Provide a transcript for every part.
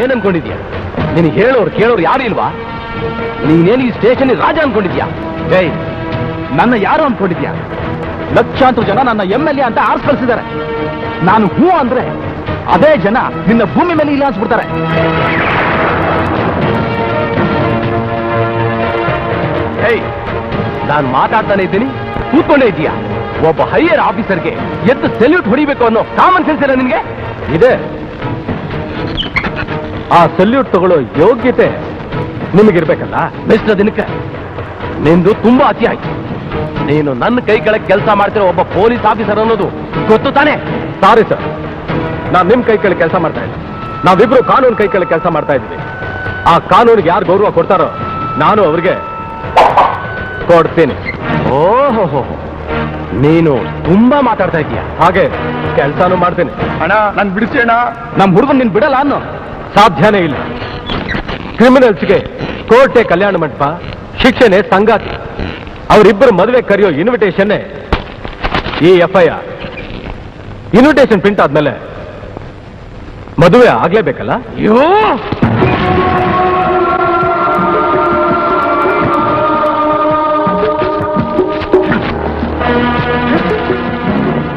ಏನ್ ಅನ್ಕೊಂಡಿದ್ಯಾ? ನಿನಗೆ ಹೇಳೋರು ಕೇಳೋರು ಯಾರು ಇಲ್ವಾ? ನೀನೇನು ಈ ಸ್ಟೇಷನ್ ರಾಜ ಅನ್ಕೊಂಡಿದ್ಯಾ? ಏಯ್, ನನ್ನ ಯಾರು ಅನ್ಕೊಂಡಿದ್ಯಾ? ಲಕ್ಷಾಂತರ ಜನ ನನ್ನ MLA ಅಂತ ಆರ್ಸ್ ಕಳಿಸಿದ್ದಾರೆ. ನಾನು ಹೂ ಅಂದ್ರೆ ಅದೇ ಜನ ನಿನ್ನ ಭೂಮಿ ಮೇಲೆ ಇಲ್ಲ ಅನ್ಸ್ಬಿಡ್ತಾರೆ. ಏಯ್, ನಾನು ಮಾತಾಡ್ತಾನೆ ಇದ್ದೀನಿ, ಕೂತ್ಕೊಂಡೇ ಇದೀಯಾ? ಒಬ್ಬ ಹೈಯರ್ ಆಫೀಸರ್ಗೆ ಎದ್ದು ಸೆಲ್ಯೂಟ್ ಹೊಡಿಬೇಕು ಅನ್ನೋ ಕಾಮನ್ ಸೆನ್ಸ್ ಇಲ್ಲ ನಿನ್ಗೆ? ಇದೆ. ಆ ಸೆಲ್ಯೂಟ್ ತಗೊಳ್ಳೋ ಯೋಗ್ಯತೆ ನಿಮಗಿರ್ಬೇಕಲ್ಲ. ಮಿಸ್ಟರ್ ದಿನಕರ್, ನಿಂದು ತುಂಬಾ ಅತಿ ಆಯ್ತು. ನೀನು ನನ್ನ ಕೈ ಕೆಳಗೆ ಕೆಲಸ ಮಾಡ್ತಿರೋ ಒಬ್ಬ ಪೊಲೀಸ್ ಆಫೀಸರ್ ಅನ್ನೋದು ಗೊತ್ತು ತಾನೆ? ಸಾರಿ ಸರ್, ನಾನು ನಿಮ್ ಕೈ ಕೆಳಗೆ ಕೆಲಸ ಮಾಡ್ತಾ ಇದ್ದೆ. ನಾವಿಬ್ರು ಕಾನೂನು ಕೈ ಕೆಳಗೆ ಕೆಲಸ ಮಾಡ್ತಾ ಇದ್ವಿ. ಆ ಕಾನೂನಿಗೆ ಯಾರು ಗೌರವ ಕೊಡ್ತಾರೋ ನಾನು ಅವ್ರಿಗೆ ಕೊಡ್ತೀನಿ. ಓಹೋ, ನೀನು ತುಂಬಾ ಮಾತಾಡ್ತಾ ಇದೀಯ. ಹಾಗೆ ಕೆಲಸನೂ ಮಾಡ್ತೇನೆ. ಅಣ್ಣ, ನನ್ ಬಿಡಿಸಿ ಅಣ್ಣ. ನಮ್ ಹುಡುಗನ್ ನಿನ್ ಬಿಡಲ್ಲ ಅನ್ನೋ ಸಾಧ್ಯನೇ ಇಲ್ಲ. ಕ್ರಿಮಿನಲ್ಸ್ಗೆ ಕೋರ್ಟೆ ಕಲ್ಯಾಣ ಮಂಟಪ, ಶಿಕ್ಷೆನೆ ಸಂಗಾತಿ. ಅವರಿಬ್ಬರು ಮದುವೆ ಕರೆಯೋ ಇನ್ವಿಟೇಷನ್ನೇ ಈ FIR. ಇನ್ವಿಟೇಷನ್ ಪ್ರಿಂಟ್ ಆದ್ಮೇಲೆ ಮದುವೆ ಆಗ್ಲೇಬೇಕಲ್ಲ? ಅಯ್ಯೋ,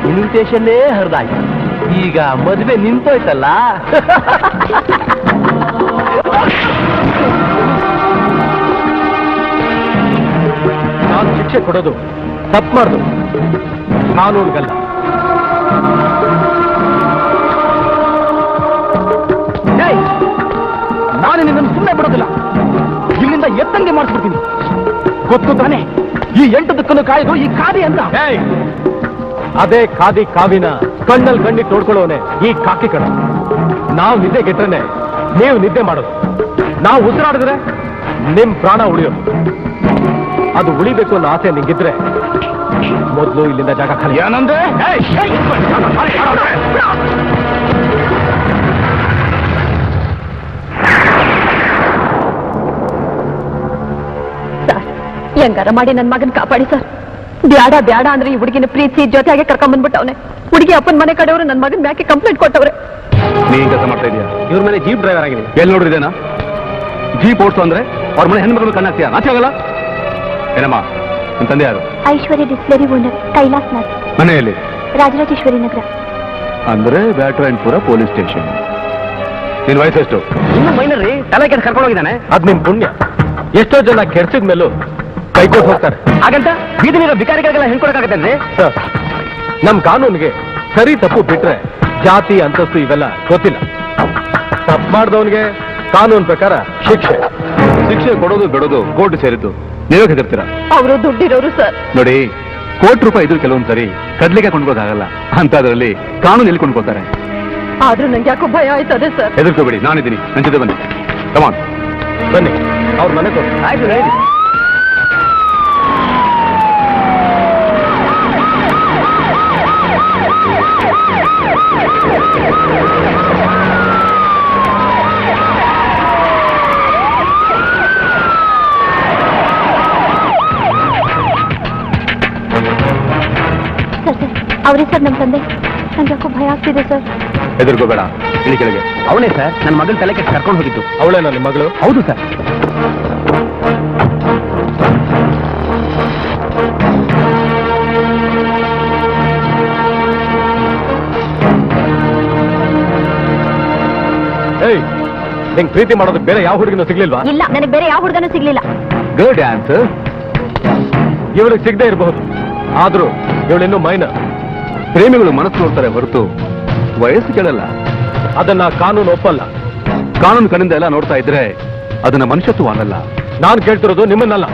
ಇನ್ವಿಟೇಷನ್ನೇ ಹರಿದಾಯ್ತು. ಈಗ ಮದುವೆ ನಿಂತೋಯ್ತಲ್ಲ. ನಾನು ಶಿಕ್ಷೆ ಕೊಡೋದು ತಪ್ಪು ಮಾಡ್ದು, ಕಾನೂನಿಗಲ್ಲ. ನಾನು ನಿನ್ನನ್ನು ಸುಮ್ಮನೆ ಬಿಡೋದಿಲ್ಲ. ಇಲ್ಲಿಂದ ಎತ್ತಂಗೆ ಮಾಡಿಸ್ಬಿಡ್ತೀನಿ. ಗೊತ್ತು ತಾನೆ ಈ 8 ದಿಕ್ಕನ್ನು ಕಾಯ್ದು ಈ ಖಾದಿ ಅಂತ? ಅದೇ ಖಾದಿ ಕಾವಿನ ಕಣ್ಣಲ್ಲಿ ಕಣ್ಣಿಟ್ಟು ನೋಡ್ಕೊಳ್ಳೋನೆ ಈ ಕಾಕಿ ಕಣ. ನಾವು ನಿದ್ದೆ ಗೆಟ್ರೆ ನೀವು ನಿದ್ದೆ ಮಾಡೋದು, ನಾವು ಉಸಿರಾಡಿದ್ರೆ ನಿಮ್ ಪ್ರಾಣ ಉಳಿಯೋದು. ಅದು ಉಳಿಬೇಕು ಅನ್ನೋ ಆಸೆ ನಿಂಗಿದ್ರೆ ಮೊದಲು ಇಲ್ಲಿಂದ ಜಾಗ ಖಾಲಿ. ಏನಂದ್ರೆ ಸರ್, ಹೆಂಗಾರ ಮಾಡಿ ನನ್ನ ಮಗನ್ ಕಾಪಾಡಿ ಸರ್. ಬ್ಯಾಡ ಬ್ಯಾಡ ಅಂದ್ರೆ ಈ ಹುಡುಗಿನ ಪ್ರೀತಿ ಜೊತೆಗೆ ಕರ್ಕೊಂಡ್ ಬಂದ್ಬಿಟ್ಟವನೆ. ಹುಡುಗಿ ಅಪ್ಪನ ಮನೆ ಕಡೆಯವರು ನನ್ನ ಮಗನ್ ಮ್ಯಾಕೆ ಕಂಪ್ಲೇಂಟ್ ಕೊಟ್ಟವ್ರೆ. ನೀನ್ ಕೆಲಸ ಮಾಡ್ತಾ ಇದೀಯಾ? ಇವ್ರ ಮನೆ ಜೀಪ್ ಡ್ರೈವರ್ ಆಗಿದೆ. ಎಲ್ಲಿ ನೋಡ್ರಿದೇನಾ? ಜೀಪ್ ಓಡಿಸು ಅಂದ್ರೆ ಅವ್ರ ಮನೆ ಹೆಣ್ಮಗಳು ಕಣ್ಣಾಗ್ತೀಯ? ನಾಚೆ ಆಗಲ್ಲ? ಏನಮ್ಮ, ನಿಮ್ ತಂದೆ ಯಾರು? ಐಶ್ವರ್ಯ ಡಿಸ್ಲರಿ ಓನರ್, ಕೈಲಾಸ್ ನಾಥ್. ಮನೆಯಲ್ಲಿ? ರಾಜರಾಜೇಶ್ವರಿ ನಗರ. ಅಂದ್ರೆ ಬ್ಯಾಟ್ರಾಯನ್ಪುರ ಪೊಲೀಸ್ ಸ್ಟೇಷನ್. ನಿನ್ ವಯಸ್ಸೆಷ್ಟು? ಇನ್ನು ಮೈನರ್ ರೀ, ತಲೆ ಕೆಡ್ಸಿ ಕರ್ಕೊಂಡು ಹೋಗಿದ್ದಾನೆ. ಅದ್ ನಿಮ್ ಪುಣ್ಯ. ಎಷ್ಟೋ ಜನ ಕೆಡ್ಸಿದ ಮೇಲೂ ಕೈಕೊಟ್ಟು ಹೋಗ್ತಾರೆ. ಹಾಗಂತ ಬೀದಿನಿರೋ ಬಿಕಾರಿಗಳಿಗೆಲ್ಲ ಹೇಳ್ಕೊಡಕ್ಕಾಗತ್ತೇನ್ರಿ? ಸರ್, ನಮ್ ಕಾನೂನಿಗೆ ಸರಿ ತಪ್ಪು ಬಿಟ್ರೆ ಜಾತಿ ಅಂತಸ್ತು ಇವೆಲ್ಲ ಗೊತ್ತಿಲ್ಲ. ತಪ್ಪು ಮಾಡಿದವನಿಗೆ ಕಾನೂನು ಪ್ರಕಾರ ಶಿಕ್ಷೆ. ಶಿಕ್ಷೆ ಕೊಡೋದು ಬಿಡೋದು ಕೋರ್ಟ್ ಸೇರಿದ್ದು. ನೀವೇ ಹೆದರ್ತೀರಾ? ಅವರು ದುಡ್ಡಿರೋರು ಸರ್. ನೋಡಿ, ಕೋಟಿ ರೂಪಾಯಿ ಇದ್ರು ಕೆಲವೊಂದ್ಸರಿ ಕಡ್ಲಿಗೆ ಕೊಂಡ್ಕೋದಾಗಲ್ಲ. ಅಂತದ್ರಲ್ಲಿ ಕಾನೂನು ಎಲ್ಲಿ ಕೊಂಡ್ಕೋತಾರೆ? ಆದ್ರೂ ನಂಗೆ ಯಾಕೋ ಭಯ ಆಯ್ತದೆ ಸರ್. ಹೆದರ್ಕೋಬೇಡಿ, ನಾನಿದ್ದೀನಿ. ನನ್ನ ಜೊತೆ ಬನ್ನಿ. ಕಮಾನ್, ಬನ್ನಿ. ಅವ್ರ ಮನೆ ತೋರಿಸಿ. ಆಯ್ತು, ಹೇಳಿ. ಅವರೇ ಸರ್ ನಮ್ಮ ತಂದೆ. ನಂಗೆ ಯಾಕೋ ಭಯ ಆಗ್ತಿದೆ ಸರ್. ಹೆದರ್ಕೋಬೇಡ, ಇಳಿ ಕೆಳಗೆ. ಅವನೇ ಸರ್, ನನ್ನ ಮಗನ ತಲೆ ಕೆಟ್ಟು ಕರ್ಕೊಂಡು ಹೋಗಿದ್ದು. ಅವಳೇನಾ ನಿಮ್ಮ ಮಗಳು? ಹೌದು ಸರ್. ಏಯ್, ನಿಂಗೆ ಪ್ರೀತಿ ಮಾಡೋದಕ್ಕೆ ಬೇರೆ ಯಾವ ಹುಡುಗಿನೂ ಸಿಗ್ಲಿಲ್ವಾ? ಇಲ್ಲ, ನನಗೆ ಬೇರೆ ಯಾವ ಹುಡುಗನೂ ಸಿಗ್ಲಿಲ್ಲ. Good answer. ಇವಳಿಗೆ ಸಿಗದೆ ಇರಬಹುದು, ಆದ್ರೂ ಇವಳಿನ್ನೂ ಮೈನರ್. ಪ್ರೇಮಿಗಳು ಮನಸ್ಸು ನೋಡ್ತಾರೆ ಹೊರತು ವಯಸ್ಸು ಕೇಳಲ್ಲ. ಅದನ್ನ ಕಾನೂನು ಒಪ್ಪಲ್ಲ. ಕಾನೂನು ಕಣ್ಣಿಂದ ಎಲ್ಲ ನೋಡ್ತಾ ಇದ್ರೆ ಅದನ್ನ ಮನುಷ್ಯತ್ವ ಅನ್ನಲ್ಲ. ನಾನು ಕೇಳ್ತಿರೋದು ನಿಮ್ಮನ್ನಲ್ಲ.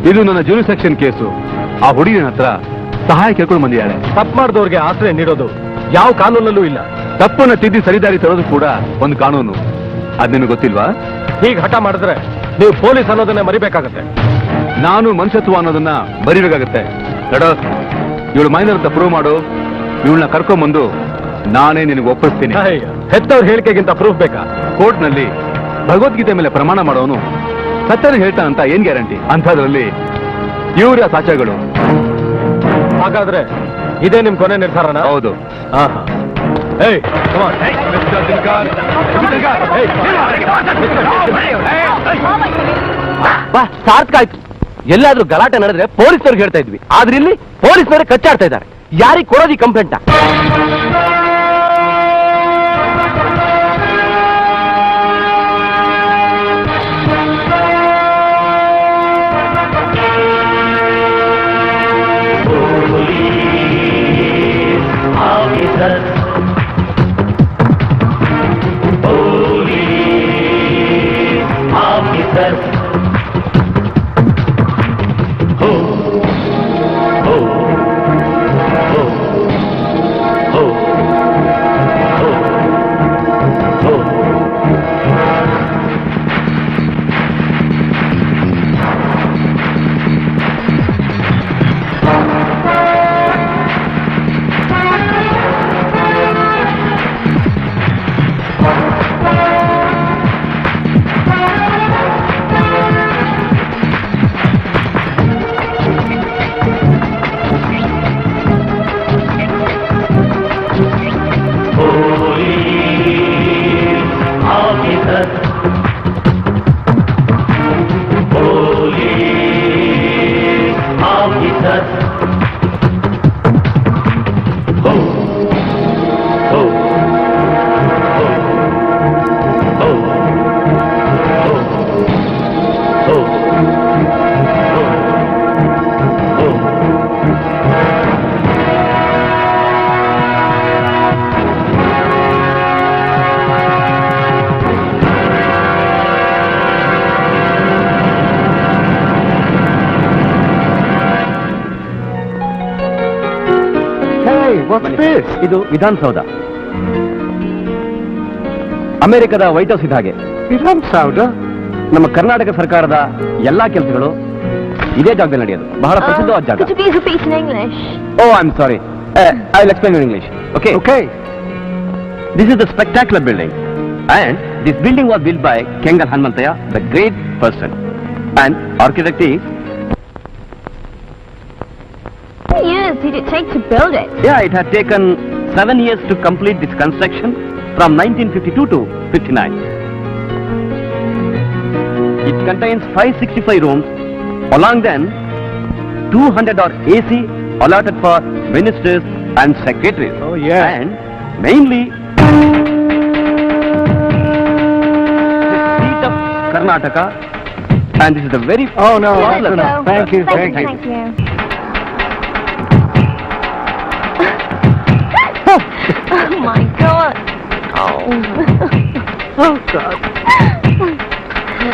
ಇದು ನನ್ನ ಜ್ಯೂರಿಸೆಕ್ಷನ್ ಕೇಸು. ಆ ಹುಡುಗಿನ ಹತ್ರ ಸಹಾಯ ಕೇಳ್ಕೊಂಡು ಬಂದಿದ್ದಾಳೆ. ತಪ್ಪು ಮಾಡಿದವ್ರಿಗೆ ಆಶ್ರಯ ನೀಡೋದು ಯಾವ ಕಾನೂನಲ್ಲೂ ಇಲ್ಲ. ತಪ್ಪನ್ನ ತಿದ್ದಿ ಸರಿದಾರಿ ತರೋದು ಕೂಡ ಒಂದು ಕಾನೂನು. ಅದ್ ನಿಮಗೆ ಗೊತ್ತಿಲ್ವಾ? ಹೀಗೆ ಹಠ ಮಾಡಿದ್ರೆ ನೀವು ಪೊಲೀಸ್ ಅನ್ನೋದನ್ನ ಮರಿಬೇಕಾಗತ್ತೆ. ನಾನು ಮನುಷ್ಯತ್ವ ಅನ್ನೋದನ್ನ ಮರಿಬೇಕಾಗತ್ತೆ. ನಡ, ಇವಳು ಮೈನರ್ ಅಂತ ಪ್ರೂವ್ ಮಾಡು. ಇವಳನ್ನ ಕರ್ಕೊಂಡ್ಬಂದು ನಾನೇ ನಿನಗೆ ಒಪ್ಪಿಸ್ತೀನಿ. ಹೆತ್ತವ್ರ ಹೇಳಿಕೆಗಿಂತ ಪ್ರೂಫ್ ಬೇಕಾ? ಕೋರ್ಟ್ನಲ್ಲಿ ಭಗವದ್ಗೀತೆ ಮೇಲೆ ಪ್ರಮಾಣ ಮಾಡೋನು ಸತ್ಯನ ಹೇಳ್ತಾನಂತ ಏನ್ ಗ್ಯಾರಂಟಿ? ಅಂಥದ್ರಲ್ಲಿ ಇವ್ರ ಸಾಕ್ಷ್ಯಗಳು. ಹಾಗಾದ್ರೆ ಇದೇ ನಿಮ್ ಕೊನೆ ನಿರ್ಧಾರನ? ಹೌದು. Hey, come on. Hey, Mr. Dilkar. Hey, ಬಾ ಸಾರ್ಥಕ ಆಯ್ತು. ಎಲ್ಲಾದ್ರೂ ಗಲಾಟೆ ನಡೆದ್ರೆ ಪೊಲೀಸರಿಗೆ ಹೇಳ್ತಾ ಇದ್ವಿ, ಆದ್ರೆ ಇಲ್ಲಿ ಪೊಲೀಸರೇ ಕಚ್ಚಾಡ್ತಾ ಇದ್ದಾರೆ. ಯಾರಿಗೆ ಕೊಡೋದಿ ಕಂಪ್ಲೇಂಟ? ಇದು ವಿಧಾನಸೌಧ. ಅಮೆರಿಕದ ವೈಟ್ ಹೌಸ್ ಇದ್ದ ಹಾಗೆ. ವಿಧಾನಸೌಧ? ನಮ್ಮ ಕರ್ನಾಟಕ ಸರ್ಕಾರದ ಎಲ್ಲಾ ಕೆಲಸಗಳು ಇದೇ ಜಾಗದಲ್ಲಿ ನಡೆಯೋದು. ಬಹಳ ಪ್ರಸಿದ್ಧವಾದ ಜಾಗ. Could you please repeat in English? Oh, I'm sorry. I will explain in English. Okay. Okay. This is the spectacular building, and this building was built by Kengal Hanmantaya, the great person, and architect is. How many years did it take to build it? Yeah, it had taken 7 years to complete this construction from 1952 to 59. It contains 565 rooms. Along them, 200 are AC allotted for ministers and secretaries. Oh, yeah. And mainly, the seat of Karnataka, and this is the very. Oh, no, Let that's it enough. go. Thank you, thank you. Thank you. Oh my God. Oh, God.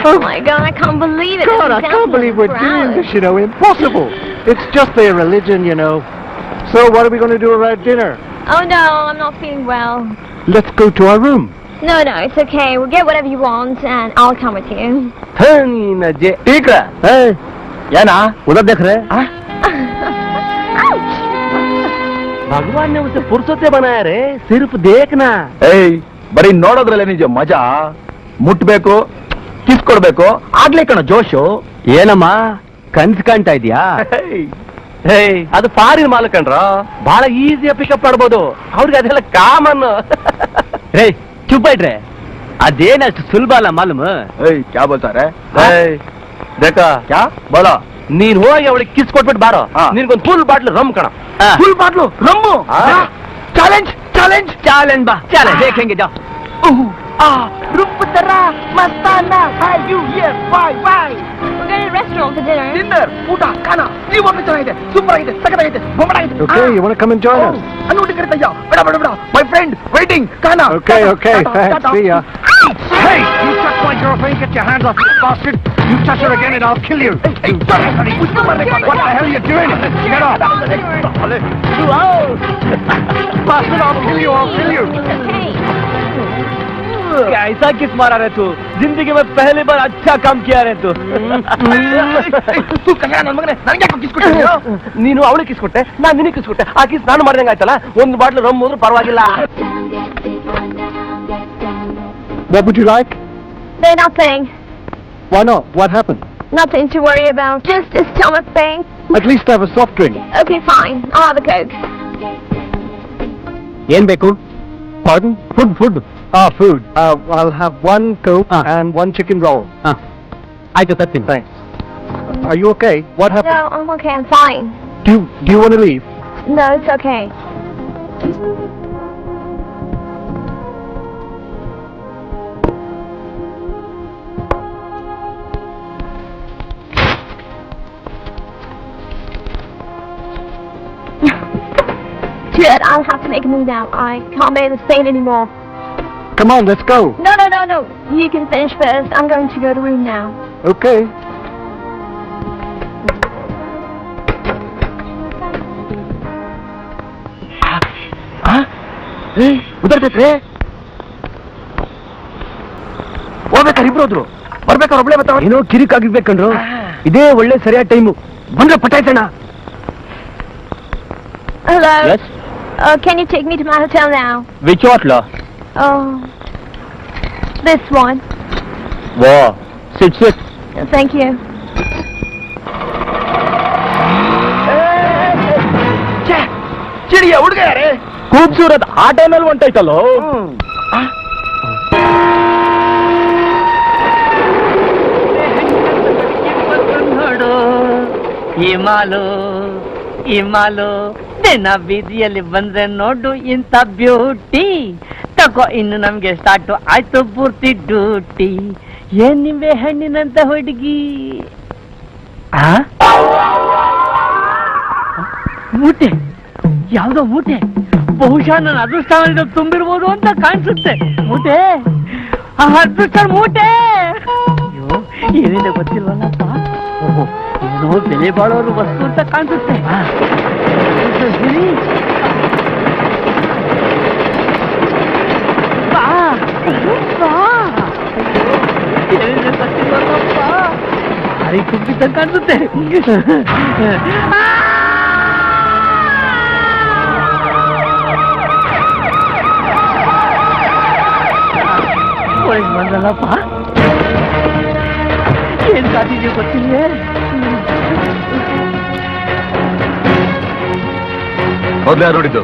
Oh my God, I can't believe it. God, I can't believe we're doing this, you know. Impossible. It's just their religion, you know. So what are we going to do about dinner? Oh no, I'm not feeling well. Let's go to our room. No, it's okay. We'll get whatever you want and I'll come with you. ठीक है. Hey. क्या ना? उधर देख रहे? Ouch! भगवान ने उसे फुर्सत से बनाया रे. सिर्फ देखना. ಏಯ್ ಬರೀ ನೋಡೋದ್ರಲ್ಲೇ ನಿಜ ಮಜಾ. ಮುಟ್ಬೇಕು, ಕಿಸ್ ಕೊಡ್ಬೇಕು, ಆಗ್ಲೇ ಕಣ ಜೋಶು. ಏನಮ್ಮ ಕನ್ಸ್ ಕಾಣ್ತಾ ಇದೀಯಾ? ಅದು ಫಾರಿನ್ ಮಾಲ್ ಕಣ್ರ. ಬಹಳ ಈಸಿಯ ಪಿಕಪ್ ಮಾಡ್ಬೋದು. ಅವ್ರಿಗೆ ಅದೆಲ್ಲ ಕಾಮನ್. ರೇ ಚುಪ್ ಇಟ್ರೆ ಅದೇನಷ್ಟು ಸುಲಭ ಅಲ್ಲ ಮಾಲೂಮ್. ಏಯ್ ಕ್ಯಾ ಬೋಲ್ತಾರೆ? ಬೇಕಾ ಕ್ಯಾ ಬೋಲೋ? ನೀನ್ ಹೋಗಿ ಅವಳಿಗೆ ಕಿಸ್ ಕೊಟ್ಬಿಟ್ಟು ಬಾರೋ. ನಿನ್ಗೊಂದು ಫುಲ್ ಬಾಟ್ಲ್ ರಮ್ ಕಣ. Full bottle rum. Challenge challenge challenge ಬಾ. ಚಾಲೆಂಜ್ ಹೇಗೆ ಜಾ. Rup tara, mastana, hi you here, bye bye. We're going to a restaurant for dinner. Dinner ಊಟ ಕಾನ ಜೀವನ ಚೆನ್ನಾಗಿದೆ, ಸೂಪರ್ ಆಗಿದೆ, ಸಖತ್ತಾಗಿದೆ, ಬೊಂಬಾಗಿದೆ. Okay, you want to come and join us? ಅನ್ನೋಡಿ ಕರಿತಯ್ಯ. ಬೇಡ ಬೇಡ ಬೇಡ. My friend waiting. Kana. Okay, thanks. See ya. Hey, you touch my girlfriend, get your hands off, you bastard. You touch her again and I'll kill you. Hey, what the hell are you doing? Get off. Bastard, I'll kill you. Okay. ऐसा किस मारा रहे तू? जिंदगी में पहली बार अच्छा काम किया रहे तू. तू कल्याण ನನ್ನ ಮಗನೇ ನನಗೆ ಯಾಕೆ ಕಿಸ್ ಕೊಟ್ಟಿದ್ಯೋ? ನೀನು ಅವಳಿಗೆ ಕಿಸ್ ಕೊಟ್ಟೆ, ನಾನು ನಿನಗೆ ಕಿಸ್ ಕೊಟ್ಟೆ. ಆ ಕಿಸ್ ನಾನು ಮಾಡ್ದಂಗೆ ಆಯ್ತಲ್ಲ. ಒಂದು ಬಾಟ್ಲು ರಮ್ ಹೋದ್ರೂ ಪರವಾಗಿಲ್ಲ. What would you like? They're nothing. Why not? What happened? Nothing to worry about. Just a stomach pain. At least have a soft drink. Okay, fine. I'll have a Coke. ಏನ್ ಬೇಕು? Pardon? Food. Food. I'll have 1 Coke and 1 chicken roll. ಆಯ್ತು ತರ್ತೀನಿ. Thanks. Are you okay? What happened? No, I'm okay. I'm fine. Do you want to leave? No, it's okay. Judd, I'll have to make a move now. I can't bear this pain anymore. Come on, let's go. No. You can finish first. I'm going to go to room now. Okay. ಉದರ್ತೈತ್ರಿ ಹೋಗ್ಬೇಕಾರೆ ಇಬ್ರು ಹೋದ್ರು ಬರ್ಬೇಕಾದ್ರೆ ಒಬ್ಳೆ ಬರ್ತಾವ ಏನೋ ಕಿರಿಕಾಗಿರ್ಬೇಕಂಡ್ರು ಇದೇ ಒಳ್ಳೆ ಸರಿಯಾದ ಟೈಮು ಬಂದ್ರೆ ಪಟಾಯ್ತಣ್ಣ. Hello? Yes? Can you take me to my hotel now? Which hotel? Oh, this one. ವಾ ಸಿಟ್ Thank you. ಚಿಡಿಯ ಹುಡುಗ ಯಾರೇ ಖೂಬ್ಸೂರತ್ ಆ ಟೈಮಲ್ಲಿ ಹೊಂಟೈತಲ್ಲೋ. ನೋಡು ಹಿಮಾಲು ದಿನ ಬೀದಿಯಲ್ಲಿ ಬಂದ್ರೆ ನೋಡು ಇಂಥ ಬ್ಯೂಟಿ ತಗೋ ಇನ್ನು ನಮ್ಗೆ ಸ್ಟಾರ್ಟ್ ಆಯ್ತು ಪೂರ್ತಿ ಡ್ಯೂಟಿ. ಏನ್ ನಿಂಬೆ ಹಣ್ಣಿನಂತ ಹುಡುಗಿ ಮೂಟೆ ಯಾವ್ದೋ ಮೂಟೆ ಬಹುಶಃ ನನ್ನ ಅದೃಷ್ಟ ತುಂಬಿರ್ಬೋದು ಅಂತ ಕಾಣಿಸುತ್ತೆ. ಮೂಟೆ ಅದೃಷ್ಟ ಮೂಟೆ ಏನಿದೆ ಗೊತ್ತಿಲ್ವಲ್ಲಪ್ಪ. ಏನೋ ಬೆಲೆ ಬಾಳೋರು ವಸ್ತು ಅಂತ ಕಾಣಿಸುತ್ತೆ. ಏನಿದೆ ಗೊತ್ತಿಲ್ವಲ್ಲಪ್ಪ. ಭಾರಿ ತುಂಬಿದ್ದ ಕಾಣಿಸುತ್ತೆ. ಪೊಲೀಸ್ ಬಂದಲ್ಲಪ್ಪ. ಏನ್ ಕಾದಿದೆಯೋ ಗೊತ್ತಿಲ್ಲ. ಮೊದ್ಲು ಯಾರು ನೋಡಿದ್ದು?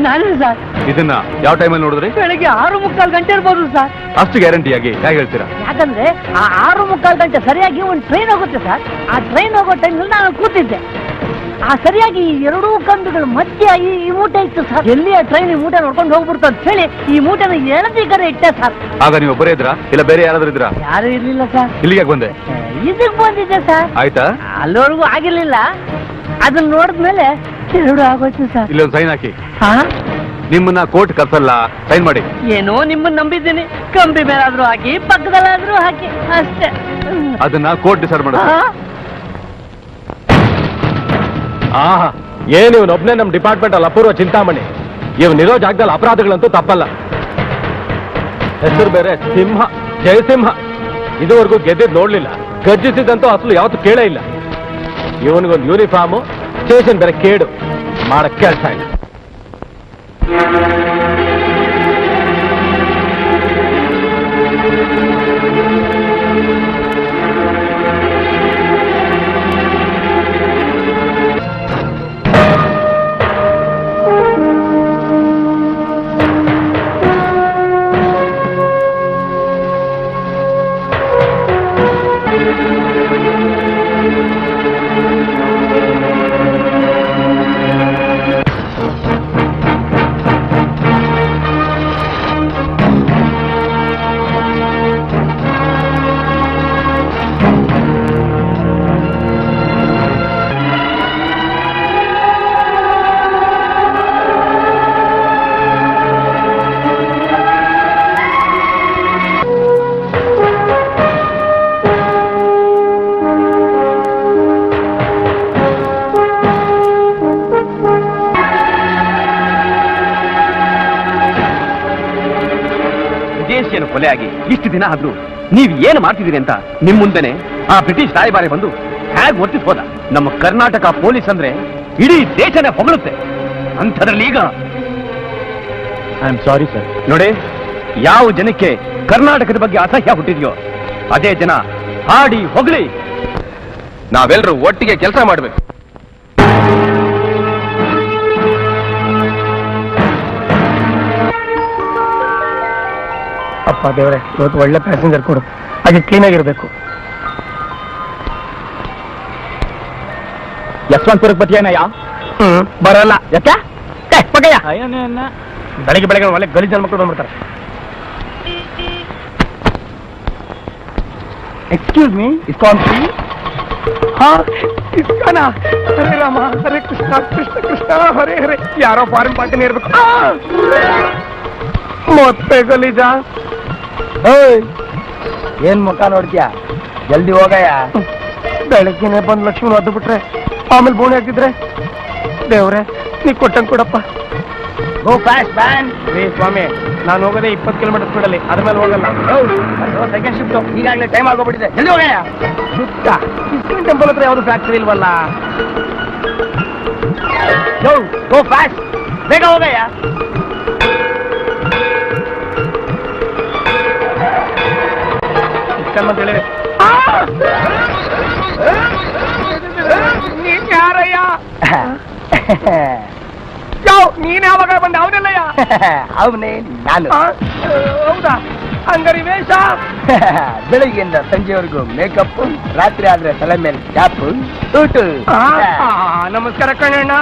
ನಾನೇ ಸರ್. ಇದನ್ನ ಯಾವ ಟೈಮಲ್ಲಿ ನೋಡಿದ್ರಿ? ಬೆಳಗ್ಗೆ 6:45 ಗಂಟೆ ಇರ್ಬೋದು ಸರ್. ಅಷ್ಟು ಗ್ಯಾರಂಟಿಯಾಗಿ ಹೇಗೆ ಹೇಳ್ತೀರಾ? ಯಾಕಂದ್ರೆ ಆ 6:45 ಗಂಟೆ ಸರಿಯಾಗಿ ಒಂದು ಟ್ರೈನ್ ಹೋಗುತ್ತೆ ಸರ್. ಆ ಟ್ರೈನ್ ಹೋಗೋ ಟೈಮ್ನಲ್ಲಿ ನಾನು ಕೂತಿದ್ದೆ. ಆ ಸರಿಯಾಗಿ ಈ ಎರಡೂ ಕಂಬಿಗಳ ಮಧ್ಯೆ ಈ ಮೂಟೆ ಇತ್ತು ಸರ್. ಎಲ್ಲಿ ಆ ಟ್ರೈನ್ ಈ ಮೂಟೆ ನೋಡ್ಕೊಂಡು ಹೋಗ್ಬಿಡ್ತು ಅಂತ ಹೇಳಿ ಈ ಮೂಟೆನ ಎಳದಿ ಕಡೆ ಇಟ್ಟೆ ಸರ್. ಆಗ ನೀವು ಒಬ್ಬರೇ ಇದ್ರಾ ಇಲ್ಲ ಬೇರೆ ಯಾರಾದ್ರೂ ಇದ್ರಾ? ಯಾರು ಇರ್ಲಿಲ್ಲ ಸರ್. ಇಲ್ಲಿಗೆ ಬಂದೆ? ಇದಕ್ ಬಂದಿದ್ದೆ ಸರ್. ಆಯ್ತಾ? ಅಲ್ಲಿವರೆಗೂ ಆಗಿರ್ಲಿಲ್ಲ. ಅದನ್ನ ನೋಡಿದ್ಮೇಲೆ ಎರಡು ಆಗೋಯ್ತು ಸರ್. ಇಲ್ಲೊಂದು ಸೈನ್ ಹಾಕಿ. ಹಾ ನಿಮ್ಮನ್ನ ಕೋರ್ಟ್ ಕರ್ಸಲ್ಲ, ಸೈನ್ ಮಾಡಿ. ಏನೋ ನಿಮ್ಮನ್ನ ನಂಬಿದ್ದೀನಿ. ಕಂಬಿ ಮೇಲಾದ್ರೂ ಹಾಕಿ ಪಕ್ಕದಲ್ಲಾದ್ರೂ ಹಾಕಿ ಅಷ್ಟೇ. ಅದನ್ನ ಕೋರ್ಟ್ ಡಿಸೈಡ್ ಮಾಡೋದು. ಆಹಾ ಏನ್ ಇವನೊಬ್ನೇ ನಮ್ ಡಿಪಾರ್ಟ್ಮೆಂಟ್ ಅಲ್ಲಿ ಅಪೂರ್ವ ಚಿಂತಾಮಣಿ. ಇವನಿರೋ ಜಾಗದಲ್ಲಿ ಅಪರಾಧಗಳಂತೂ ತಪ್ಪಲ್ಲ. ಹೆಸರು ಬೇರೆ ಸಿಂಹ, ಜಯಸಿಂಹ. ಇದುವರೆಗೂ ಗೆದ್ದಿದ್ ನೋಡ್ಲಿಲ್ಲ, ಗರ್ಜಿಸಿದಂತೂ ಅಸಲು ಯಾವತ್ತು ಕೇಳೇ ಇಲ್ಲ. ಇವನಿಗೊಂದು ಯೂನಿಫಾರ್ಮು, ಸ್ಟೇಷನ್ ಬೇರೆ ಕೇಡು, ಮಾಡಕ್ ಕೆಲಸ ಇಲ್ಲ. ಕೊಲೆಯಾಗಿ ಇಷ್ಟು ದಿನ ಆದ್ರೂ ನೀವ್ ಏನು ಮಾಡ್ತಿದ್ದೀರಿ ಅಂತ ನಿಮ್ ಮುಂದೆನೆ ಆ ಬ್ರಿಟಿಷ್ ರಾಯಭಾರಿ ಬಂದು ಹೇಗ್ ವರ್ತಿಸ್ ಹೋದ. ನಮ್ಮ ಕರ್ನಾಟಕ ಪೊಲೀಸ್ ಅಂದ್ರೆ ಇಡೀ ದೇಶನೇ ಹೊಗಳುತ್ತೆ. ಅಂಥದ್ರಲ್ಲಿ ಈಗ ಐ ಆಮ್ ಸಾರಿ ಸರ್. ನೋಡಿ, ಯಾವ ಜನಕ್ಕೆ ಕರ್ನಾಟಕದ ಬಗ್ಗೆ ಅಸಹ್ಯ ಹುಟ್ಟಿದ್ಯೋ ಅದೇ ಜನ ಹಾಡಿ ಹೊಗಳಿ ನಾವೆಲ್ಲರೂ ಒಟ್ಟಿಗೆ ಕೆಲಸ ಮಾಡ್ಬೇಕು. ಅಪ್ಪ ದೇವ್ರೆ, ಇವತ್ತು ಒಳ್ಳೆ ಪ್ಯಾಸೆಂಜರ್ ಕೊಡು, ಹಾಗೆ ಕ್ಲೀನ್ ಆಗಿರ್ಬೇಕು. ಯಶವಂತಪುರಕ್ಕೆ ಬತ್ತೀಯನಯ್ಯ? ಬರಲ್ಲ. ಯಾಕೆ? ಬೆಳಗ್ಗೆ ಒಳ್ಳೆ ಗಲೀಜ್ ಮಕ್ಕಳು ಬಂದ್ಬಿಡ್ತಾರೆ. Excuse me, ISKCON free? ಇಸ್ಕಾನ? ಹರೇ ರಾಮ ಹರೇ ಕೃಷ್ಣ ಕೃಷ್ಣ ಕೃಷ್ಣ ಹರೇ ಹರೇ. ಯಾರೋ ಫಾರಿನ್ ಪಾರ್ಟಿನ ಇರ್ಬೇಕು. ಮತ್ತೆ ಗಲೀಜ. ಏನ್ ಮುಖ ನೋಡ್ತೀಯ? ಜಲ್ದಿ ಹೋಗಯ್ಯ. ಬೆಳಗ್ಗೆನೆ ಬಂದು ಲಕ್ಷ್ಮಣ ಹೊದ್ದು ಬಿಟ್ರೆ ಆಮೇಲೆ ಬೋಣಿ ಹಾಕಿದ್ರೆ, ದೇವ್ರೆ ನೀ ಕೊಟ್ಟಂಗ್ ಕೊಡಪ್ಪ. ಗೋ ಫ್ಯಾಸ್ಟ್ ಬ್ಯಾನ್. ಸ್ವಾಮಿ, ನಾನು ಹೋಗೋದೇ 20 ಕಿಲೋಮೀಟರ್ ಸ್ಪೀಡಲ್ಲಿ, ಅದ್ರ ಮೇಲೆ ಹೋಗಲ್ಲ. ಸೆಕೆಂಡ್ ಶಿಫ್ಟ್, ಈಗಾಗಲೇ ಟೈಮ್ ಆಗೋಗ್ಬಿಟ್ಟಿದೆ. ಜಲ್ದಿ ಹೋಗಯ್ಯ. ಇಸ್ಕಾನ್ ಟೆಂಪಲ್ ಹತ್ರ ಯಾವ್ದು ಫ್ಯಾಕ್ಟರಿ ಇಲ್ವಲ್ಲ? ಗೋ ಫ್ಯಾಸ್ಟ್, ಬೇಗ ಹೋಗಯ್ಯ. ಇಸ್ಕಾನ್ ಅಂತ ಹೇಳಿದ್ರೆ ನೀನ್ ಯಾರಯ್ಯ? ನೀನ್ ಯಾವಾಗ ಬಂದ? ಅವನಲ್ಲಯ್ಯ? ಅವನೇ ನಾನು. ಹೌದಾ? ಹಂಗಾರಿ ವೇಷ? ಬೆಳಿಗ್ಗೆಯಿಂದ ಸಂಜೆವರೆಗೂ ಮೇಕಪ್, ರಾತ್ರಿ ಆದ್ರೆ ತಲೆ ಮೇಲೆ ಕ್ಯಾಪ್, ಸೂಟು. ನಮಸ್ಕಾರ ಕಣಣ್ಣ.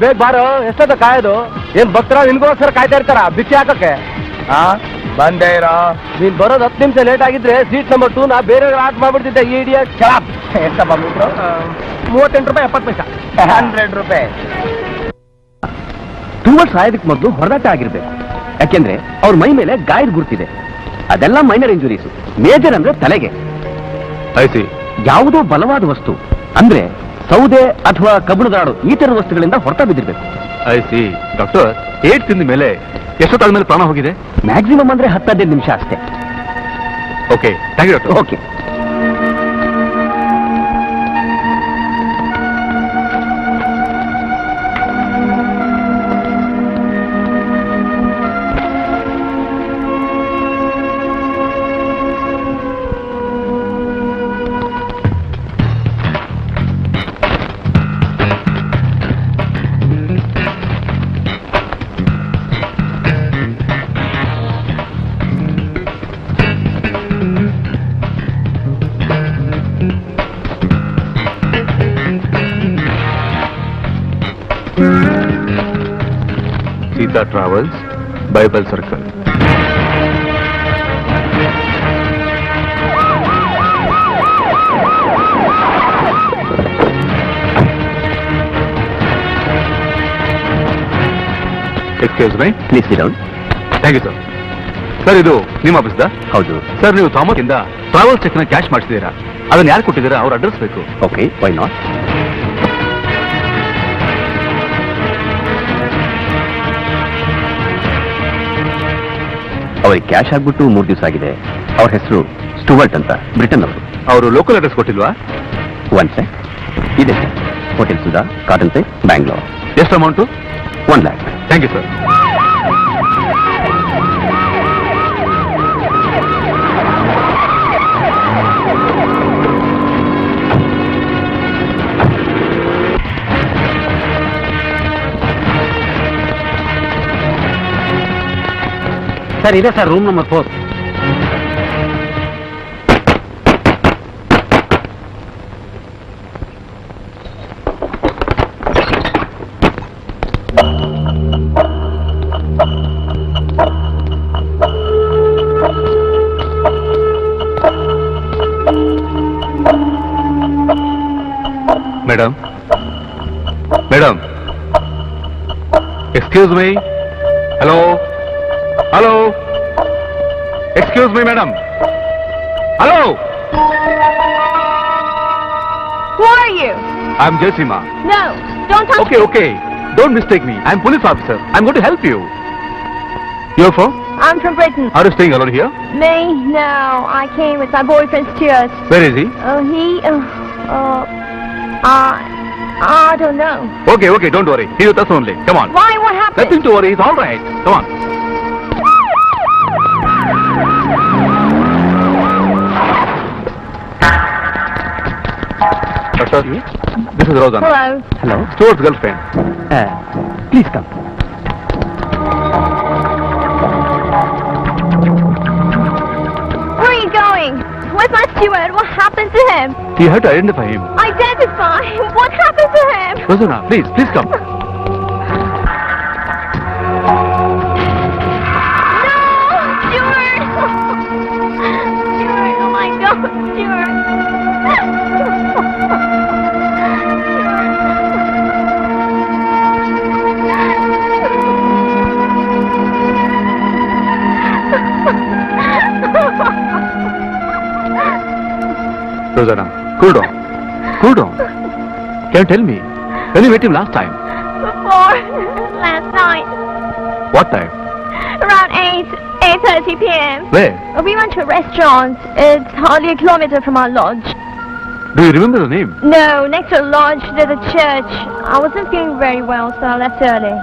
ಬೇಗ ಬಾರೋ, ಎಷ್ಟೊತ್ತ ಕಾಯೋದು? ಏನ್ ಭಕ್ತರ ನಿನ್ಗೋಸ್ಕರ ಕಾಯ್ತಾ ಇರ್ತಾರ ಬಿಚ್ಚಿ ಹಾಕಕ್ಕೆ? ಬಂದೇ ಇರೋ. ನೀನ್ ಬರೋದು 10 ನಿಮಿಷ ಲೇಟ್ ಆಗಿದ್ರೆ ಸೀಟ್ ನಂಬರ್ 2 ನಾ ಬೇರೆ ಆಟ ಮಾಡ್ಬಿಡ್ತಿದ್ದೆ. ಇಡಿಯಟ್. ಎಷ್ಟ ಬಂದ್ಬಿಟ್ರು? 38 ರೂಪಾಯಿ 70 ಪೈಸಾ. 100 ರೂಪಾಯಿ. ಟೂವರ್ಡ್ಸ್ ಆಯೋದಕ್ಕೆ ಮೊದಲು ಹೊರದಾಟ ಆಗಿರ್ಬೇಕು. ಯಾಕೆಂದ್ರೆ ಅವ್ರ ಮೈ ಮೇಲೆ ಗಾಯದ ಗುರುತಿದೆ. ಅದೆಲ್ಲ ಮೈನರ್ ಇಂಜುರೀಸ್. ಮೇಜರ್ ಅಂದ್ರೆ ತಲೆಗೆ. ಐಸಿ ಯಾವುದೋ ಬಲವಾದ ವಸ್ತು ಅಂದ್ರೆ ಸೌದೆ ಅಥವಾ ಕಬ್ಬಿಣದ ರಾಡು, ಈ ತರ ವಸ್ತುಗಳಿಂದ ಹೊರತ ಬಿದ್ದಿರ್ಬೇಕು. ಐಸಿ ಡಾಕ್ಟರ್, ಏಟ್ ತಿಂದ ಮೇಲೆ ಎಷ್ಟೊತ್ತಾದ್ಮೇಲೆ ಪ್ರಾಣ ಹೋಗಿದೆ? ಮ್ಯಾಕ್ಸಿಮಮ್ ಅಂದ್ರೆ 10-15 ನಿಮಿಷ ಅಷ್ಟೇ. Okay, thank you doctor. Okay. Sita Travels, Bible Circle. Excuse me? Please sit down. Thank you sir. Sir, ಇದು ನಿಮ್ಮ ಆಫೀಸ್ದಾ? ಹೌದು. ಸರ್, ನೀವು ಥಾಮಸ್ ಇಂದ ಟ್ರಾವೆಲ್ಸ್ ಚೆಕ್ ನ ಕ್ಯಾಶ್ ಮಾಡಿಸಿದ್ದೀರಾ? ಅದನ್ನ ಯಾರು ಕೊಟ್ಟಿದ್ದೀರಾ? ಅವ್ರ ಅಡ್ರೆಸ್ ಬೇಕು. Okay, why not? ಅವರಿಗೆ ಕ್ಯಾಶ್ ಆಗ್ಬಿಟ್ಟು 3 ದಿವಸ ಆಗಿದೆ. ಅವ್ರ ಹೆಸರು ಸ್ಟುವರ್ಟ್ ಅಂತ, ಬ್ರಿಟನ್ ಅವರು. ಅವರು ಲೋಕಲ್ ಅಡ್ರೆಸ್ ಕೊಟ್ಟಿಲ್ವಾ? ಒನ್ ಸೆಕ್ ಇದೆ sir. Hotel Sudha, Cottonpet, Bangalore. ಎಷ್ಟು amount? 1 lakh. Thank you sir. Sir ಇದೆ sir, room number 4. Madam, madam, excuse me. Hello hello, excuse me madam. Hello. Who are you? I am Jayaseema. No, don't touch Okay, okay. Don't mistake me. I'm police officer. I'm going to help you. You're from? I'm from Britain. Are you staying alone here? Me? No, I came with my boyfriend Stuart. Where is he? I don't know. Okay, okay. Don't worry. He's with us only. Come on. Why? What happened? Nothing to worry. It's all right. Come on. Doctor, this is Rosanna. Hello. Hello. Stuart's girlfriend. Please come. Stuart, what happened to him? You have to identify him. Identify? What happened to him? Rosanna, please come. No! Stuart! Stuart, oh my God, Stuart! Rosanna, cool down. Can you tell me, when you met him last time? Before last night, What time? around 8:30 p.m. Where? We went to a restaurant. It's hardly a kilometer from our lodge. Do you remember the name? No, next to the lodge, there's a church. I wasn't feeling very well, so I left early.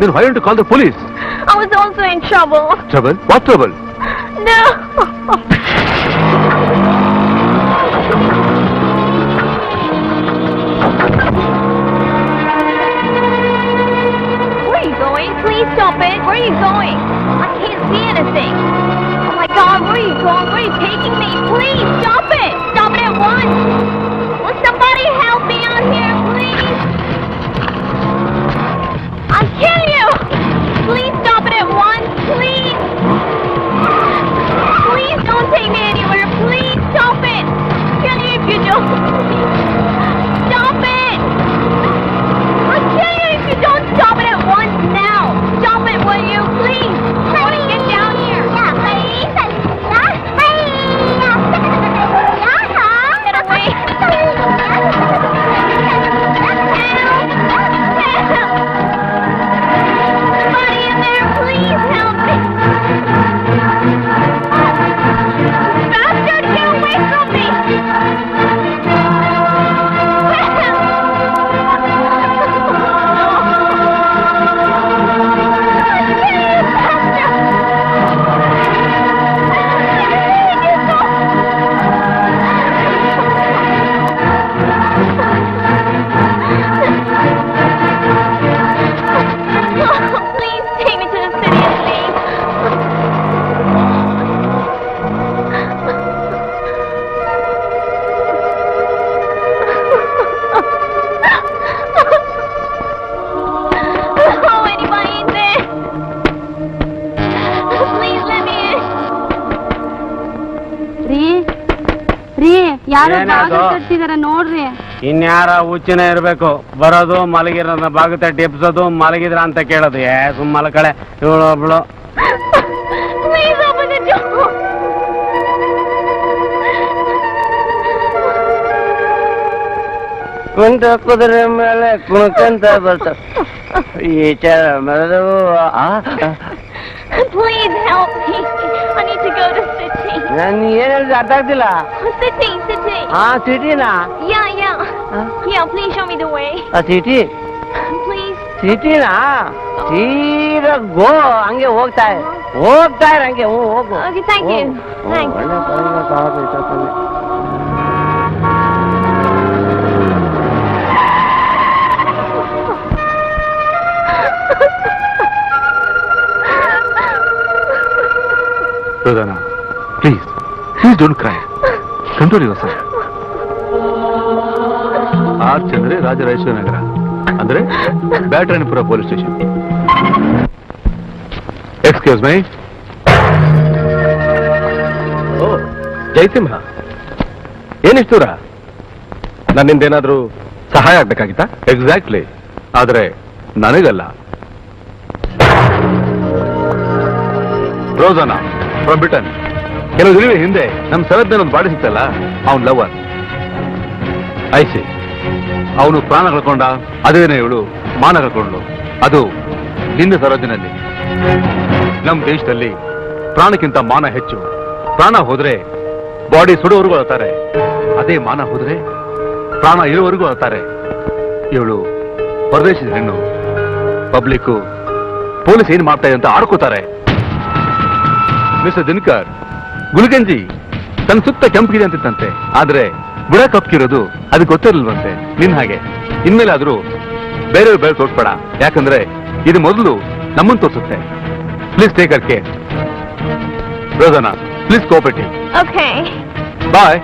Then why don't you call the police? I was also in trouble. Trouble? What trouble? No! Where are you going? Please stop it. Where are you going? I can't see anything. Oh my God, where are you going? Where are you taking me? Please stop it. Stop it at once. Will somebody help me out here, please? I'll kill you. Please stop it at once, please. Please don't take me anywhere. Please stop it. I'll kill you if you don't. Stop it. I'll kill you if you don't stop it at once now. Stop it, will you? Please. I want to get down here. Get away. Somebody in there, please help me. Bastard, get away from me. Please take me to the city and leave. Oh, anybody in there? Please let me in. ರೀ ಯಾರೋ ಏನಾದು? ಬಾಗಿಲು ತಟ್ಟಿದಾರೆ ನೋಡ್ರಿ. ಇನ್ಯಾರ ಹುಚ್ಚಿನ ಇರ್ಬೇಕು, ಬರೋದು ಮಲಗಿರೋದನ್ನ ಬಾಗ ತಟ್ಟಿ ಎಬ್ಸೋದು, ಮಲಗಿದ್ರ ಅಂತ ಕೇಳೋದು. ಸುಮ್ಮ ಮಲಕಳೆ ಇವಳು ಒಬ್ಳು. Please open the door. ಕುಂಟ ಕುದುರೆ ಮೇಲೆ ಕುಣ್ಕಂತ ಬರ್ತ ಈಚಾರ ಮರದು. Please help me. I need to go to city. ನನ್ ಏನ್ ಹೇಳಿದ್ರೆ ಅರ್ಥ ಆಗ್ತಿಲ್ಲ. City. ಸಿಟಿನಾ? Yeah, please show me the way. City Please. ಸಿಟಿನಾ? ಸೀದಾ ಗೋ, ಹಂಗೆ ಹೋಗ್ತಾ ಇರ ಹಂಗೆ. ಹೋಗು. Okay, thank you. Thanks. ಒಳ್ಳೆ coffee. Rosanna, please don't cry. Control yourself. ಆರ್ ಚಂದ್ರೆ ರಾಜರಾಜೇಶ್ವರ ನಗರ ಅಂದ್ರೆ Byatarayanapura police station. Excuse me. ಓ ಜಯಸಿಂಹ, ಏನಿಷ್ಟು ದೂರ? ನನ್ನಿಂದೇನಾದ್ರೂ ಸಹಾಯ ಆಗ್ಬೇಕಾಗಿತ್ತಾ? ಎಕ್ಸಾಕ್ಟ್ಲಿ, ಆದ್ರೆ ನನಗಲ್ಲ. ರೋಸಾನಾ ಫ್ರಮ್ ಬ್ರಿಟನ್. ಕೆಲವು ದಿನಗಳ ಹಿಂದೆ ನಮ್ಮ ಸರದ್ನ ಒಂದು ಬಾಡಿ ಸಿಕ್ತಲ್ಲ, ಅವನ್ ಲವರ್. ಐಸಿ ಅವನು ಪ್ರಾಣ ಕಳ್ಕೊಂಡ, ಅದೇನೇ ಇವಳು ಮಾನ ಕಳ್ಕೊಂಡ್ಲು. ಅದು ನಿನ್ನ ಸರೋಜಿನಲ್ಲಿ. ನಮ್ಮ ದೇಶದಲ್ಲಿ ಪ್ರಾಣಕ್ಕಿಂತ ಮಾನ ಹೆಚ್ಚು. ಪ್ರಾಣ ಹೋದ್ರೆ ಬಾಡಿ ಸುಡೋವರೆಗೂ ಅಳ್ತಾರೆ, ಅದೇ ಮಾನ ಹೋದ್ರೆ ಪ್ರಾಣ ಇರೋವರೆಗೂ ಅಳ್ತಾರೆ. ಇವಳು ಪರದೇಶದ ಹೆಣ್ಣು. ಪಬ್ಲಿಕ್ಕು ಪೊಲೀಸ್ ಏನ್ ಮಾಡ್ತಾ ಇದೆ ಅಂತ ಆಡ್ಕೋತಾರೆ. ಮಿಸ್ಟರ್ ದಿನಕರ್, ಗುಲ್ಗಂಜಿ ತನ್ನ ಸುತ್ತ ಕೆಂಪಿಗಿದೆ ಅಂತಿತ್ತಂತೆ, ಆದ್ರೆ ಬುಡ ಕಪ್ಕಿರೋದು ಅದು ಗೊತ್ತಿರಲ್ವಂತೆ. ನಿನ್ ಹಾಗೆ ಇನ್ಮೇಲಾದ್ರೂ ಬೇರೆಯವ್ರು ಬೇರೆ ತೋರ್ಸ್ಬೇಡ, ಯಾಕಂದ್ರೆ ಇದು ಮೊದಲು ನಮ್ಮನ್ನು ತೋರಿಸುತ್ತೆ. Please take her care. Rosanna, please cooperate him. Okay. Bye.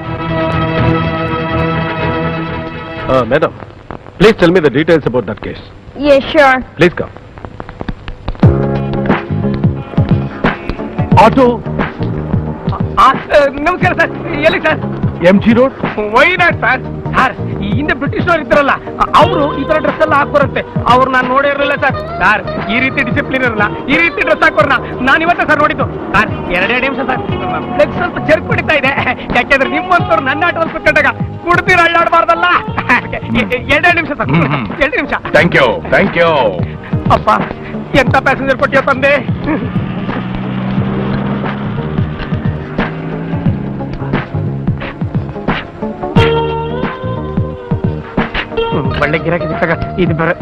Madam, please tell me the details about that case. Yeah, sure. Please come. Auto ನಮಸ್ಕಾರ ಸರ್. ಎಲ್ಲಿ sir? MG Road? Wayanad sir. Sir ಈ ಹಿಂದೆ ಬ್ರಿಟಿಷ್ ಇರ್ತಾರಲ್ಲ, ಅವರು ಈ ತರ dress ಎಲ್ಲ ಹಾಕೋರುತ್ತೆ. ಅವ್ರು ನಾನು ನೋಡೇ ಇರಲಿಲ್ಲ ಸರ್. ಸರ್ ಈ ರೀತಿ ಡಿಸಿಪ್ಲಿನ್ ಇರಲ್ಲ, ಈ ರೀತಿ ಡ್ರೆಸ್ ಹಾಕೋರ್ನ ನಾನು ಇವತ್ತೇ ಸರ್ ನೋಡಿದ್ದು. ಸರ್ ಎರಡೇ ನಿಮಿಷ ಸರ್, ಬ್ಲಡ್ ಸ್ವಲ್ಪ ಜರ್ಕ್ ಬಿಡ್ತಾ ಇದೆ. ಯಾಕೆಂದ್ರೆ ನಿಮ್ಮಂತವ್ರು ನನ್ನ ಆಟೋಲ್ಲಿ ಕುತ್ಕೊಂಡಾಗ ಕುಡ್ತೀರ ಅಳ್ಳಾಡಬಾರ್ದಲ್ಲ. ಎರಡೇ ನಿಮಿಷ ಸರ್, 2 ನಿಮಿಷ. Thank you. Thank you. ಅಪ್ಪ ಎಂತ ಪ್ಯಾಸೆಂಜರ್ ಕೊಟ್ಟಿಯ ತಂದೆ. ಒಳ್ಳೆ ಗಿರಾಕಿ ಸಿಕ್ಕಾಗ ಇದು ಬೇರೆ.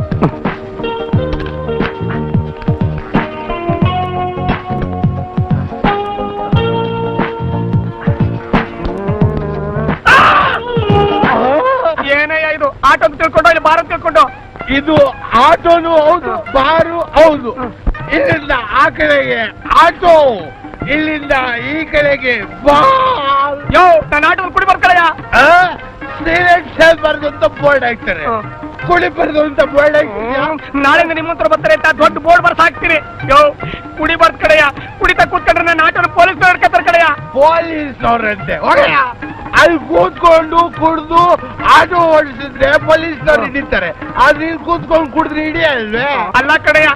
ಏನಯ್ಯ ಇದು? ಆಟೋ ತಿಳ್ಕೊಂಡು ಇಲ್ಲಿ ಬಾರ ತಿಳ್ಕೊಂಡು. ಇದು ಆಟೋನು ಹೌದು, ಬಾರು ಹೌದು. ಇಲ್ಲಿಂದ ಆ ಕಡೆಗೆ ಆಟೋ, ಇಲ್ಲಿಂದ ಈ ಕಡೆಗೆ ಬಾರ್. ಯೋ ನಾನು ಆಟೋದಲ್ಲಿ ಕುಡಿ ಬರ್ಕಳಯ್ಯ. ಬರ್ದು ಅಂತ ಬೋರ್ಡ್ ಹಾಕ್ತಾರೆ, ಕುಡಿಬಾರ್ದು ಅಂತ ಬೋರ್ಡ್ ಹಾಕ್ತೀಯಾ? ನಾಳೆಯಿಂದ ನಿಮ್ಮ ಹತ್ರ ಬರ್ತಾರೆ ಅಂತ ದೊಡ್ಡ ಬೋರ್ಡ್ ಬರ್ಸ್ ಹಾಕ್ತೀನಿ. ಯೋ ಕುಡಿ ಬರ್ದ್ ಕಡೆಯ, ಕುಡಿತಾ ಕೂತ್ಕೊಂಡ್ರೆ ನನ್ನ ಆಟೋನ ಪೊಲೀಸ್ ಹಿಡ್ಕತ್ತಾರೆ ಕಡೆಯ. ಪೊಲೀಸ್ನವ್ರಂತೆ ಹೋಗಯ್ಯ. ಅಲ್ಲಿ ಕೂತ್ಕೊಂಡು ಕುಡ್ದು ಆಟೋ ಓಡಿಸಿದ್ರೆ ಪೊಲೀಸ್ನವ್ರು ಹಿಡಿತಾರೆ, ಆದ್ರೆ ಇಲ್ಲಿ ಕೂತ್ಕೊಂಡು ಕುಡಿದ್ರೆ ಹಿಡಿಯಲ್ವೇ? ಅಲ್ಲ ಕಡೆಯ,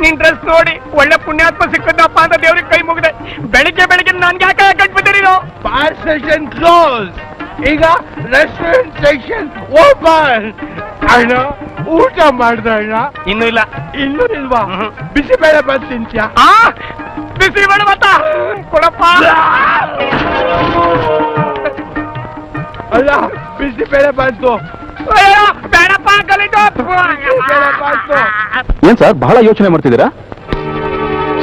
ನಿನ್ ಡ್ರೆಸ್ ನೋಡಿ ಒಳ್ಳೆ ಪುಣ್ಯಾತ್ಮ ಸಿಕ್ಕದಪ್ಪ ಅಂತ ದೇವ್ರಿಗೆ ಕೈ ಮುಗಿದೆ. ಬೆಳಿಗ್ಗೆ ಬೆಳಿಗ್ಗೆ ನನ್ಗೆ ಯಾಕೆ ಕಟ್ಬಿಟ್ಟಿರಿ ನೀವು? ಬಾರ್ ಸೆಕ್ಷನ್ ಕ್ಲೋಸ್, ಈಗ ರೆಸ್ಟೋರೆಂಟ್ ಸೆಕ್ಷನ್ ಓಪನ್. ಅಣ್ಣ ಊಟ ಮಾಡ್ದ ಅಣ್ಣ? ಇನ್ನೂ ಇಲ್ಲ. ಇನ್ನೂ ಇಲ್ವಾ? ಬಿಸಿಬೇಳೆ ಬಂದು ತಿಂತ್ಯಾ? ಬಿಸಿ ಬೇಡ ಮತ್ತ ಕೊಡಪ್ಪ. ಅಲ್ಲ ಬಿಸಿಬೇಳೆ ಬಂತು. ಬೇಡಪ್ಪ ಕಲಿತು. ಏನ್ ಸರ್ ಬಹಳ ಯೋಚನೆ ಮಾಡ್ತಿದ್ದೀರಾ?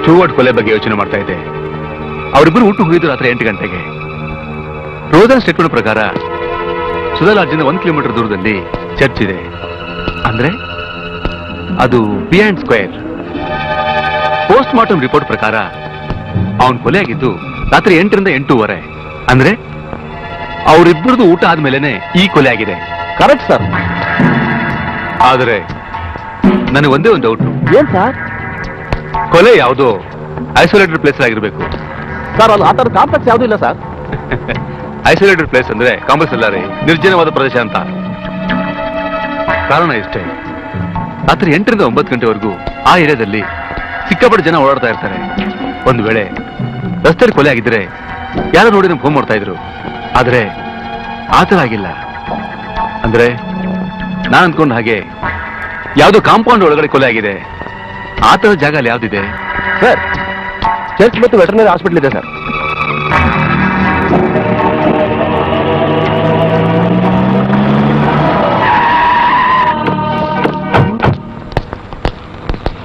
ಸ್ಟೂವರ್ಟ್ ಕೊಲೆ ಬಗ್ಗೆ ಯೋಚನೆ ಮಾಡ್ತಾ ಇದ್ದೆ. ಅವರಿಬ್ಬರು ಊಟ ಹೋಗಿದ್ರು ರಾತ್ರಿ 8 ಗಂಟೆಗೆ. ರೋಜನ್ ಸ್ಟೇಟ್ಮೆಂಟ್ ಪ್ರಕಾರ ಸುಧಾ ಲಾಡ್ಜಿಂದ 1 ಕಿಲೋಮೀಟರ್ ದೂರದಲ್ಲಿ ಚರ್ಚ್ ಇದೆ. ಅಂದ್ರೆ ಅದು behind square. Post mortem report ಪ್ರಕಾರ ಅವನ್ ಕೊಲೆ ಆಗಿದ್ದು ರಾತ್ರಿ 8ರಿಂದ 8:30. ಅಂದ್ರೆ ಅವರಿಬ್ಬರದು ಊಟ ಆದ್ಮೇಲೆನೆ ಈ ಕೊಲೆ ಆಗಿದೆ. Correct sir. ಆದರೆ ನನಗೆ ಒಂದೇ ಒಂದು ಡೌಟ್. ಏನ್ ಸರ್? ಕೊಲೆ ಯಾವುದೋ ಐಸೋಲೇಟೆಡ್ ಪ್ಲೇಸ್ ಆಗಿರ್ಬೇಕು ಸರ್. ಅದು ಆ ಥರ ಕಾಂಪ್ಲೆಕ್ಸ್ ಯಾವುದೂ ಇಲ್ಲ ಸರ್. ಐಸೋಲೇಟೆಡ್ ಪ್ಲೇಸ್ ಅಂದ್ರೆ ಕಾಂಪ್ಲೆಕ್ಸ್ ಅಲ್ಲ ರೀ, ನಿರ್ಜನವಾದ ಪ್ರದೇಶ ಅಂತ. ಕಾರಣ ಇಷ್ಟೇ, ರಾತ್ರಿ 8ರಿಂದ 9 ಗಂಟೆವರೆಗೂ ಆ ಏರಿಯಾದಲ್ಲಿ ಸಿಕ್ಕಾಪಟ್ಟೆ ಜನ ಓಡಾಡ್ತಾ ಇರ್ತಾರೆ. ಒಂದು ವೇಳೆ ರಸ್ತೆಯಲ್ಲಿ ಕೊಲೆ ಆಗಿದ್ರೆ ಯಾರು ನೋಡಿ ನಮ್ಗೆ ಫೋನ್ ಮಾಡ್ತಾ ಇದ್ರು. ಆದ್ರೆ ಆತರ ಆಗಿಲ್ಲ. ಅಂದ್ರೆ ನಾನು ಅನ್ಕೊಂಡ ಹಾಗೆ ಯಾವ್ದೋ ಕಾಂಪೌಂಡ್ ಒಳಗಡೆ ಕೊಲೆ ಆಗಿದೆ. ಆ ತರ ಜಾಗ ಅಲ್ಲಿ ಯಾವ್ದಿದೆ ಸರ್? ಚರ್ಚ್ ಮತ್ತು ವೆಟರ್ನರಿ ಹಾಸ್ಪಿಟಲ್ ಇದೆ ಸರ್.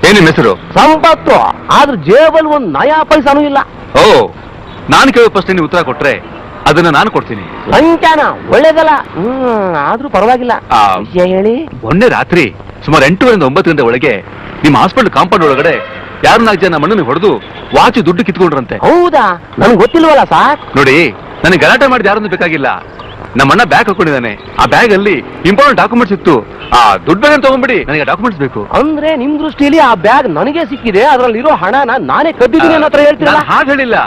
ಏನಿಮ್ ಹೆಸರು? ಸಂಪತ್ತು. ಆದ್ರೆ ಜೇಬಲ್ ಒಂದು ನಯಾ ಪೈಸಾನೂ ಇಲ್ಲ. ಓ, ನಾನು ಕೇಳೋ ಪ್ರಶ್ನೆ ನೀವು ಉತ್ತರ ಕೊಟ್ರೆ ಅದನ್ನ ನಾನು ಕೊಡ್ತೀನಿ. ಸಂಖ್ಯಾನ ಒಳ್ಳೇದಲ್ಲ, ಆದ್ರೂ ಪರವಾಗಿಲ್ಲ. ವಿಷಯ ಹೇಳಿ. ಮೊನ್ನೆ ರಾತ್ರಿ ಸುಮಾರು 8ರಿಂದ 9 ಗಂಟೆ ಒಳಗೆ ನಿಮ್ಮ ಹಾಸ್ಪಿಟಲ್ ಕಾಂಪೌಂಡ್ ಒಳಗಡೆ ಯಾರು 4 ಜನ ಮಣ್ಣನ್ನು ಹೊಡೆದು ವಾಚ್ ದುಡ್ಡು ಕಿತ್ಕೊಂಡ್ರಂತೆ. ಹೌದಾ? ನನ್ಗೆ ಗೊತ್ತಿಲ್ವಲ್ಲ ಸಾರ್. ನೋಡಿ, ನನಗೆ ಗಲಾಟೆ ಮಾಡಿದ ಯಾರನ್ನು ಬೇಕಾಗಿಲ್ಲ. ನಮ್ಮ ಅಣ್ಣ ಬ್ಯಾಗ್ ಹಾಕೊಂಡಿದ್ದಾನೆ. ಆ ಬ್ಯಾಗ್ ಅಲ್ಲಿ ಇಂಪಾರ್ಟೆಂಟ್ ಡಾಕ್ಯುಮೆಂಟ್ಸ್ ಇತ್ತು. ಆ ದುಡ್ಡು ಬೇಗ ತಗೊಂಡ್ಬಿಡಿ, ನನಗೆ ಡಾಕ್ಯುಮೆಂಟ್ಸ್ ಬೇಕು. ಅಂದ್ರೆ ನಿಮ್ ದೃಷ್ಟಿಯಲ್ಲಿ ಆ ಬ್ಯಾಗ್ ನನಗೆ ಸಿಕ್ಕಿದೆ, ಅದ್ರಲ್ಲಿರೋ ಹಣನ ನಾನೇ ಕದ್ದಿದ್ದೀನಿ ಅನ್ನೋ ಹತ್ರ ಹೇಳ್ತೀರಾ? ಹಾಗೆ ಹೇಳಿಲ್ಲ.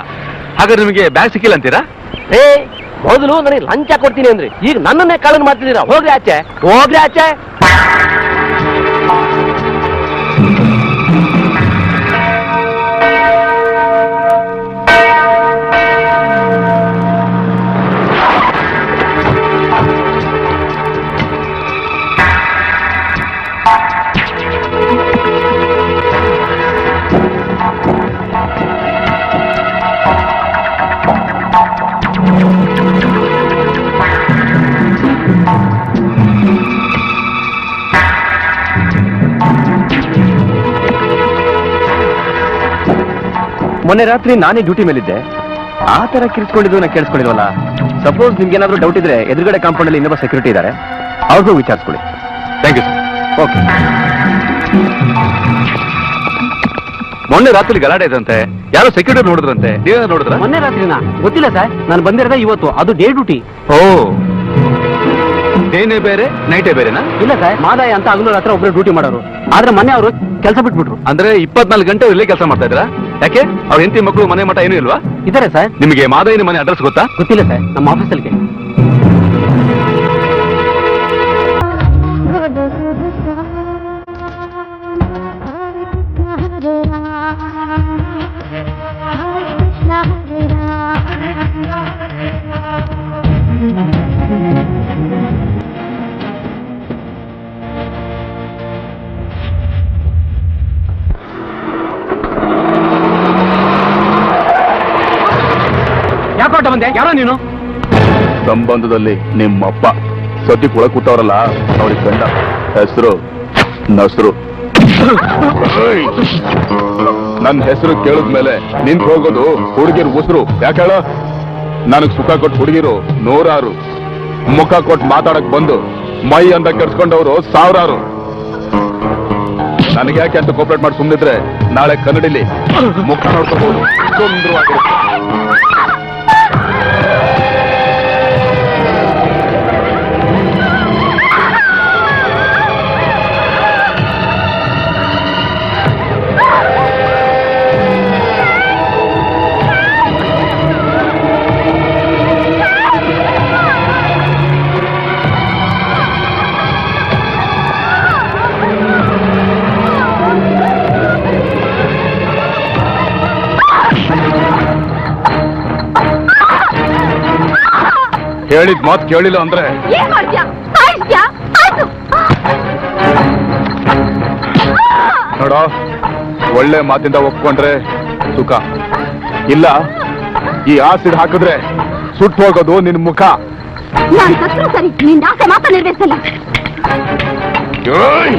ಹಾಗಾದ್ರೆ ನಿಮಗೆ ಬ್ಯಾಗ್ ಸಿಕ್ಕಿಲ್ಲ ಅಂತೀರಾ? ಏ, ಮೊದಲು ನನಗೆ ಲಂಚ ಕೊಡ್ತೀನಿ ಅಂದ್ರೆ ಈಗ ನನ್ನನ್ನೇ ಕಳ್ಳನ್ ಮಾಡ್ತಿದ್ದೀರಾ. ಹೋಗ್ರಿ ಆಚೆ, ಹೋಗ್ರಿ ಆಚೆ. ಮೊನ್ನೆ ರಾತ್ರಿ ನಾನೇ ಡ್ಯೂಟಿ ಮೇಲಿದ್ದೆ. ಆ ತರ ಕಿರಿಸ್ಕೊಂಡಿದ್ದು ನಾ ಕೇಳಿಸ್ಕೊಂಡಿದ್ವಲ್ಲ. ಸಪೋಸ್ ನಿಮ್ಗೆ ಏನಾದ್ರೂ ಡೌಟ್ ಇದ್ರೆ ಎದುರುಗಡೆ ಕಾಂಪೌಂಡ್ ಅಲ್ಲಿ ಇನ್ನೊಬ್ಬ ಸೆಕ್ಯೂರಿಟಿ ಇದ್ದಾರೆ, ಅವ್ರಿಗೂ ವಿಚಾರಿಸ್ಕೊಳ್ಳಿ. Thank you sir. ಓಕೆ. ಮೊನ್ನೆ ರಾತ್ರಿ ಗಲಾಟೆ ಇದಂತೆ, ಯಾರೋ ಸೆಕ್ಯೂರಿಟಿ ನೋಡಿದ್ರಂತೆ, ನೀವೇ ನೋಡಿದ್ರ? ಮೊನ್ನೆ ರಾತ್ರಿನಾ? ಗೊತ್ತಿಲ್ಲ ಸರ್, ನಾನು ಬಂದಿರೋದ ಇವತ್ತು, ಅದು ಡೇ ಡ್ಯೂಟಿ. ಓ, ಡೇನೇ ಬೇರೆ ನೈಟೇ ಬೇರೆನಾ? ಇಲ್ಲ ಸರ್, ಮಾದಾಯ ಅಂತ ಹಗಲು ರಾತ್ರಿ ಒಬ್ರು ಡ್ಯೂಟಿ ಮಾಡೋರು. ಆದ್ರೆ ಮೊನ್ನೆ ಅವರು ಕೆಲಸ ಬಿಟ್ಬಿಟ್ರು. ಅಂದ್ರೆ 24 ಗಂಟೆ ಇಲ್ಲೇ ಕೆಲಸ ಮಾಡ್ತಾ ಇದ್ರಾ? ಯಾಕೆ ಅವ್ರ ಹೆಂಡತಿ ಮಕ್ಕಳು ಮನೆ ಮಠ ಏನೂ ಇಲ್ವಾ? ಇದಾರೆ ಸರ್. ನಿಮಗೆ ಮಾದಾಯಿನ ಮನೆ ಅಡ್ರೆಸ್ ಗೊತ್ತಾ? ಗೊತ್ತಿಲ್ಲ ಸರ್, ನಮ್ಮ ಆಫೀಸಲ್ಲಿಗೆ. ಯಾಕೋಟ ಬಂದೆ? ಯಾರೋ ನೀನು? ಸಂಬಂಧದಲ್ಲಿ ನಿಮ್ಮಪ್ಪ ಸದ್ಯಕ್ಕೆ ಒಳಗೆ ಕೂತವ್ರಲ್ಲ, ಅವ್ರಿಗೆ ಗಂಡ. ಹೆಸರು ನಸ್ರು. ನನ್ನ ಹೆಸರು ಕೇಳಿದ್ಮೇಲೆ ನಿಂತು ಹೋಗೋದು ಹುಡುಗಿರು ಉಸಿರು. ಯಾಕೆ ಹೇಳ? ನನಗ್ ಸುಖ ಕೊಟ್ಟು ಹುಡುಗಿರು 100, ಮುಖ ಕೊಟ್ಟು ಮಾತಾಡಕ್ ಬಂದು ಮೈ ಅಂತ ಕೆಡ್ಸ್ಕೊಂಡವ್ರು 1000. ನನಗೆ ಯಾಕೆ ಅಂತ ಕೋಪರೇಟ್ ಮಾಡಿ ಸುಮ್ಮನಿದ್ರೆ ನಾಳೆ ಕನ್ನಡಿಲಿ ಮುಖ ನೋಡ್ಕೋಬಹುದು. ಸುಂದರವಾಗಿರುತ್ತೆ. ಹೇಳಿದ್ ಮಾತು ಕೇಳಿಲ್ಲ ಅಂದ್ರೆ ಏನ್ ಮಾಡ್ತೀಯಾ? ಸಾಯಿಸ್ತೀಯಾ? ಆಯ್ತು. ನೋಡ, ಒಳ್ಳೆ ಮಾತಿಂದ ಒಪ್ಕೊಂಡ್ರೆ ಸುಖ, ಇಲ್ಲ ಈ ಆಸಿಡ್ ಹಾಕಿದ್ರೆ ಸುಟ್ಟು ಹೋಗೋದು ನಿನ್ ಮುಖ. ನಾನ್ ಸತ್ರು ಸರಿ, ನಿನ್ನ ಆಸೆ ಮಾತ್ರ ನೆರವೇರಿಸಲ್ಲ. ಏಯ್!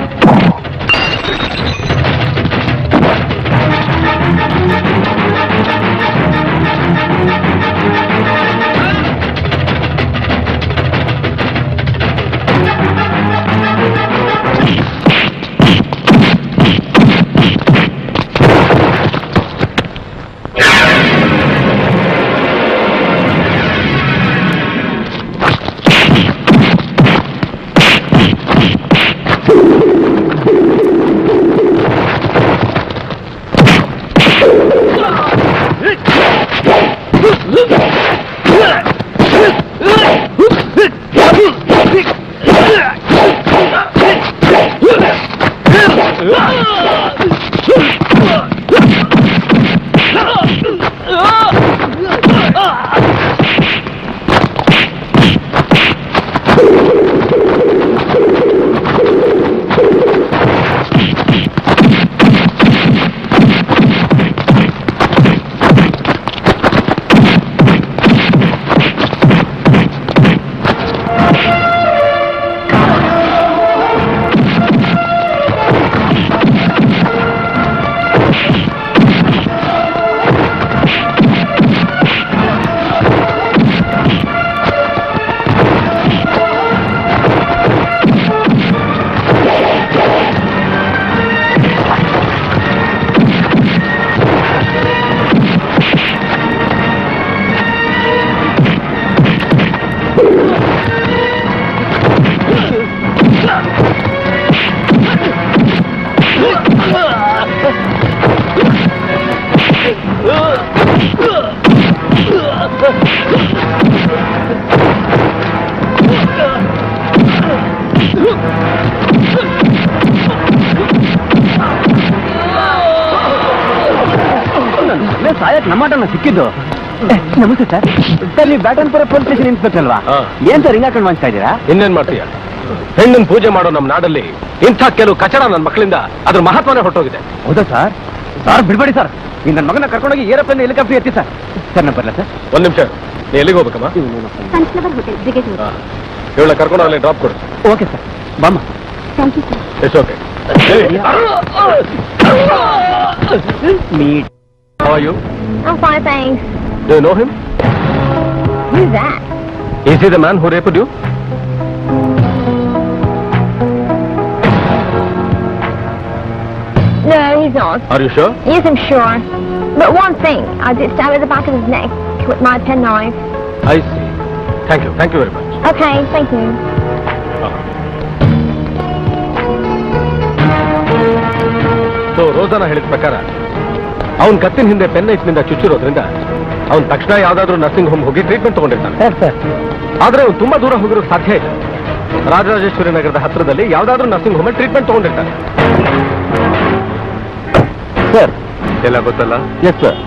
ಸಾಯಕ್ ನಮ್ಮಟನ ಸಿಕ್ಕಿದ್ದು. ನಮಸ್ತೆ ಸರ್. ಸರ್, ನೀವು ಬ್ಯಾಟನ್ಪುರ ಪೊಲೀಸ್ ಸ್ಟೇಷನ್ ಇನ್ಸ್ಪೆಕ್ಟರ್ ಅಲ್ವಾ? ಏನ್ ಸರ್ ಹಿಂಗ ಹಾಕೊಂಡು ಮಾಡ್ತಾ ಇದ್ದೀರಾ? ಇನ್ನೇನ್ ಮಾಡ್ತೀಯ? ಹೆಣ್ಣನ್ ಪೂಜೆ ಮಾಡೋ ನಮ್ಮ ನಾಡಲ್ಲಿ ಇಂಥ ಕೆಲವು ಕಚಡ ನನ್ನ ಮಕ್ಕಳಿಂದ ಅದ್ರ ಮಹತ್ವನೇ ಹೊರಟೋಗಿದೆ. ಹೌದಾ ಸರ್? ಸರ್ ಬಿಡ್ಬೇಡಿ ಸರ್, ನೀವು ನನ್ನ ಮಗನ ಕರ್ಕೊಂಡೋಗಿ ಏರೋಪ್ಲೇನ್ ಹೆಲಿಕಾಪ್ಟರ್ ಎತ್ತಿ ಸರ್. ಸರ್ ನಾನು ಬರಲ್ಲ ಸರ್? ಒಂದ್ ನಿಮಿಷ, ನೀ ಎಲ್ಲಿಗೆ ಹೋಗ್ಬೇಕಮ್ಮ? Sunflower hotel brigade road. ಇವಳ ಕರ್ಕೊಂಡು ಅಲ್ಲಿ ಡ್ರಾಪ್ ಕೊಡು. ಓಕೆ ಸರ್, ಬಾಮ್ಮ. Thank you sir. It's okay. Meet. How are you? I'm fine, thanks. Do you know him? Who's that? Is he the man who raped you? No, he's not. Are you sure? Yes, I'm sure. But one thing, I did stab at the back of his neck with my penknife. I see. Thank you very much. Okay, thank you. So ರೋಜಾನ ಹೇಳಿದ ಪ್ರಕಾರ ಅವನ್ ಕತ್ತಿನ ಹಿಂದೆ pen ನೈಫ್ನಿಂದ ಚುಚ್ಚಿರೋದ್ರಿಂದ ಅವ್ನು ತಕ್ಷಣ ಯಾವ್ದಾದ್ರು nursing home ಹೋಗಿ treatment ತಗೊಂಡಿರ್ತಾನೆ. ಆದ್ರೆ ಅವ್ನು ತುಂಬಾ ದೂರ ಹೋಗಿರೋದು ಸಾಧ್ಯ ಇಲ್ಲ. ರಾಜರಾಜೇಶ್ವರಿ ನಗರದ ಹತ್ರದಲ್ಲಿ ಯಾವ್ದಾದ್ರು ನರ್ಸಿಂಗ್ ಹೋಮ್ ಟ್ರೀಟ್ಮೆಂಟ್ ತಗೊಂಡಿರ್ತಾನೆ. ಸರ್ ಎಲ್ಲ ಗೊತ್ತಲ್ಲ? Yes sir.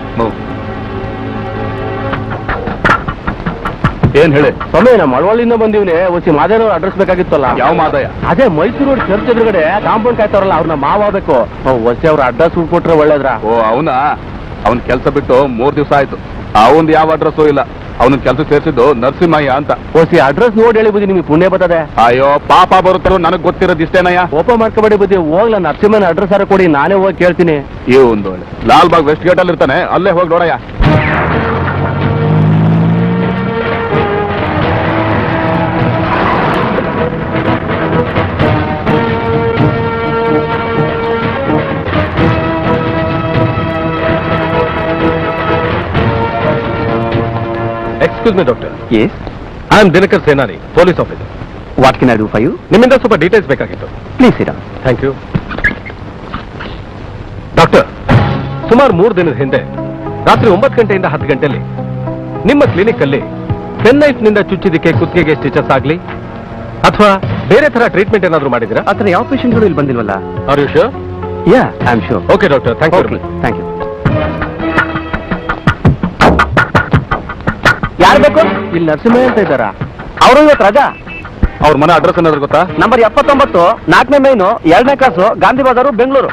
ಏನ್ ಹೇಳಿ? ಸ್ವಾಮಿ, ನಮ್ಮ ಮಳವಳ್ಳಿಯಿಂದ ಬಂದಿವ್ನಿ. ಒಸಿ ಮಾದೇನವ್ರ ಅಡ್ರೆಸ್ ಬೇಕಾಗಿತ್ತಲ್ಲ. ಯಾವ ಮಾದಯ್ಯ? ಅದೇ ಮೈಸೂರು ರೋಡ್ ಚರ್ಚ್ ಎದುರುಗಡೆ ಕಾಂಪೌಂಡ್ ಕಾಯ್ತಾರಲ್ಲ, ಅವ್ರನ್ನ ಮಾವಬೇಕು. ಒಸಿ ಅವ್ರ ಅಡ್ರೆಸ್ ಕೊಟ್ರೆ ಒಳ್ಳೇದ್ರ? ಓ ಅವನಾ? ಅವನ್ ಕೆಲಸ ಬಿಟ್ಟು 3 ದಿವಸ ಆಯ್ತು. ಅವನ್ ಯಾವ ಅಡ್ರೆಸ್ ಇಲ್ಲ. ಅವನ ಕೆಲಸ ಸೇರಿಸಿದ್ದು ನರಸಿಂಹಯ್ಯ ಅಂತ. ಒಸಿ ಅಡ್ರೆಸ್ ನೋಡಿ ಹೇಳಿ ಬುದ್ಧಿ, ನಿಮಗೆ ಪುಣ್ಯ ಬರ್ತದೆ. ಅಯ್ಯೋ ಪಾಪ ಬರುತ್ತಾರೋ, ನನಗ್ ಗೊತ್ತಿರೋದು ಇಷ್ಟೇನಯ್ಯ. ಕೋಪ ಮಾಡ್ಕೋಬೇಡಿ ಬುದ್ಧಿ. ಹೋಗ್ಲ ನರಸಿಂಹನ ಅಡ್ರೆಸ್ ಯಾರು ಕೊಡಿ, ನಾನೇ ಹೋಗಿ ಕೇಳ್ತೀನಿ. ಒಂದು ಲಾಲ್ ಬಾಗ್ ವೆಸ್ಟ್ ಗೇಟ್ ಅಲ್ಲಿ ಇರ್ತಾನೆ, ಅಲ್ಲೇ ಹೋಗಿ ನೋಡಯ್ಯ. Excuse me, doctor. Yes. I am Dinakar Senani, police officer. What can I do for you? ನಿಮ್ಮಿಂದ ಸ್ವಲ್ಪ ಡೀಟೇಲ್ಸ್ ಬೇಕಾಗಿತ್ತು. Please sit down. Thank you. Doctor, ಸುಮಾರು 3 ದಿನದ ಹಿಂದೆ ರಾತ್ರಿ 9 ಗಂಟೆಯಿಂದ 10 ಗಂಟೆಯಲ್ಲಿ ನಿಮ್ಮ ಕ್ಲಿನಿಕ್ ಅಲ್ಲಿ ಪೆನ್ ನೈಫ್ ನಿಂದ ಚುಚ್ಚಿದಕ್ಕೆ ಕುತ್ತಿಗೆಗೆ ಸ್ಟಿಚಸ್ ಆಗ್ಲಿ ಅಥವಾ ಬೇರೆ ತರ ಟ್ರೀಟ್ಮೆಂಟ್ ಏನಾದ್ರು ಮಾಡಿದಿರಾ? ಆ ಥರ ಯಾವ ಪೇಷಂಟ್ಗಳು ಇಲ್ಲಿ ಬಂದಿಲ್ವಲ್ಲ? Are you sure? Yeah, I am sure. Okay doctor, thank you. Thank you. ಯಾರು ಬೇಕು? ಇಲ್ಲಿ ನರಸಿಂಹಯ್ಯ ಅಂತ ಇದ್ದಾರಾ? ಅವರು ಇವತ್ತು ರಜಾ. ಅವ್ರ ಮನೆ ಅಡ್ರೆಸ್ ಏನಾದ್ರು ಗೊತ್ತಾ? ನಂಬರ್ 79, 4ನೇ ಮೈನು, 2ನೇ ಕ್ಲಾಸು, ಗಾಂಧಿ ಬಜಾರು, ಬೆಂಗಳೂರು.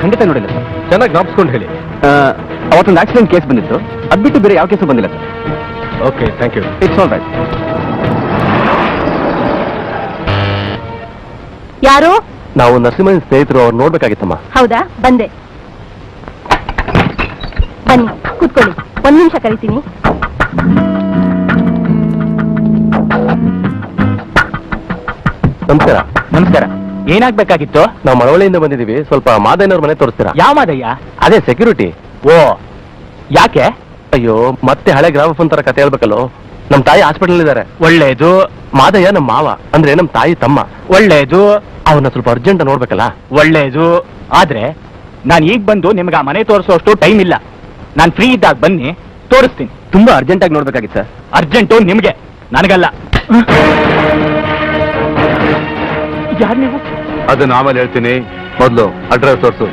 ಖಂಡಿತ ನೋಡಿಲ್ಲ ಸರ್. ಚೆನ್ನಾಗಿ ಜ್ಞಾಪಿಸ್ಕೊಂಡು ಹೇಳಿ. ಅವತ್ತೊಂದು ಆಕ್ಸಿಡೆಂಟ್ ಕೇಸ್ ಬಂದಿತ್ತು, ಅದು ಬಿಟ್ಟು ಬೇರೆ ಯಾವ ಕೇಸು ಬಂದಿಲ್ಲ sir. Okay, thank you. It's all right. ಯಾರು? ನಾವು ನರಸಿಂಹಯ್ಯನ ಸ್ನೇಹಿತರು, ಅವ್ರು ನೋಡ್ಬೇಕಾಗಿತ್ತಮ್ಮ. ಹೌದಾ, ಬಂದೆ. ಬನ್ನಿ ಕೂತ್ಕೊಳ್ಳಿ, 1 ನಿಮಿಷ ಕರಿತೀನಿ. ನಮಸ್ಕಾರ. ನಮಸ್ಕಾರ. ಏನಾಗ್ಬೇಕಾಗಿತ್ತು? ನಾವು ಮಳವಳ್ಳಿಯಿಂದ ಬಂದಿದ್ದೀವಿ, ಸ್ವಲ್ಪ ಮಾದಯ್ಯನವ್ರ ಮನೆ ತೋರಿಸ್ತೀರಾ? ಯಾವ ಮಾದಯ್ಯ? ಅದೇ ಸೆಕ್ಯೂರಿಟಿ. ಓ, ಯಾಕೆ? ಅಯ್ಯೋ, ಮತ್ತೆ ಹಳೆ ಗ್ರಾಮಫೋನ್ ತರ ಕತೆ ಹೇಳ್ಬೇಕಲ್ಲೋ. ನಮ್ ತಾಯಿ ಹಾಸ್ಪಿಟಲ್ ಇದ್ದಾರೆ. ಒಳ್ಳೇದು. ಮಾದಯ್ಯ ನಮ್ಮ ಮಾವ, ಅಂದ್ರೆ ನಮ್ ತಾಯಿ ತಮ್ಮ. ಒಳ್ಳೇದು. ಅವನ್ನ ಸ್ವಲ್ಪ ಅರ್ಜೆಂಟ್ ನೋಡ್ಬೇಕಲ್ಲ. ಒಳ್ಳೇದು. ಆದ್ರೆ ನಾನು ಈಗ ಬಂದು ನಿಮ್ಗೆ ಆ ಮನೆ ತೋರಿಸೋಷ್ಟು ಟೈಮ್ ಇಲ್ಲ. ನಾನು ಫ್ರೀ ಇದ್ದಾಗ ಬನ್ನಿ, ತೋರಿಸ್ತೀನಿ. ತುಂಬಾ ಅರ್ಜೆಂಟ್ ಆಗಿ ನೋಡ್ಬೇಕಾಗಿತ್ತು ಸರ್. ಅರ್ಜೆಂಟು ನಿಮ್ಗೆ, ನನಗಲ್ಲ. ಯಾರು ನೀವು? ಅದನ್ನ ಆಮೇಲೆ ಹೇಳ್ತೀನಿ, ಮೊದಲು ಅಡ್ರೆಸ್ ತೋರಿಸು.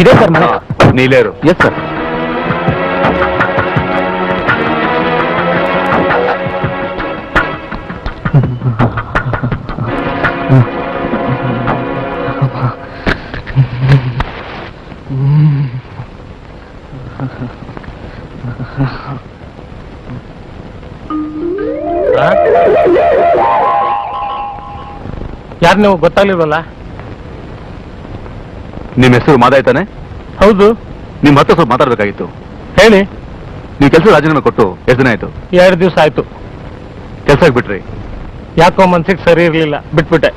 ಇದೆ ಸರ್ ಮನೆ. ನೀಲೇರು. Yes sir. ಯಾರು ನೀವು? ಗೊತ್ತಾಗ್ಲಿಲ್ವಲ್ಲ? ನಿಮ್ ಹೆಸರು ಮಾದಾಯ್ತಾನೆ? ಹೌದು. ನಿಮ್ ಹತ್ರ ಸ್ವಲ್ಪ ಮಾತಾಡ್ಬೇಕಾಗಿತ್ತು. ಹೇಳಿ. ನೀವು ಕೆಲಸ ರಾಜೀನಾಮೆ ಕೊಟ್ಟು ಎಷ್ಟು ದಿನ ಆಯ್ತು? 2 ದಿವಸ ಆಯ್ತು. ಕೆಲ್ಸಕ್ಕೆ ಬಿಟ್ರಿ? ಯಾಕೋ ಮನ್ಸಿಗೆ ಸರಿ ಇರ್ಲಿಲ್ಲ, ಬಿಟ್ಬಿಟ್ಟೆ.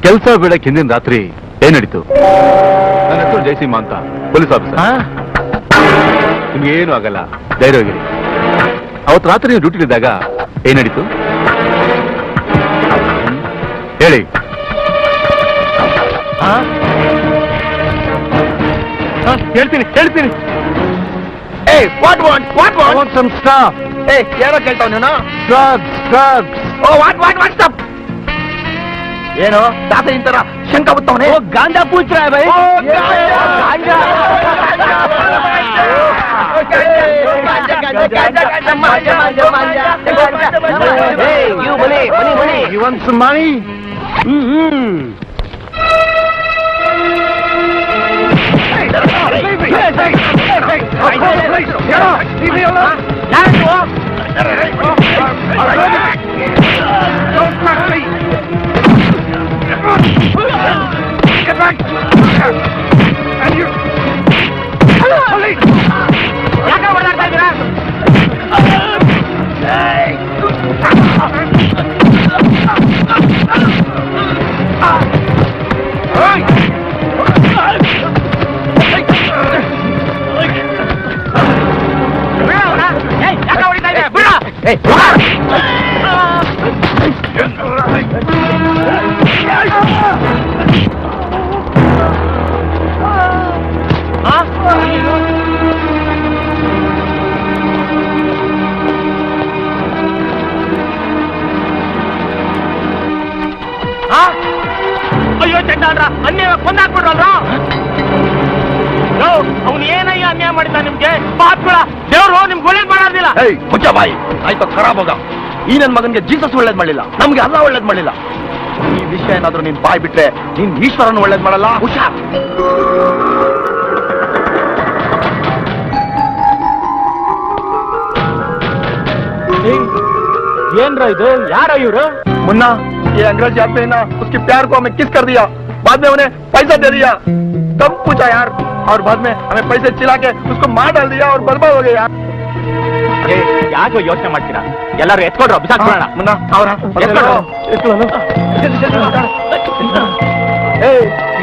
ಕೆಲಸ ಬಿಡಕ್ ಹಿಂದಿನ ರಾತ್ರಿ ಏನ್ ನಡೀತು? ನನ್ನ ಹೆಸರು ಜಯಸಿಂಹ ಅಂತ, ಪೊಲೀಸ್ ಆಫೀಸರ್. ನಿಮ್ಗೆ ಏನು ಆಗಲ್ಲ, ಧೈರ್ಯವಾಗಿರಿ. ಅವತ್ತು ರಾತ್ರಿ ನೀವು ಡ್ಯೂಟಿಲಿದ್ದಾಗ ಏನ್ ನಡೀತು ಹೇಳಿ. ಹೇಳ್ತೀನಿ. ಏನೋ ಕೇಳ್ತಾವ ನೀನು? ಏನು ತಾತ ಇಂತರ ಶಂಕ ಬತ್ತವನೇ? ಗಾಂಜಾ ಪೂಚ್ರ ಬೈ. ಇವನ್ಸ್ ಮಣಿ Get back! And you... Police! ಯಾಕೆ ಹೊಡೆದಾಡ್ತಾ ಇದ್ದೀರಾ? ಯಾಕೆ ಹೊಡಿತಾ ಇದ್ದೀರಾ? ಬಿಡ! ಅಯ್ಯೋ ಚಂಡಾಲ್ರ ಅನ್ಯಾಯ ಕೊಂದಾಕ್ಬಿಡ್ರಲ್ರ ಅವ್ನು ಏನಯ್ಯ ಅನ್ಯಾಯ ಮಾಡಿದ ನಿಮ್ಗೆ ಪಾಪ್ಗಳ ದೇವ್ರು ನಿಮ್ಗೆ ಒಳ್ಳೇದ್ ಮಾಡೋದಿಲ್ಲ. ಮುಚ್ಚ ಬಾಯಿ ಆಯ್ತು ಖರಾಬ್ ಹೋಗ. ಈ ನನ್ ಮಗನ್ಗೆ ಜೀಸಸ್ ಒಳ್ಳೇದ್ ಮಾಡಿಲ್ಲ, ನಮ್ಗೆ ಅಲ್ಲ ಒಳ್ಳೇದ್ ಮಾಡಿಲ್ಲ. ಈ ವಿಷಯ ಏನಾದ್ರು ನೀನ್ ಬಾಯ್ ಬಿಟ್ರೆ ನೀನ್ ಈಶ್ವರನ್ ಒಳ್ಳೇದ್ ಮಾಡಲ್ಲ. ಹುಷಾರ್. ಏನ್ರ ಇದು? ಯಾರ ಇವ್ರು? मुन्ना, ये अंग्रेज आदमी है ना, उसके प्यार को हमें किस कर दिया, बाद में उन्हें पैसा दे दिया, तब पूछा यार, और बाद में हमें पैसे चिल्ला के उसको मार डाल दिया और बर्बाद हो गया यार. ಯಾಕೋ ಯೋಚನೆ ಮಾಡ್ತೀರಾ? ಎಲ್ಲರೂ ಎತ್ಕೊಡ್ರು ಬಿಸಾಕ್ಬಿಡೋಣ. मुन्ना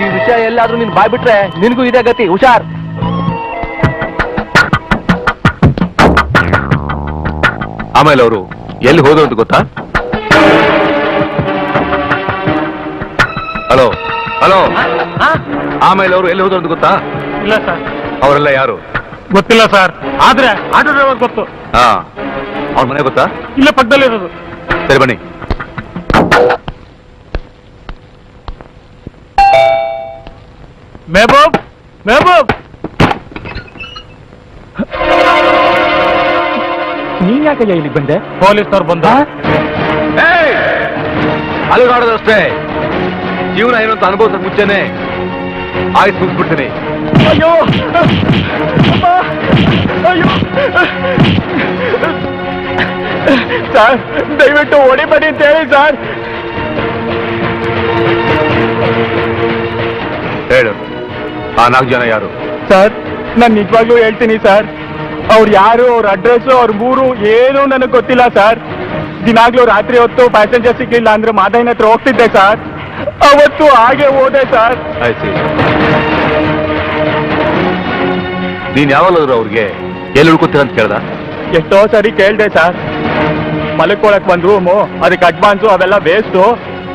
ಈ ವಿಷಯ ಎಲ್ಲಾದ್ರೂ ನೀನ್ ಬಾಯ್ ಬಿಟ್ರೆ ನಿನ್ಗೂ ಇದೇ ಗತಿ. ಹುಷಾರ್. ಆಮೇಲೆ ಅವರು ಎಲ್ಲಿ ಹೋದ್ರು ಅಂತ ಗೊತ್ತಾ? ಹಲೋ ಹಲೋ, ಆಮೇಲೆ ಅವರು ಎಲ್ಲಿ ಹೋದ್ರು ಅಂತ ಗೊತ್ತಾ? ಇಲ್ಲ ಸರ್. ಅವರೆಲ್ಲ ಯಾರು ಗೊತ್ತಿಲ್ಲ ಸರ್, ಆದ್ರೆ ಆಟೋ ಡ್ರೈವರ್ ಗೊತ್ತು. ಹಾ, ಅವ್ರ ಮನೆ ಗೊತ್ತಾ? ಇಲ್ಲ, ಪಕ್ಕದಲ್ಲಿ ಇರೋದು. ಸರಿ ಬನ್ನಿ. ಮೆಹಬೂಬ್, ಮೆಹಬೂಬ್, ನೀನ್ ಯಾಕೆ ಇಲ್ಲಿಗೆ ಬಂದೆ? ಪೊಲೀಸ್ನವ್ರು ಬಂದ. ಅಲುಗಾಡೋದಷ್ಟೇ, ಜೀವನ ಏನು ಅಂತ ಅನುಭವಿಸೋದ್ ಮುಂಚೆನೆ ಆಯ್ತು ಮುಗಿಸ್ಬಿಡ್ತೀನಿ. ಅಯ್ಯೋ ಅಯ್ಯೋ ಸರ್, ದಯವಿಟ್ಟು ಹೊಡಿಬೇಡಿ ಅಂತ ಹೇಳಿ ಸರ್. ಹೇಳು, ಆ 4 ಜನ ಯಾರು? ಸರ್, ನಾನು ನಿಜವಾಗ್ಲೂ ಹೇಳ್ತೀನಿ ಸರ್, ಅವ್ರು ಯಾರು, ಅವ್ರ ಅಡ್ರೆಸ್, ಅವ್ರ ಮೂರು ಏನೂ ನನಗೆ ಗೊತ್ತಿಲ್ಲ ಸರ್. ದಿನಾಗ್ಲೂ ರಾತ್ರಿ ಹೊತ್ತು ಪ್ಯಾಸೆಂಜರ್ ಸಿಗ್ಲಿಲ್ಲ ಅಂದ್ರೆ ಮಾದಯ್ಯನ ಹತ್ರ ಹೋಗ್ತಿದ್ದೆ ಸರ್. ಅವತ್ತು ಹಾಗೆ ಹೋದೆ ಸರ್. ಆಯ್ತು, ನೀನ್ ಯಾವಾಗಲಾದ್ರು ಅವ್ರಿಗೆ ಎಲ್ಲಿ ಉಳ್ಕೊತೀರ ಅಂತ ಕೇಳ್ದ? ಎಷ್ಟೋ ಸರಿ ಕೇಳ್ದೆ ಸರ್. ಮಲಕ್ಕೊಳಕ್ ಒಂದ್ ರೂಮು, ಅದಕ್ಕೆ ಅಡ್ವಾನ್ಸು ಅವೆಲ್ಲ ವೇಸ್ಟು.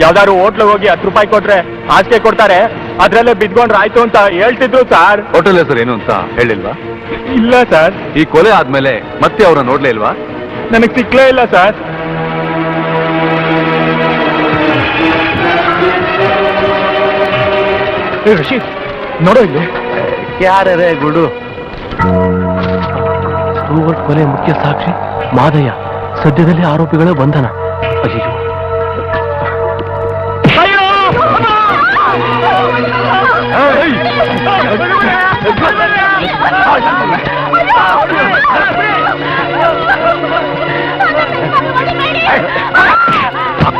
ಯಾವ್ದಾದ್ರು ಹೋಟ್ಲಿಗೆ ಹೋಗಿ 10 ರೂಪಾಯಿ ಕೊಟ್ರೆ ಹಾಸಿಗೆ ಕೊಡ್ತಾರೆ, ಅದ್ರಲ್ಲೇ ಬಿದ್ಕೊಂಡ್ರೆ ಆಯ್ತು ಅಂತ ಹೇಳ್ತಿದ್ರು ಸರ್. ಹೋಟೆಲ್ ಹೆಸರು ಏನು ಅಂತ ಹೇಳಿಲ್ವಾ? ಇಲ್ಲ ಸರ್. ಈ ಕೊಲೆ ಆದ್ಮೇಲೆ ಮತ್ತೆ ಅವ್ರನ್ನ ನೋಡ್ಲೇ ಇಲ್ವಾ? ನನಗೆ ಸಿಕ್ಲೇ ಇಲ್ಲ ಸರ್. ರಶೀದ್, ನೋಡೋ ಇಲ್ಲಿ. ಯಾರೇ ಗುಡು? ಸ್ಟೂವರ್ಟ್ ಕೊಲೆ ಮುಖ್ಯ ಸಾಕ್ಷಿ ಮಾದಯ್ಯ, ಸದ್ಯದಲ್ಲಿ ಆರೋಪಿಗಳ ಬಂಧನ. ಅಯ್ಯೋ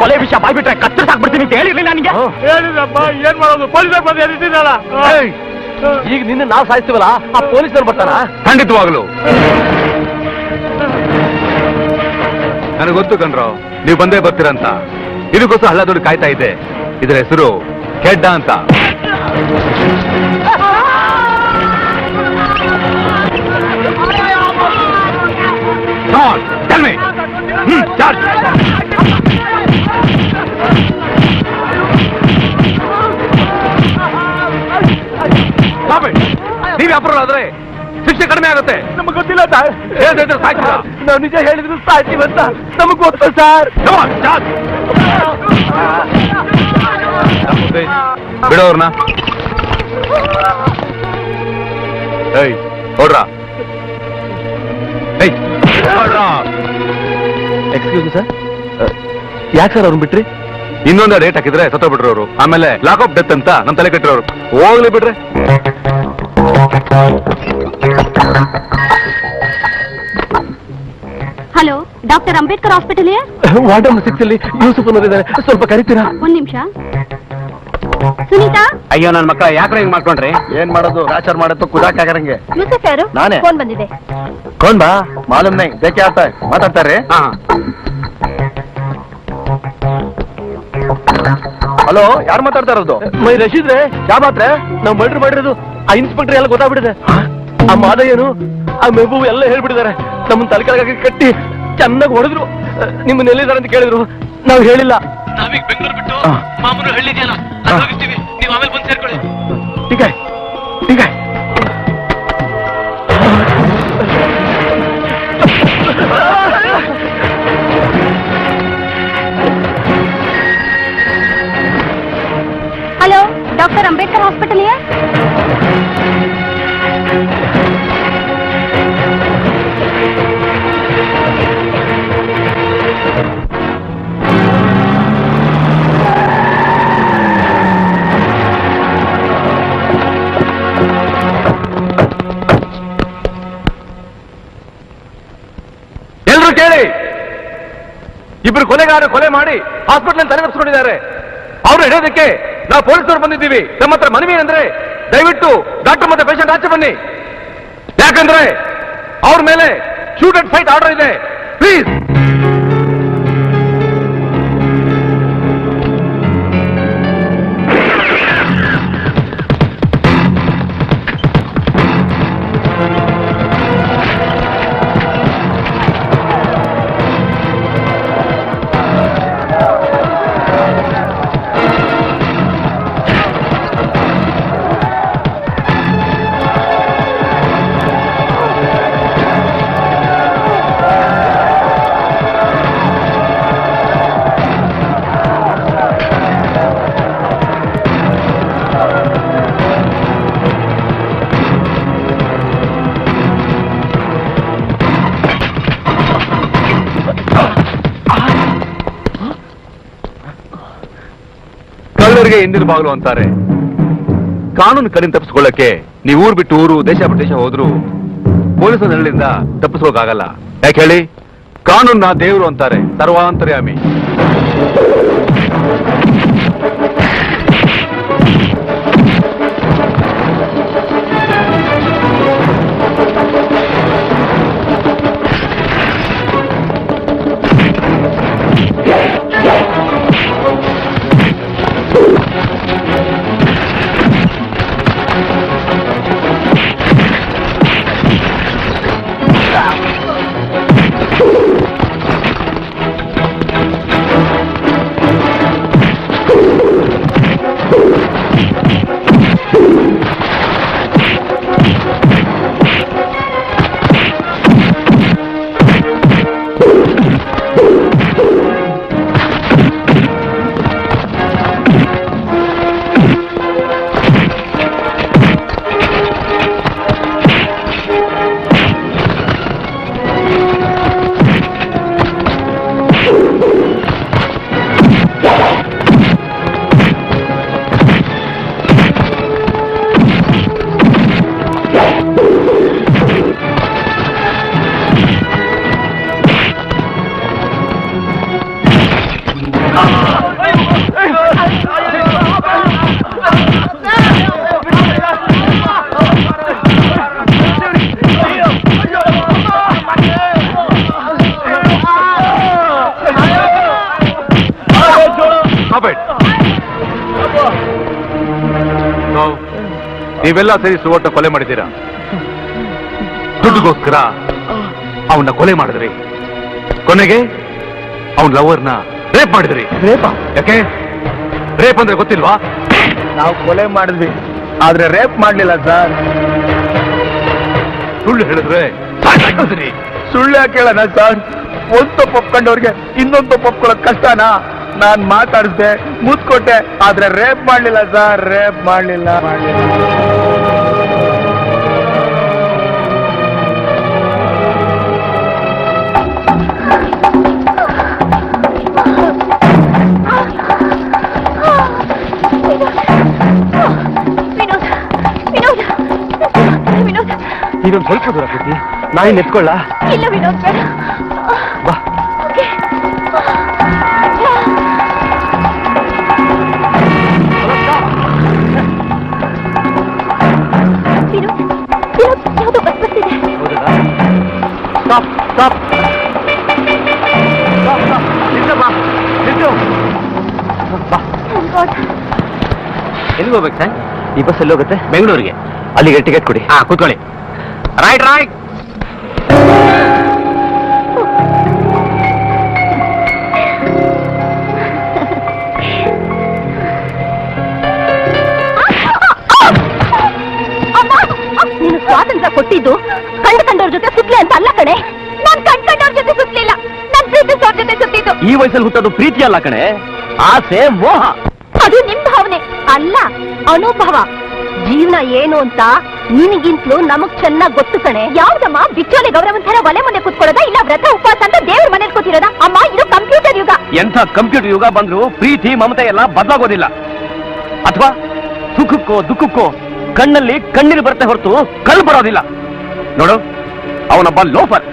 ಕೊಲೆ ವಿಷಯ ಬಾಯ್ಬಿಟ್ರೆ ಕತ್ತರಿಸಾಕ್ಬಿಡ್ತೀನಿ ಅಂತ ಹೇಳಿರ್ಲಿಲ್ಲ ನನಗೆ. ಹೇಳಿದ್ರಪ್ಪ, ಏನ್ ಮಾಡೋದು? ಪೊಲೀಸರು ಬಂದು ಎದ್ದಿದ್ದೀರಲ್ಲ. ಈಗ ನಿನ್ನ ನಾವು ಸಾಯಿಸ್ತೀವಲ್ಲ, ಆ ಪೊಲೀಸರು ಬರ್ತಾನ? ಖಂಡಿತವಾಗ್ಲು ನನಗೆ ಗೊತ್ತು ಕಣ್ರೋ, ನೀವು ಬಂದೇ ಬರ್ತೀರಂತ. ಇದಕ್ಕೋಸ್ಕರ ಹಳ್ಳ ದೊಡ್ಡ ಕಾಯ್ತಾ ಇದ್ದೆ. ಇದರ ಹೆಸರು ಕೆಡ್ಡ ಅಂತ. ನೀವ್ ಅಪರಾಧ ಆದ್ರೆ ಶಿಕ್ಷೆ ಕಡಿಮೆ ಆಗುತ್ತೆ. ನಮಗ್ ಗೊತ್ತಿಲ್ಲ ಸರ್. ಹೇಳಿದ್ರೆ ಸಾಯ್ತೀರಾ? ನಾವು ನಿಜ ಹೇಳಿದ್ರು ಸಾಯ್ತೀವಂತ ನಮಗ್ ಗೊತ್ತು ಸರ್. ಬಿಡೋರ್ನ. ಏಯ್ ನೋಡ್ರ, ಏಯ್ ಎಕ್ಸ್ಕ್ಯೂಸ್ ಮಿ ಸರ್, ಯಾಕೆ ಸರ್ ಅವ್ರನ್ನ ಬಿಟ್ರಿ? ಇನ್ನೊಂದು ಡೇಟ್ ಹಾಕಿದ್ರೆ ಸತ್ತೋಗ್ಬಿಟ್ರು ಅವರು. ಆಮೇಲೆ ಲಾಕ್ ಆಫ್ ಡೆತ್ ಅಂತ ನಮ್ ತಲೆ ಕಟ್ಟಿರೋರು. ಹೋಗ್ಲಿ ಬಿಡ್ರೆ. Hello, doctor Ambedkar hospital ward number 6 ಅಲ್ಲಿ ಯೂಸುಫ್ ಅನ್ನೋರಿದ್ದಾರೆ, ಸ್ವಲ್ಪ ಕರಿತೀರಾ? ಒಂದ್ ನಿಮಿಷ. ಸುನೀತಾ, ಅಯ್ಯೋ ನನ್ನ ಮಕ್ಕಳ ಯಾಕ್ರೆ ಹಿಂಗ್ ಮಾಡ್ಕೊಂಡ್ರಿ? ಏನ್ ಮಾಡೋದು, ರಾಚಾರ್ ಮಾಡತ್ತು ಕುದಾಕಾಗರಂಗೆ. ಯೂಸುಫ್ ಯಾರು? ನಾನೇ. ಫೋನ್ ಬಂದಿದೆ. ಕೌನ್ ಬಾ ಮಾಲೂಮ್ ನೈ ಬೇಕೆ ಆತ ಮಾತಾಡ್ತಾರೆ. ಹಲೋ, ಯಾರು ಮಾತಾಡ್ತಾ ಇರೋದು? ಮೈ ರಶೀದ್ರೆ ಯಾವ ಮಾತ್ರ ನಾವು ಮರ್ಡರ್ ಮಾಡಿರೋದು ಆ ಇನ್ಸ್ಪೆಕ್ಟರ್ ಎಲ್ಲ ಗೊತ್ತಾಗ್ಬಿಟ್ಟಿದೆ. ಆ ಮಾದಯ್ಯನು ಆ ಮೆಹಬೂಬ್ ಎಲ್ಲ ಹೇಳ್ಬಿಟ್ಟಿದ್ದಾರೆ. ನಮ್ಮನ್ನ ತಲೆಕೆಳಗಾಗಿ ಕಟ್ಟಿ ಚೆನ್ನಾಗಿ ಹೊಡೆದ್ರು. ನಿಮ್ಮನ್ನ ಎಲ್ಲಿದ್ದಾರೆ ಅಂತ ಕೇಳಿದ್ರು, ನಾವು ಹೇಳಿಲ್ಲ. ನಾವೀಗ ಬೆಂಗಳೂರು ಬಿಟ್ಟು ಮಾಮೂಲು ಹಳ್ಳಿದೆಯಲ್ಲ ಅಲ್ಲಿ ಹೋಗಿರ್ತೀವಿ, ನೀವು ಆಮೇಲೆ ಬಂದು ಸೇರ್ಕೊಳ್ಳಿ. ठीक है ठीक है. हेलो, डॉक्टर अंबेडकर हॉस्पिटल है? ಎಲ್ರು ಕೇಳಿ, ಇಬ್ರು ಕೊಲೆಗಾರರು ಕೊಲೆ ಮಾಡಿ ಹಾಸ್ಪಿಟಲ್ ತಲೆ ತಪ್ಪಿಸ್ಕೊಂಡಿದ್ದಾರೆ. ಅವ್ರು ಹಿಡಿಯೋದಕ್ಕೆ ನಾವು ಪೊಲೀಸರು ಬಂದಿದ್ದೀವಿ. ನಮ್ಮ ಹತ್ರ ಮನವಿ ಅಂದ್ರೆ ದಯವಿಟ್ಟು ಡಾಕ್ಟರ್ ಮತ್ತೆ ಪೇಷಂಟ್ ಆಚೆ ಬನ್ನಿ. ಯಾಕಂದ್ರೆ ಅವ್ರ ಮೇಲೆ ಶೂಟ್ ಅಂಡ್ ಫೈಟ್ ಆರ್ಡರ್ ಇದೆ. ಪ್ಲೀಸ್. ಕಳ್ಳರಿಗೆ ಹಿಂದಿನ ಬಾಗಿಲು ಅಂತಾರೆ. ಕಾನೂನು ಕಡಿಮೆ ತಪ್ಪಿಸ್ಕೊಳ್ಳಕ್ಕೆ ನೀವು ಊರು ಬಿಟ್ಟು ಊರು, ದೇಶ ಬಿಟ್ಟು ದೇಶ ಹೋದ್ರು ಪೊಲೀಸರ ನೆರಳಿಂದ ತಪ್ಪಿಸ್ಕೋಕಾಗಲ್ಲ. ಯಾಕೆ ಹೇಳಿ? ಕಾನೂನ್ನ ದೇವರು ಅಂತಾರೆ, ಸರ್ವಾಂತರ್ಯಾಮಿ. ನೀವೆಲ್ಲ ಸೇರಿ ಸುವರ್ಣ ಕೊಲೆ ಮಾಡಿದ್ದೀರಾ. ದುಡ್ಡುಗೋಸ್ಕರ ಅವನ್ನ ಕೊಲೆ ಮಾಡಿದ್ರಿ. ಕೊನೆಗೆ ಅವನ್ ಲವರ್ನ ರೇಪ್ ಮಾಡಿದ್ರಿ. ಯಾಕೆ? ರೇಪ್ ಅಂದ್ರೆ ಗೊತ್ತಿಲ್ವಾ? ನಾವು ಕೊಲೆ ಮಾಡಿದ್ವಿ, ಆದ್ರೆ ರೇಪ್ ಮಾಡ್ಲಿಲ್ಲ ಸರ್. ಸುಳ್ಳು ಹೇಳಿದ್ರೆ ಸುಳ್ಳು ಯಾಕೆ ಹೇಳೋಣ ಸರ್? ಒಂದ್ ತಪ್ಪು ಒಪ್ಕೊಂಡವ್ರಿಗೆ ಇನ್ನೊಂದು ತಪ್ಪು ಒಪ್ಕೊಳ್ಳೋದು ಕಷ್ಟನಾ? ನಾನ್ ಮಾತಾಡಿಸ್ದೆ, ಮುತ್ಕೊಟ್ಟೆ, ಆದ್ರೆ ರೇಪ್ ಮಾಡ್ಲಿಲ್ಲ ಸರ್, ರೇಪ್ ಮಾಡ್ಲಿಲ್ಲ. ಇದೊಂದು ಸ್ವಲ್ಪ ದೂರ ಪ್ರೀತಿ, ನಾಯಿ ನೆತ್ಕೊಳ್ಳ. ಇಲ್ಲ ವಿನೋದ್ ಬೇಡ. ಬಾ. ಯಾವುದೋ ಬಸ್ ಬರ್ತಿದೆ. ಸ್ಟಾಪ್ ಸ್ಟಾಪ್ ಎಲ್ಲಿಗೆ ಹೋಗ್ಬೇಕು ಸರ್? ಈ ಬಸ್ ಎಲ್ಲಿ ಹೋಗುತ್ತೆ? ಬೆಂಗಳೂರಿಗೆ. ಅಲ್ಲಿಗೆ ಟಿಕೆಟ್ ಕೊಡಿ. ಕೂತ್ಕೊಳ್ಳಿ. Right right. ನೀನು ಸ್ವಾತಂತ್ರ್ಯ ಕೊಟ್ಟಿದ್ದು ಕಂಡವ್ರ ಜೊತೆ ಸುತ್ತಲೆ ಅಂತ ಅಲ್ಲ ಕಣೆ. ನಾನ್ ಕಂಡವ್ರ ಜೊತೆ ಸುತ್ತಲಿಲ್ಲ, ನಾನ್ ಪ್ರೀತಿಸೋರ್ ಜೊತೆ ಸುತ್ತಿದ್ದು. ಈ ವಯಸ್ಸಲ್ಲಿ ಹುಟ್ಟೋದು ಪ್ರೀತಿ ಅಲ್ಲ ಕಣೆ, ಆಸೆ, ಮೋಹ. ಅದು ನಿಮ್ ಭಾವನೆ ಅಲ್ಲ, ಅನುಭವ. ಜೀವನ ಏನು ಅಂತ ನಿನಗಿಂತಲೂ ನಮಗ್ ಚೆನ್ನಾಗ್ ಗೊತ್ತು ಕಣೆ. ಯಾವ್ದಮ್ಮ ಬಿಚ್ಚೋಲೆ ಗೌರವಂತರ ಒಲೆ ಮುಂದೆ ಕೂತ್ಕೊಳ್ಳೋದ, ಇಲ್ಲ ವ್ರತ ಉಪವಾಸ ಅಂತ ದೇವ್ರ ಮನೇಲಿ ಕೂತಿರೋದ? ಅಮ್ಮ, ಇದು ಕಂಪ್ಯೂಟರ್ ಯುಗ. ಎಂಥ ಕಂಪ್ಯೂಟರ್ ಯುಗ ಬಂದ್ರು ಪ್ರೀತಿ ಮಮತೆ ಎಲ್ಲ ಬದಲಾಗೋದಿಲ್ಲ. ಅಥವಾ ಸುಖಕ್ಕೋ ದುಃಖಕ್ಕೋ ಕಣ್ಣಲ್ಲಿ ಕಣ್ಣೀರು ಬರುತ್ತೆ ಹೊರತು ಕಲ್ಲು ಬರೋದಿಲ್ಲ. ನೋಡು, ಅವನೊಬ್ಬ ಲೋಫರ್,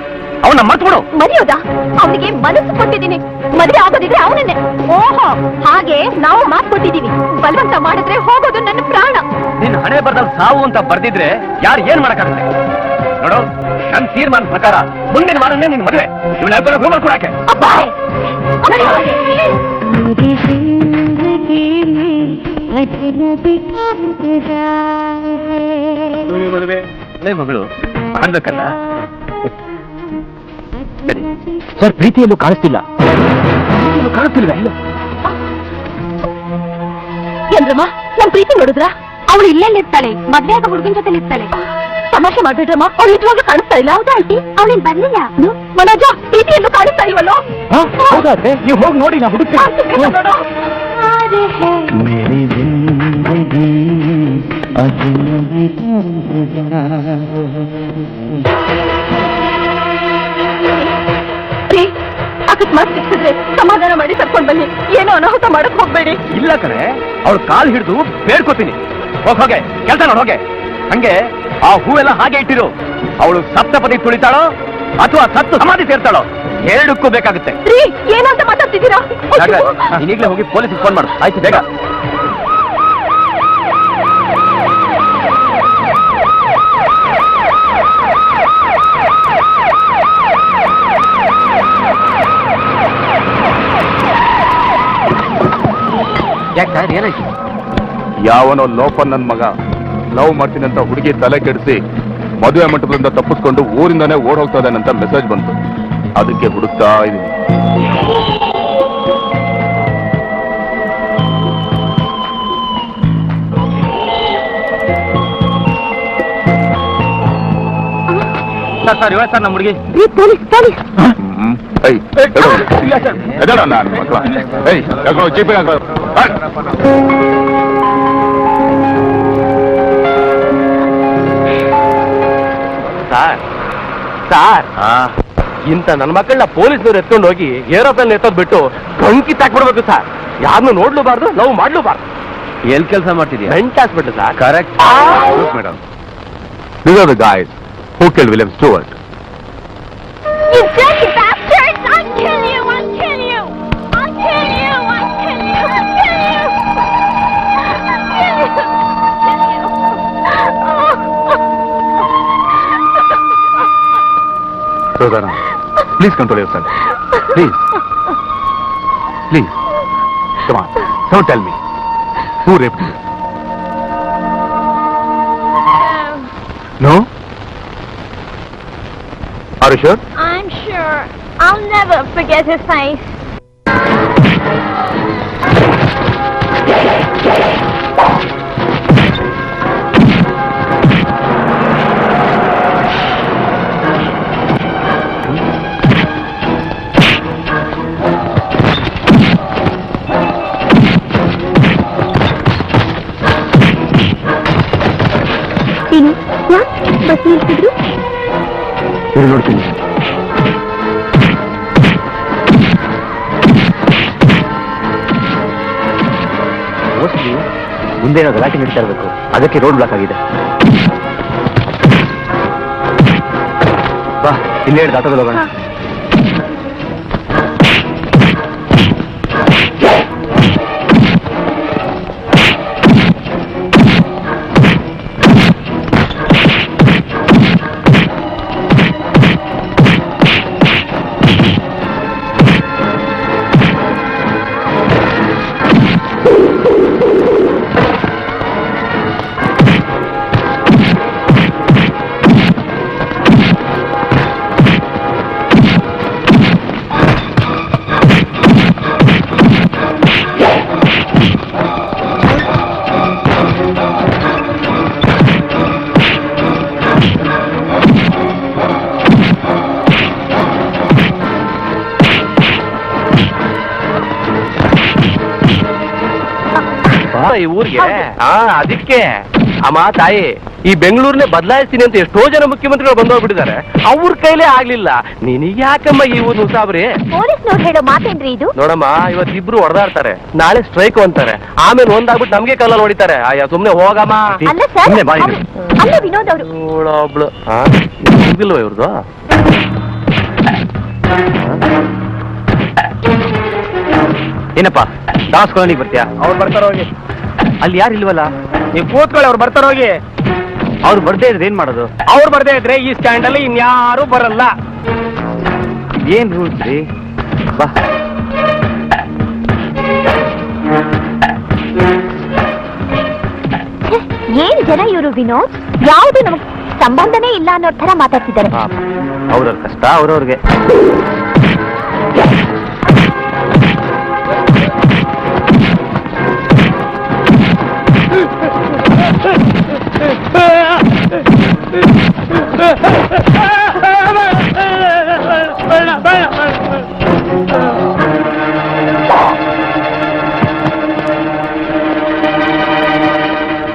ಅವನ ಮತ್ಬಿಡು. ಮರೆಯೋದಾ? ಅವನಿಗೆ ಮನಸ್ಸು ಕೊಟ್ಟಿದ್ದೀನಿ, ಮದುವೆ ಆಗೋದಿದ್ರೆ ಅವನನ್ನೇ. ಓಹೋ, ಹಾಗೆ ನಾವು ಮಾತು ಕೊಟ್ಟಿದ್ದೀವಿ. ಬಲವಂತ ಮಾಡಿದ್ರೆ ಹೋಗೋದು ನನ್ನ ಪ್ರಾಣ. ನಿನ್ನ ಹಣೆ ಬರದಲ್ಲಿ ಸಾವು ಅಂತ ಬರ್ದಿದ್ರೆ ಯಾರು ಏನ್ ಮಾಡಕ್ಕಾಗುತ್ತೆ? ನೋಡು, ನನ್ನ ತೀರ್ಮಾನ ಪ್ರಕಾರ ಮುಂದಿನ ವಾರನೇ ನಿನ್ ಮದುವೆ. ಇವಳ ಹೋಮ ಕೊಡಕ್ಕೆ. ಮದುವೆ ಮಗಳು ಮಾಡ್ಬೇಕಲ್ಲ. ಸರ್, ಪ್ರೀತಿಯಲ್ಲೂ ಕಾಣಿಸ್ತಿಲ್ಲ. ಕಾಣಿಸ್ತಿಲ್ವ? ಏನ್ರಮ್ಮ, ನಮ್ ಪ್ರೀತಿ ನೋಡಿದ್ರ? ಅವಳು ಇರ್ತಾಳೆ, ಮದ್ವೆ ಆಗ ಹುಡುಗನ ಜೊತೆ ಇರ್ತಾಳೆ. ತಮಾಷೆ ಮಾಡ್ಬಿಟ್ರಮ್ಮ, ಅವಳು ನಿಜವಾಗ್ಲೂ ಕಾಣಿಸ್ತಾ ಇಲ್ಲ. ಹೌದಾ ಆಂಟಿ? ಅವಳೇನ್ ಬರ್ಲಿಲ್ಲ. ಮನೋಜ, ಪ್ರೀತಿಯಲ್ಲೂ ಕಾಣಿಸ್ತಾ ಇಲ್ವಲ್ಲೋ? ಹೌದಾದ್ರೆ ನೀವು ಹೋಗಿ ನೋಡಿ, ನಾ ಹುಡುಕ್ತೀನಿ. ಅಕಸ್ಮಾತ್ ಸಿಕ್ಕಿದ್ರೆ ಸಮಾಧಾನ ಮಾಡಿ ಕರ್ಕೊಂಡ್ ಬನ್ನಿ. ಏನೋ ಅನಾಹುತ ಮಾಡಕ್ ಹೋಗ್ಬೇಡಿ. ಇಲ್ಲ ಕಣೆ, ಅವಳು ಕಾಲ್ ಹಿಡಿದು ಬೇಡ್ಕೋತೀನಿ. ಹೋಗೆ ಕೆಲಸ ನೋಡ್ ಹೋಗೆ. ಹಂಗೆ ಆ ಹೂವೆಲ್ಲ ಹಾಗೆ ಇಟ್ಟಿರು. ಅವಳು ಸಪ್ತಪದಿ ತುಳಿತಾಳೋ ಅಥವಾ ಸತ್ತು ಸಮಾಧಿ ಸೇರ್ತಾಳೋ, ಎರಡಕ್ಕೂ ಬೇಕಾಗುತ್ತೆ. ಏನಂತ ಮಾತಾಡ್ತಿದ್ದೀರಾ? ನೀನೀಗ್ಲೇ ಹೋಗಿ ಪೊಲೀಸ್ಗೆ ಫೋನ್ ಮಾಡು. ಆಯ್ತು, ಬೇಗ. ಯಾಕೆ ಸರ್, ಏನಾಯ್ತು? ಯಾವನೋ ಲೋಪನ್ ನನ್ ಮಗ ಲವ್ ಮಾಡ್ತೀನಿ ಅಂತ ಹುಡುಗಿ ತಲೆ ಕೆಡಿಸಿ ಮದುವೆ ಮಂಟಪದಿಂದ ತಪ್ಪಿಸ್ಕೊಂಡು ಊರಿಂದಾನೇ ಓಡ್ ಹೋಗ್ತಾ ಇದ್ದಾನಂತ ಮೆಸೇಜ್ ಬಂತು. ಅದಕ್ಕೆ ಹುಡುಕ್ತಾ ಇದೀನಿ. ಸರ್, ಇವತ್ತು ಸರ್ ನಮ್ಮ ಹುಡುಗಿ. ನಾನು ಮಕ್ಕಳ ಜೀಪೆ ಸಾರ್, ಇಂತ ನನ್ನ ಮಕ್ಕಳನ್ನ ಪೊಲೀಸ್ನವ್ರು ಎತ್ಕೊಂಡು ಹೋಗಿ ಏರೋಪ್ಲೇನ್ ಎತ್ತೋದ್ ಬಿಟ್ಟು ಕಂಕಿ ತಾಕ್ಬಿಡ್ಬೇಕು ಸರ್. ಯಾರನ್ನು ನೋಡ್ಲೂಬಾರ್ದು, ಲವ್ ಮಾಡ್ಲೂಬಾರ್ದು. ಎಲ್ ಕೆಲಸ ಮಾಡ್ತಿದ್ಯಾ? Made hospital sir. Correct madam. These are the guys who killed William Stewart. You dirty bastards! I'll kill you! I'll kill you! I'll kill you! I'll kill you! I'll kill you! I'll kill you! Rosanna, please control yourself. Please. Please. Come on. Don't tell me. Who raped you? No? Are you sure? I'm sure. I'll never forget his face. Bus ನಿಲ್ಸಿದ್ರು. ನೋಡ್ತೀನಿ. Mostly ಮುಂದೆ ಏನೋ ಗಲಾಟೆ ನಡೀತಾ ಇರಬೇಕು, ಅದಕ್ಕೆ road block ಆಗಿದೆ. ಬಾ ಇಲ್ಲಿ ಹಿಡ್ದು ಆಟೋದಲ್ಲಿ ಹೋಗೋಣ. ಈ ಊರಿಗೆ ಅದಕ್ಕೆ ಅಮ್ಮ ತಾಯಿ ಈ ಬೆಂಗಳೂರನ್ನೇ ಬದಲಾಯಿಸ್ತೀನಿ ಅಂತ ಎಷ್ಟೋ ಜನ ಮುಖ್ಯಮಂತ್ರಿಗಳು ಬಂದೋಗ್ಬಿಟ್ಟಿದ್ದಾರೆ. ಅವ್ರ ಕೈಲೇ ಆಗ್ಲಿಲ್ಲ, ನಿನಗೆ ಯಾಕಮ್ಮ ಈ ಊರು ಉಸಾಬ್ರಿ? ಪೊಲೀಸ್ನವ್ರು ಹೇಳೋ ಮಾತೇನ್ರಿ ಇದು? ನೋಡಮ್ಮ, ಇವತ್ತಿಬ್ರು ಹೊಡೆದಾಡ್ತಾರೆ, ನಾಳೆ ಸ್ಟ್ರೈಕ್ ಅಂತಾರೆ, ಆಮೇಲೆ ಒಂದಾಗ್ಬಿಟ್ಟು ನಮ್ಗೆ ಕಲ್ಲಲ್ಲಿ ಹೊಡಿತಾರೆ. ಅಯ್ಯ ಸುಮ್ನೆ ಹೋಗಮ್ಮ. ಅಲ್ಲ ಸರ್, ಅಲ್ಲ ವಿನೋದ್ ಅವರು ಒಬ್ಳು ಇಲ್ವ ಇವ್ರದ್ದು? ಏನಪ್ಪ ದಾಸ್ ಕಾಲೋನಿಗೆ ಬರ್ತೀಯಾ? ಅವ್ರು ಬರ್ತಾರ ಹೋಗಿ. ಅಲ್ಲಿ ಯಾರು ಇಲ್ವಲ್ಲ? ನೀವು ಕೂತ್ಕೊಳ್ಳಿ, ಅವ್ರು ಬರ್ತಾರ ಹೋಗಿ. ಅವ್ರು ಬರ್ದೇ ಇದ್ರೆ ಏನ್ ಮಾಡೋದು? ಅವ್ರು ಬರ್ದೇ ಇದ್ರೆ ಈ ಸ್ಟ್ಯಾಂಡ್ ಅಲ್ಲಿ ಇನ್ಯಾರು ಬರಲ್ಲ. ಏನ್ ರೂಲ್ಸ್ ರೀ? ಬಾ. ಏನ್ ಜನ ಇವರು ವಿನೋದ್, ಯಾವುದು ನಮಗ್ ಸಂಬಂಧನೇ ಇಲ್ಲ ಅನ್ನೋ ತರ ಮಾತಾಡ್ತಿದ್ದಾರೆ. ಅವ್ರವ್ರ ಕಷ್ಟ ಅವ್ರವ್ರಿಗೆ.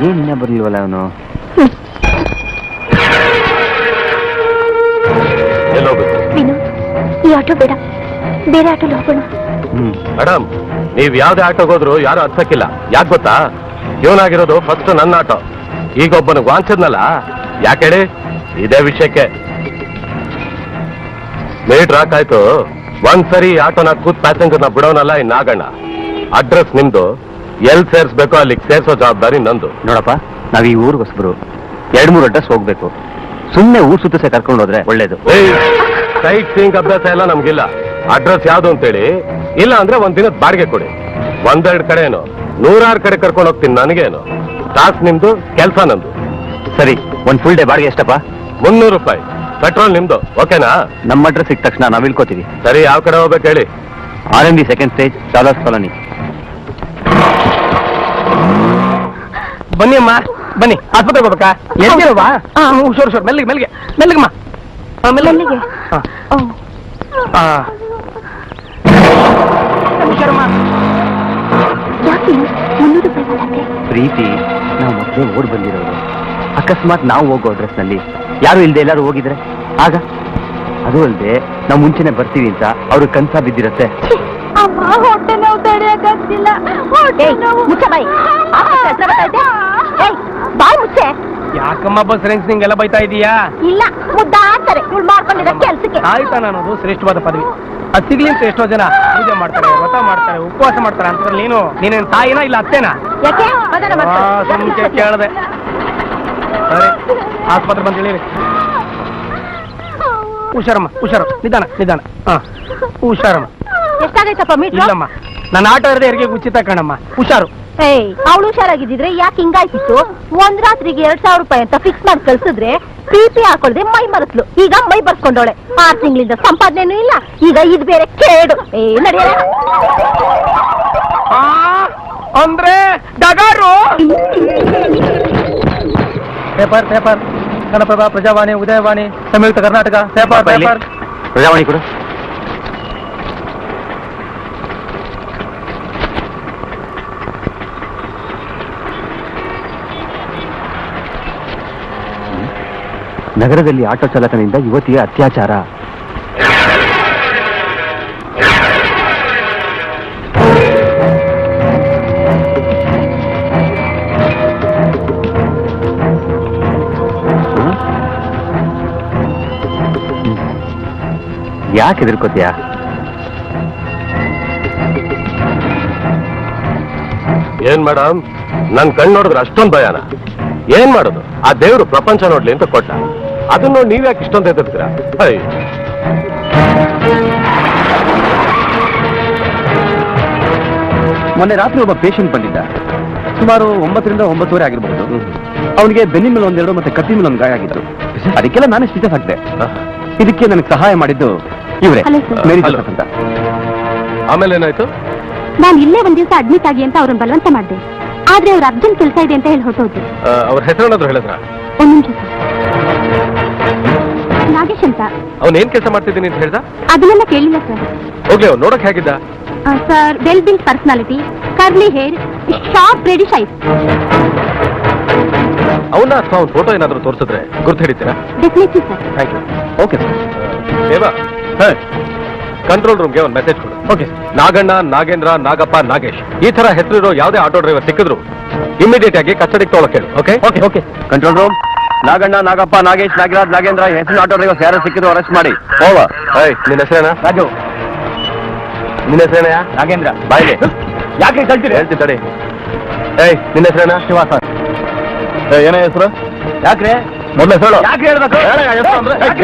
ಏನ್ ಇನ್ನ ಬರ್ಲಿಲ್ವಲ್ಲ ಅವನು? ವಿನೋದ್, ಈ ಆಟೋ ಬೇಡ, ಬೇರೆ ಆಟೋಲಿ ಹೋಗೋಣ. ಮೇಡಮ್, ನೀವ್ ಯಾವ್ದೇ ಆಟೋಗೆ ಹೋದ್ರು ಯಾರು ಹತ್ಸಕ್ಕಿಲ್ಲ. ಯಾಕೆ ಗೊತ್ತಾ? ಇವನಾಗಿರೋದು ಫಸ್ಟ್ ನನ್ನ ಆಟೋ. ಈಗ ಒಬ್ಬನಿಗೆ ವಾಂಚದ್ನಲ್ಲ, ಯಾಕೆ ಇದೇ ವಿಷಯಕ್ಕೆ ಮೀಟ್ರ್ ಹಾಕಾಯ್ತು. ಒಂದ್ಸರಿ ಆಟೋನ ಕೂತ್ ಪ್ಯಾಸೆಂಜರ್ನ ಬಿಡೋನಲ್ಲ ಇನ್ನಾಗಣ್ಣ. ಅಡ್ರೆಸ್ ನಿಮ್ದು, ಎಲ್ ಸೇರ್ಸ್ಬೇಕು ಅಲ್ಲಿಗೆ ಸೇರ್ಸೋ ಜವಾಬ್ದಾರಿ ನಂದು. ನೋಡಪ್ಪ, ನಾವ್ ಈ ಊರಿಗೋಸ್ಕರ 2-3 ಅಡ್ರೆಸ್ ಹೋಗ್ಬೇಕು. ಸುಮ್ನೆ ಊರ್ ಸುತ್ತ ಕರ್ಕೊಂಡು ಹೋದ್ರೆ ಒಳ್ಳೇದು. ಸೈಟ್ ಸೀಯಿಂಗ್ ಅಭ್ಯಾಸ ಎಲ್ಲ ನಮ್ಗಿಲ್ಲ. ಅಡ್ರೆಸ್ ಯಾವ್ದು ಅಂತೇಳಿ, ಇಲ್ಲ ಅಂದ್ರೆ ಒಂದ್ ದಿನದ ಬಾಡಿಗೆ ಕೊಡಿ. 1-2 ಕಡೆ ಏನು 100 ಕಡೆ ಕರ್ಕೊಂಡು ಹೋಗ್ತೀನಿ. ನನಗೇನು, ಟಾಸ್ಕ್ ನಿಮ್ದು, ಕೆಲಸ ನಂದು. ಸರಿ, ಒಂದ್ ಫುಲ್ ಡೇ ಬಾಡಿಗೆ ಎಷ್ಟಪ್ಪ? 300 ರೂಪಾಯಿ. ಪೆಟ್ರೋಲ್ ನಿಮ್ದು, ಓಕೆನಾ? ನಮ್ಮ ಅಡ್ರೆಸ್ ಸಿಕ್ಕ ತಕ್ಷಣ ನಾವ್ ಇಳ್ಕೋತೀವಿ. ಸರಿ, ಯಾವ ಕಡೆ ಹೋಗ್ಬೇಕು ಹೇಳಿ? RMB ಸೆಕೆಂಡ್ ಸ್ಟೇಜ್, ಚಾಲಸ್ ಕಾಲೋನಿ. ಬನ್ನಿ ಅಮ್ಮ, ಬನ್ನಿ. ಆಸ್ಪತ್ರೆಗೆ ಹೋಗ್ಬೇಕಾ? ಎಲ್ಲಿರುವ? ಹುಷಾರು, ಮೆಲ್ಲಿಗೆ ಮೆಲ್ಲಿಗೆ ಮೆಲ್ಲಿಗಮ್ಮ. ಮೆಲ್ಲಿಗೆ. ಹುಷಾರಮ್ಮ. ಯಾಕೆ 300 ರೂಪಾಯಿ ಮಾಡಕ್ಕೆ? ಪ್ರೀತಿ, ನಾವು ಮೊದಲೇ ಓಡ್ ಬಂದಿರೋರು. ಅಕಸ್ಮಾತ್ ನಾವು ಹೋಗೋ ಅಡ್ರೆಸ್ ನಲ್ಲಿ ಯಾರು ಇಲ್ದೆ ಎಲ್ಲಾರು ಹೋಗಿದ್ರೆ ಆಗ? ಅದು ಅಲ್ಲದೆ ನಾವು ಮುಂಚೆನೆ ಬರ್ತೀವಿ ಅಂತ ಅವ್ರಿಗೆ ಕನ್ಸ ಬಿದ್ದಿರತ್ತೆ. ಅಮ್ಮ, ಹೊಟ್ಟೆ ನೋವು ತಡೆಯಕ್ಕಾಗ್ತಿಲ್ಲ. ಮುಚ್ಚ ಬಾಯಿ. ಬಾಯಿ ಮುಚ್ಚೆ. ಯಾಕಮ್ಮ ಬಸ್ ರೆಂಗ್ಸ್ ನಿಂಗೆಲ್ಲ ಬೈತಾ ಇದೀಯಾ? ಇಲ್ಲ, ಮುದ್ದಾಡ್ತಾರೆ ಇವಳು ಮಾಡ್ಕೊಂಡಿರೋ ಕೆಲ್ಸಕ್ಕೆ. ಆಯ್ತಾನ ಅನ್ನೋದು ಶ್ರೇಷ್ಠವಾದ ಪದವಿ. ಅದು ಸಿಗ್ಲಿ ಅಂತ ಎಷ್ಟೋ ಜನ ಪೂಜೆ ಮಾಡ್ತಾರೆ, ವ್ರತ ಮಾಡ್ತಾರೆ, ಉಪವಾಸ ಮಾಡ್ತಾರೆ. ಅಂತ ನೀನೇನ್ ತಾಯಿನಾ ಇಲ್ಲ ಅತ್ತೇನಾ? ಯಾಕೆ ಮದನ ಸುಮ್ಕೆ ಕೇಳದೆ. ಸರಿ, ಆಸ್ಪತ್ರೆ ಬಂದು ಹೇಳಿರಿ. ಹುಷಾರಮ್ಮ, ಹುಷಾರು, ನಿಧಾನ ನಿಧಾನ. ಹುಷಾರಮ್ಮ. ಎಷ್ಟಾಗೈತಪ್ಪ ಮೀಟ್ರು? ಇಲ್ಲಮ್ಮ, ನನ್ನ ಆಟೋ ಇರದೆ ಹೆರಿಗೆ ಉಚಿತ ಕಣಮ್ಮ. ಹುಷಾರು. ಅವಳು ಹುಷಾರಾಗಿದ್ದಿದ್ರೆ ಯಾಕೆ ಹಿಂಗಾಯ್ತಿತ್ತು? ಒಂದ್ ರಾತ್ರಿಗೆ 2000 ರೂಪಾಯಿ ಅಂತ ಫಿಕ್ಸ್ ಮಾಡಿ ಕಳ್ಸಿದ್ರೆ PP ಹಾಕೊಳ್ದೆ ಮೈ ಮರೆಸ್ಲು. ಈಗ ಮೈ ಬರ್ಸ್ಕೊಂಡವಳೆ. 6 ತಿಂಗಳಿಂದ ಸಂಪಾದನೆನೂ ಇಲ್ಲ, ಈಗ ಇದು ಬೇರೆ ಕೇಡು. ನಡೆಯಲ್ಲ ಅಂದ್ರೆ ಡಗಾರು. Paper paper, Kannadaprabha, Prajavani, Udayavani, Samyukta Karnataka. Paper paper. Prajavani ಕೂಡ. ನಗರದಲ್ಲಿ ಆಟೋ ಚಾಲಕನಿಂದ ಯುವತಿಯ ಅತ್ಯಾಚಾರ. ಯಾಕೆ ಹೆದರ್ಕೋತೀಯ? ಏನ್ ಮೇಡಮ್, ನನ್ ಕಣ್ ನೋಡಿದ್ರೆ ಅಷ್ಟೊಂದು ಭಯನ? ಏನ್ ಮಾಡೋದು, ಆ ದೇವ್ರು ಪ್ರಪಂಚ ನೋಡ್ಲಿ ಅಂತ ಕೊಟ್ಟ, ಅದನ್ನ ನೋಡಿ ನೀವ್ಯಾಕೆ ಇಷ್ಟೊಂದು ಹೆದರ್ತೀರಾ? ಮೊನ್ನೆ ರಾತ್ರಿ ಒಬ್ಬ ಪೇಷಂಟ್ ಬಂದಿದ್ದ. ಸುಮಾರು 9 ರಿಂದ 9:30 ಆಗಿರ್ಬಹುದು. ಅವನಿಗೆ ಬೆನ್ನಿನ ಮೇಲೆ 1-2 ಮತ್ತೆ ಕತ್ತಿ ಮೇಲೆ 1 ಗಾಯ ಆಗಿತ್ತು. ಅದಕ್ಕೆಲ್ಲ ನಾನೇ ಸ್ಟಿಚಸ್ ಹಾಕಿದೆ. ಇದಕ್ಕೆ ನನಗೆ ಸಹಾಯ ಮಾಡಿದ್ದು ಇವರೇ, Hello, sir. ಮೇರಿ ಜೋಸೆಫ್ ಅಂತ. ಆಮೇಲೆ ಏನಾಯ್ತು? ನಾನು ಇಲ್ಲೇ ಒಂದ್ ದಿವಸ ಅಡ್ಮಿಟ್ ಆಗಿ ಅಂತ ಅವ್ರನ್ನ ಬಲವಂತ ಮಾಡಿದೆ. ಆದ್ರೆ ಅವ್ರ ಅರ್ಜೆಂಟ್ ಕೆಲಸ ಇದೆ ಅಂತ ಹೇಳಿ ಹೊರಟೋದ್ರು. ಅವ್ರ ಹೆಸರೇನಾದ್ರು ಹೇಳಿದ್ರ? ಒಂದ್ ನಿಮಿಷ ಸರ್. ನಾಗೇಶ್ ಅಂತ. ಅವ್ನ ಏನ್ ಕೆಲಸ ಮಾಡ್ತಿದ್ದೀನಿ ಅಂತ ಹೇಳ್ದ? ಅದನ್ನೆಲ್ಲ ಕೇಳಿಲ್ಲ ಸರ್. ಹೋಗ್ಲಿ, ಅವ್ನು ನೋಡಕ್ ಹೇಗಿದ್ದ? Sir, well build personality, curly hair, sharp reddish eyes. ಅವನ್ನ ಅಥವಾ ಅವ್ನ ಫೋಟೋ ಏನಾದ್ರು ತೋರಿಸಿದ್ರೆ ಗುರ್ತು ಹಿಡಿತೀರಾ? Definitely sir. Thank you. Okay sir. Deva, control ರೂಮ್ಗೆ ಒಂದು ಮೆಸೇಜ್ ಕೊಡು. ಓಕೆ. ನಾಗಣ್ಣ, ನಾಗೇಂದ್ರ, ನಾಗಪ್ಪ, ನಾಗೇಶ್ ಈ ತರ ಹೆಸರಿರೋ ಯಾವುದೇ ಆಟೋ ಡ್ರೈವರ್ ಸಿಕ್ಕಿದ್ರು ಇಮಿಡಿಯೇಟ್ ಆಗಿ ಕಸ್ಟಡಿಗೆ ತಗೊಳಕ್ ಹೇಳು. Okay okay okay. Control room, Naganna, Nagappa, Nagesh, Nagaraj, Nagendra ಹೆಸರಿನ ಆಟೋ ಡ್ರೈವರ್ಸ್ ಯಾರು ಸಿಕ್ಕಿದ್ರು ಅರೆಸ್ಟ್ ಮಾಡಿ. ಓವರ್. ನಿನ್ನ ಹೆಸರೇನಾ? ರಾಜು. ನಿನ್ನ ಹೆಸರೇನಾ? ನಾಗೇಂದ್ರ. ಬಾಯ್ಲಿ. ಯಾಕೆ ಕಳ್ತೀರಿ? ಹೇಳ್ತೀನಿ ತಡಿ. ನಿನ್ನ ಹೆಸರೇನಾ? ಶಿವ ಸರ್. ಏನ ಹೆಸರು? ಯಾಕ್ರೆ ಮೊದಲ ಹೇಳು. ಯಾಕೆ ಹೇಳ್ಬೇಕು? ಯಾಕೆ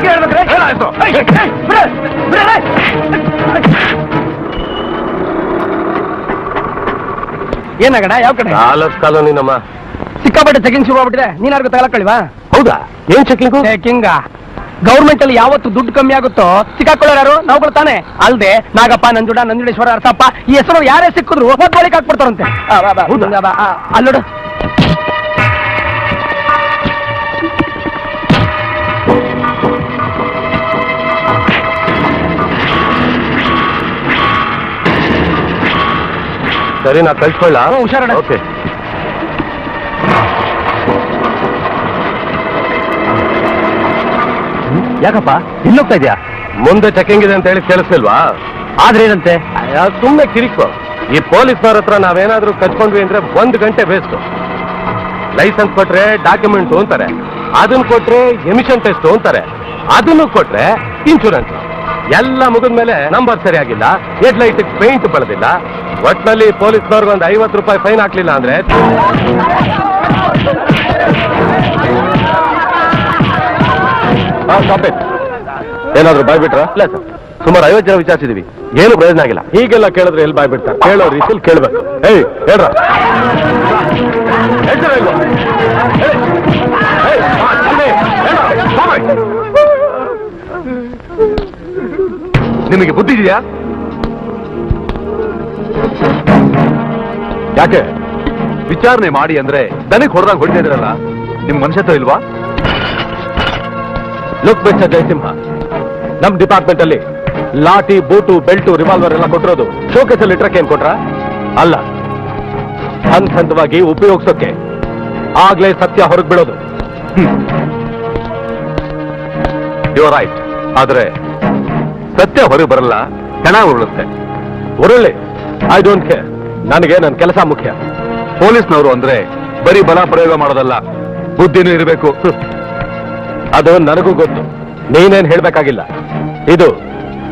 ಹೇಳ್ಬೇಕು? ಏನಾಗಣ? ಯಾವ ಕಡೆ? ಕಾಲೋನಿ ನಮ್ಮ. ಸಿಕ್ಕಾಪಟ್ಟೆ ಚೆಕಿಂಗ್ ಶುರು ಆಗ್ಬಿಟ್ಟಿದೆ. ನೀನಾರ್ಗು ತಗೊಳಕ್ಕಳಿವಾ? ಹೌದಾ? ಏನ್ ಚೆಕಿಂಗು? ಚೆಕಿಂಗ ಗೌರ್ಮೆಂಟ್ ಅಲ್ಲಿ ಯಾವತ್ತು ದುಡ್ಡು ಕಮ್ಮಿ ಆಗುತ್ತೋ ಸಿಕ್ಕಾಕೊಳ್ಳೋರು ಯಾರು? ನಾವುಗಳು ತಾನೆ. ಅಲ್ದೆ ನಾಗಪ್ಪ, ನಂಜುಡ, ನಂಜುಡೇಶ್ವರ, ಅರ್ಥಪ್ಪ ಈ ಹೆಸರು ಯಾರೇ ಸಿಕ್ಕಿದ್ರು ಒಬ್ಬಳಿಗೆ ಹಾಕ್ಬಿಡ್ತಾರಂತೆ. ಅಲ್ಲೋಡು. ಸರಿ, ನಾ ಕಳ್ಸ್ಕೊಳ್ಳ. ಹುಷಾರಣ. ಓಕೆ. ಯಾಕಪ್ಪ ಇಲ್ಲೋಗ್ತಾ ಇದೆಯಾ? ಮುಂದೆ ಚೆಕಿಂಗ್ ಇದೆ ಅಂತ ಹೇಳಿ ಕೇಳಿಸ್ತಿಲ್ವಾ? ಆದ್ರೆ ಏನಂತೆ? ಸುಮ್ಮನೆ ಕಿರಿಕೋ. ಈ ಪೊಲೀಸ್ನವ್ರ ಹತ್ರ ನಾವೇನಾದ್ರೂ ಕಚ್ಕೊಂಡ್ವಿ ಅಂದ್ರೆ 1 ಗಂಟೆ ವೇಸ್ಟ್. ಲೈಸೆನ್ಸ್ ಕೊಟ್ರೆ ಡಾಕ್ಯುಮೆಂಟ್ ಅಂತಾರೆ, ಅದನ್ನ ಕೊಟ್ರೆ ಎಮಿಷನ್ ಟೆಸ್ಟ್ ಅಂತಾರೆ, ಅದನ್ನು ಕೊಟ್ರೆ ಇನ್ಶೂರೆನ್ಸ್. ಎಲ್ಲ ಮುಗಿದ್ಮೇಲೆ ನಂಬರ್ ಸರಿಯಾಗಿಲ್ಲ, ಹೆಡ್ ಲೈಟ್ ಪೇಂಟ್ ಬಳದಿಲ್ಲ, ಒಟ್ನಲ್ಲಿ ಪೊಲೀಸ್ನವ್ರಿಗೆ ಒಂದು 50 ರೂಪಾಯಿ ಫೈನ್ ಹಾಕ್ಲಿಲ್ಲ ಅಂದ್ರೆ ಏನಾದ್ರು ಬಾಯ್ಬಿಟ್ರ? ಇಲ್ಲ ಸರ್, ಸುಮಾರು 50 ಜನ ವಿಚಾರಿಸಿದೀವಿ, ಏನು ಪ್ರಯೋಜನ ಆಗಿಲ್ಲ. ಹೀಗೆಲ್ಲ ಕೇಳಿದ್ರೆ ಎಲ್ಲಿ ಬಾಯ್ಬಿಡ್ತಾರೆ? ಕೇಳೋ ರೀತಿಯಲ್ಲಿ ಕೇಳ್ಬೇಕು. ಹೇಳ್ರ. ನಿಮಗೆ ಬುದ್ಧಿ ಇದೆಯಾ? ಯಾಕೆ ವಿಚಾರಣೆ ಮಾಡಿ ಅಂದ್ರೆ ದನಕ್ಕೆ ಹೊಡೆದಾಗ ಹೊಡಿತಾ ಇದ್ರಲ್ಲ, ನಿಮ್ ಮನುಷ್ಯತ್ವ ಇಲ್ವಾ? ಲುಕ್ ಮಿಸ್ಟರ್ ಜಯಸಿಂಹ, ನಮ್ ಡಿಪಾರ್ಟ್ಮೆಂಟ್ ಅಲ್ಲಿ ಲಾಠಿ, ಬೂಟು, ಬೆಲ್ಟು, ರಿವಾಲ್ವರ್ ಎಲ್ಲ ಕೊಟ್ಟಿರೋದು ಶೋಕೇಸ್ ಅಲ್ಲಿ ಇಟ್ರಕ್ಕೆ ಏನ್ ಕೊಟ್ರ? ಅಲ್ಲ, ಹಂತ ಹಂತವಾಗಿ ಉಪಯೋಗಿಸೋಕೆ. ಆಗ್ಲೇ ಸತ್ಯ ಹೊರಗೆ ಬಿಡೋದು. You right. ಆದ್ರೆ ಸತ್ಯ ಹೊರಗೆ ಬರಲ್ಲ, ಹೆಣ ಉರುಳುತ್ತೆ. ಉರುಳಿ, ಐ ಡೋಂಟ್ ಕೇರ್. ನನಗೆ ನನ್ನ ಕೆಲಸ ಮುಖ್ಯ. ಪೊಲೀಸ್ನವರು ಅಂದ್ರೆ ಬರೀ ಬಲ ಪ್ರಯೋಗ ಮಾಡೋದಲ್ಲ, ಬುದ್ಧಿನೂ ಇರಬೇಕು. ಅದು ನನಗೂ ಗೊತ್ತು, ನೀನೇನ್ ಹೇಳ್ಬೇಕಾಗಿಲ್ಲ. ಇದು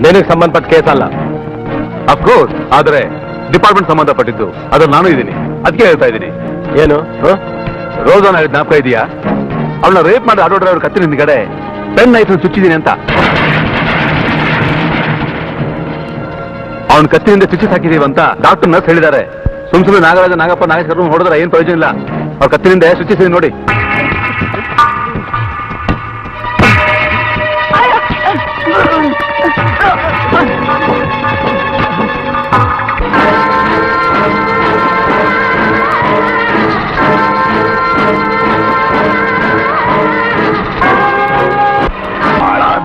ನಿನಗೆ ಸಂಬಂಧಪಟ್ಟ ಕೇಸ್ ಅಲ್ಲ. ಅಫ್ಕೋರ್ಸ್, ಆದ್ರೆ ಡಿಪಾರ್ಟ್ಮೆಂಟ್ ಸಂಬಂಧಪಟ್ಟಿದ್ದು, ಅದ್ರ ನಾನು ಇದ್ದೀನಿ, ಅದಕ್ಕೆ ಹೇಳ್ತಾ ಇದ್ದೀನಿ. ಏನು ರೋಜಾನ ಜ್ಞಾಪಕ ಇದೆಯಾ? ಅವಳನ್ನ ರೇಪ್ ಮಾಡಿ ಆಟೋ ಡ್ರೈವರ್ ಕತ್ತಿನ ಹಿಂದ್ಗಡೆ ಪೆನ್ ಐಫ್ ಚುಚ್ಚಿದ್ದೀನಿ ಅಂತ. ಅವನ್ ಕತ್ತಿನಿಂದ ಚುಚ್ಚಿ ಹಾಕಿದೀವಿ ಅಂತ ಡಾಕ್ಟರ್ ನರ್ಸ್ ಹೇಳಿದ್ದಾರೆ. ಸುಮ್ಸುಮ್ಮನೆ ನಾಗರಾಜ, ನಾಗಪ್ಪ, ನಾಗೇಶ್ ಕರ್ಕೊಂಡು ಹೊಡೆದ್ರೆ ಏನ್ ಪ್ರಯೋಜನ ಇಲ್ಲ. ಅವ್ರ ಕತ್ತಿನಿಂದ ಚುಚ್ಚಿಸಿ ನೋಡಿ.